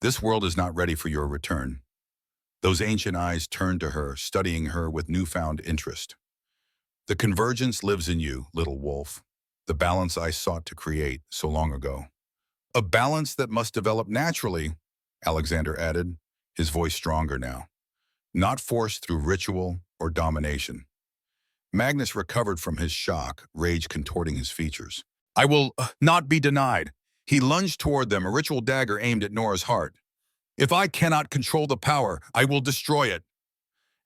"This world is not ready for your return." Those ancient eyes turned to her, studying her with newfound interest. "The convergence lives in you, little wolf. The balance I sought to create so long ago. A balance that must develop naturally," Alexander added, his voice stronger now. "Not forced through ritual or domination." Magnus recovered from his shock, rage contorting his features. "I will not be denied." He lunged toward them, a ritual dagger aimed at Nora's heart. "If I cannot control the power, I will destroy it."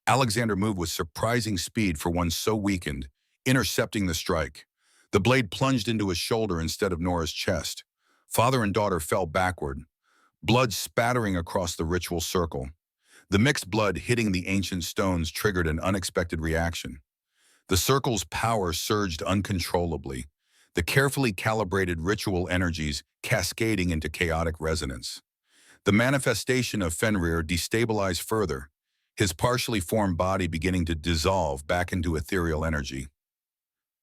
Alexander moved with surprising speed for one so weakened, intercepting the strike. The blade plunged into his shoulder instead of Nora's chest. Father and daughter fell backward, blood spattering across the ritual circle. The mixed blood hitting the ancient stones triggered an unexpected reaction. The circle's power surged uncontrollably, the carefully calibrated ritual energies cascading into chaotic resonance. The manifestation of Fenrir destabilized further, his partially formed body beginning to dissolve back into ethereal energy.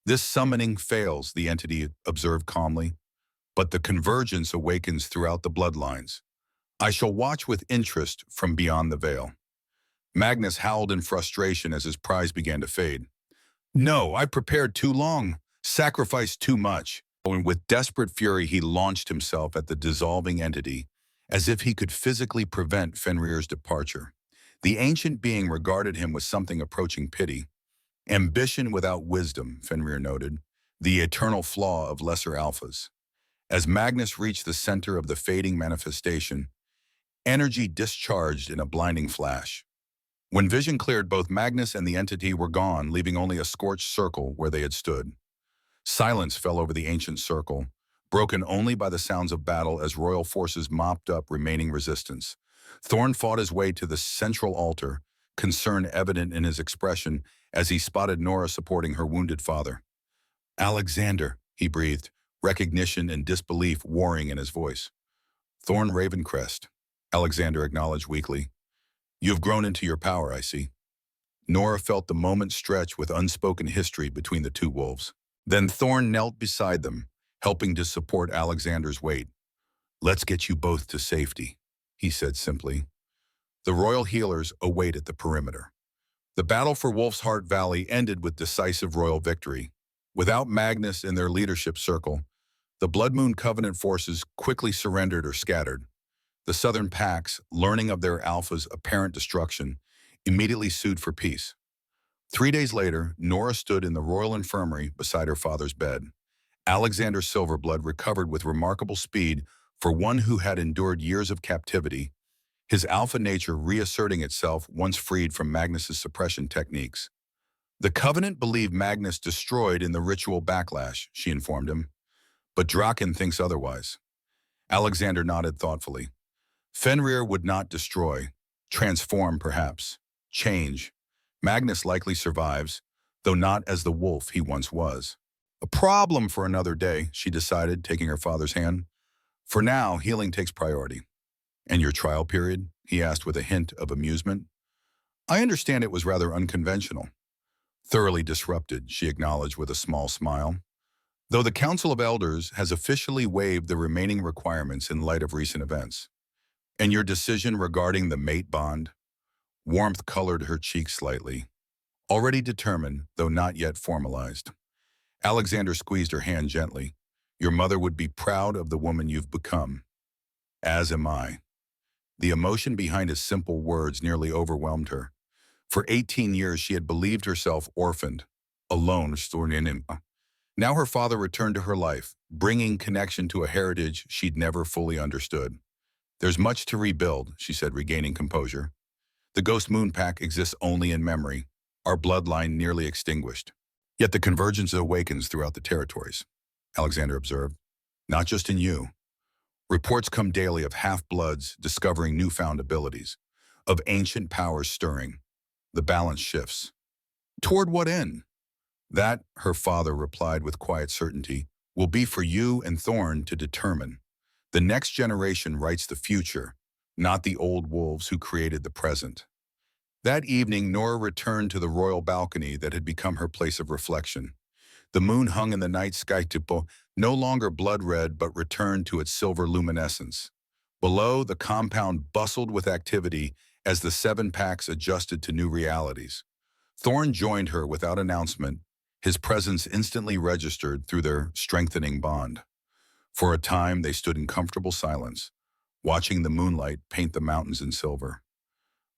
"This summoning fails," the entity observed calmly, "but the convergence awakens throughout the bloodlines. I shall watch with interest from beyond the veil." Magnus howled in frustration as his prize began to fade. "No, I prepared too long, sacrificed too much." And with desperate fury, he launched himself at the dissolving entity, as if he could physically prevent Fenrir's departure. The ancient being regarded him with something approaching pity. "Ambition without wisdom," Fenrir noted, "the eternal flaw of lesser alphas." As Magnus reached the center of the fading manifestation, energy discharged in a blinding flash. When vision cleared, both Magnus and the entity were gone, leaving only a scorched circle where they had stood. Silence fell over the ancient circle, broken only by the sounds of battle as royal forces mopped up remaining resistance. Thorn fought his way to the central altar, concern evident in his expression as he spotted Nora supporting her wounded father. "Alexander," he breathed, recognition and disbelief warring in his voice. "Thorn Ravencrest," Alexander acknowledged weakly. "You have grown into your power, I see." Nora felt the moment stretch with unspoken history between the two wolves. Then Thorn knelt beside them, helping to support Alexander's weight. "Let's get you both to safety," he said simply. The royal healers await at the perimeter. The battle for Wolf's Heart Valley ended with decisive royal victory. Without Magnus in their leadership circle, the Blood Moon Covenant forces quickly surrendered or scattered. The southern packs, learning of their alpha's apparent destruction, immediately sued for peace. 3 days later, Nora stood in the royal infirmary beside her father's bed. Alexander Silverblood recovered with remarkable speed for one who had endured years of captivity, his alpha nature reasserting itself once freed from Magnus's suppression techniques. "The Covenant believe Magnus destroyed in the ritual backlash," she informed him. "But Draken thinks otherwise." Alexander nodded thoughtfully. "Fenrir would not destroy. Transform, perhaps. Change. Magnus likely survives, though not as the wolf he once was." "A problem for another day," she decided, taking her father's hand. "For now, healing takes priority." "And your trial period?" he asked with a hint of amusement. I understand it was rather unconventional. Thoroughly disrupted, she acknowledged with a small smile. Though the Council of Elders has officially waived the remaining requirements in light of recent events. And your decision regarding the mate bond? Warmth colored her cheek slightly. Already determined, though not yet formalized. Alexander squeezed her hand gently. Your mother would be proud of the woman you've become. As am I. The emotion behind his simple words nearly overwhelmed her. For 18 years she had believed herself orphaned, alone. Now her father returned to her life, bringing connection to a heritage she'd never fully understood. There's much to rebuild, she said, regaining composure. The Ghost Moon Pack exists only in memory, our bloodline nearly extinguished. Yet the convergence awakens throughout the territories, Alexander observed. Not just in you. Reports come daily of half-bloods discovering newfound abilities, of ancient powers stirring. The balance shifts. Toward what end? That, her father replied with quiet certainty, will be for you and Thorn to determine. The next generation writes the future, not the old wolves who created the present. That evening, Nora returned to the royal balcony that had become her place of reflection. The moon hung in the night sky, no longer blood-red but returned to its silver luminescence. Below, the compound bustled with activity as the 7 packs adjusted to new realities. Thorn joined her without announcement, his presence instantly registered through their strengthening bond. For a time, they stood in comfortable silence, watching the moonlight paint the mountains in silver.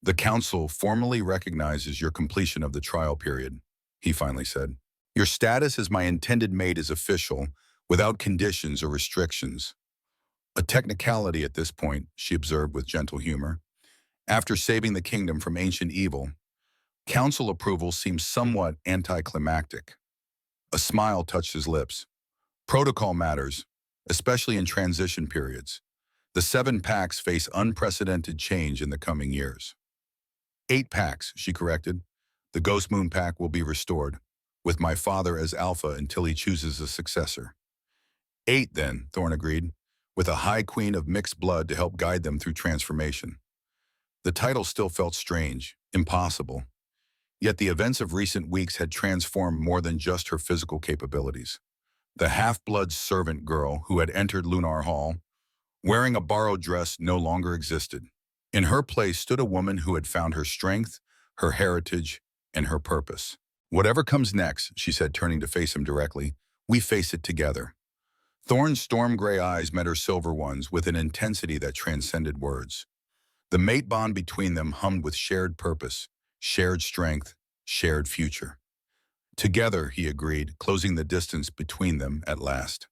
The council formally recognizes your completion of the trial period, he finally said. Your status as my intended mate is official, without conditions or restrictions. A technicality at this point, she observed with gentle humor. After saving the kingdom from ancient evil, council approval seems somewhat anticlimactic. A smile touched his lips. Protocol matters, especially in transition periods. The 7 packs face unprecedented change in the coming years. 8 packs, she corrected. The Ghost Moon Pack will be restored, with my father as alpha until he chooses a successor. 8 then, Thorn agreed, with a high queen of mixed blood to help guide them through transformation. The title still felt strange, impossible. Yet the events of recent weeks had transformed more than just her physical capabilities. The half-blood servant girl who had entered Lunar Hall, wearing a borrowed dress, no longer existed. In her place stood a woman who had found her strength, her heritage, and her purpose. Whatever comes next, she said, turning to face him directly, we face it together. Thorn's storm-gray eyes met her silver ones with an intensity that transcended words. The mate bond between them hummed with shared purpose, shared strength, shared future. Together, he agreed, closing the distance between them at last.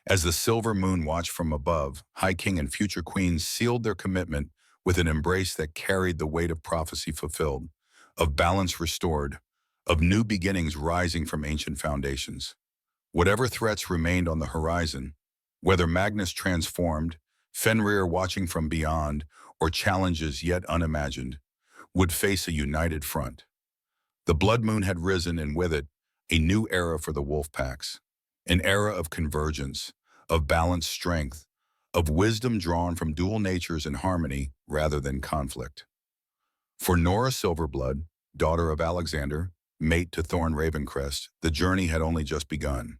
As the silver moon watched from above, High King and future queens sealed their commitment with an embrace that carried the weight of prophecy fulfilled, of balance restored, of new beginnings rising from ancient foundations. Whatever threats remained on the horizon, whether Magnus transformed, Fenrir watching from beyond, or challenges yet unimagined, would face a united front. The blood moon had risen, and with it, a new era for the wolf packs, an era of convergence, of balanced strength, of wisdom drawn from dual natures in harmony rather than conflict. For Nora Silverblood, daughter of Alexander, mate to Thorn Ravencrest, the journey had only just begun.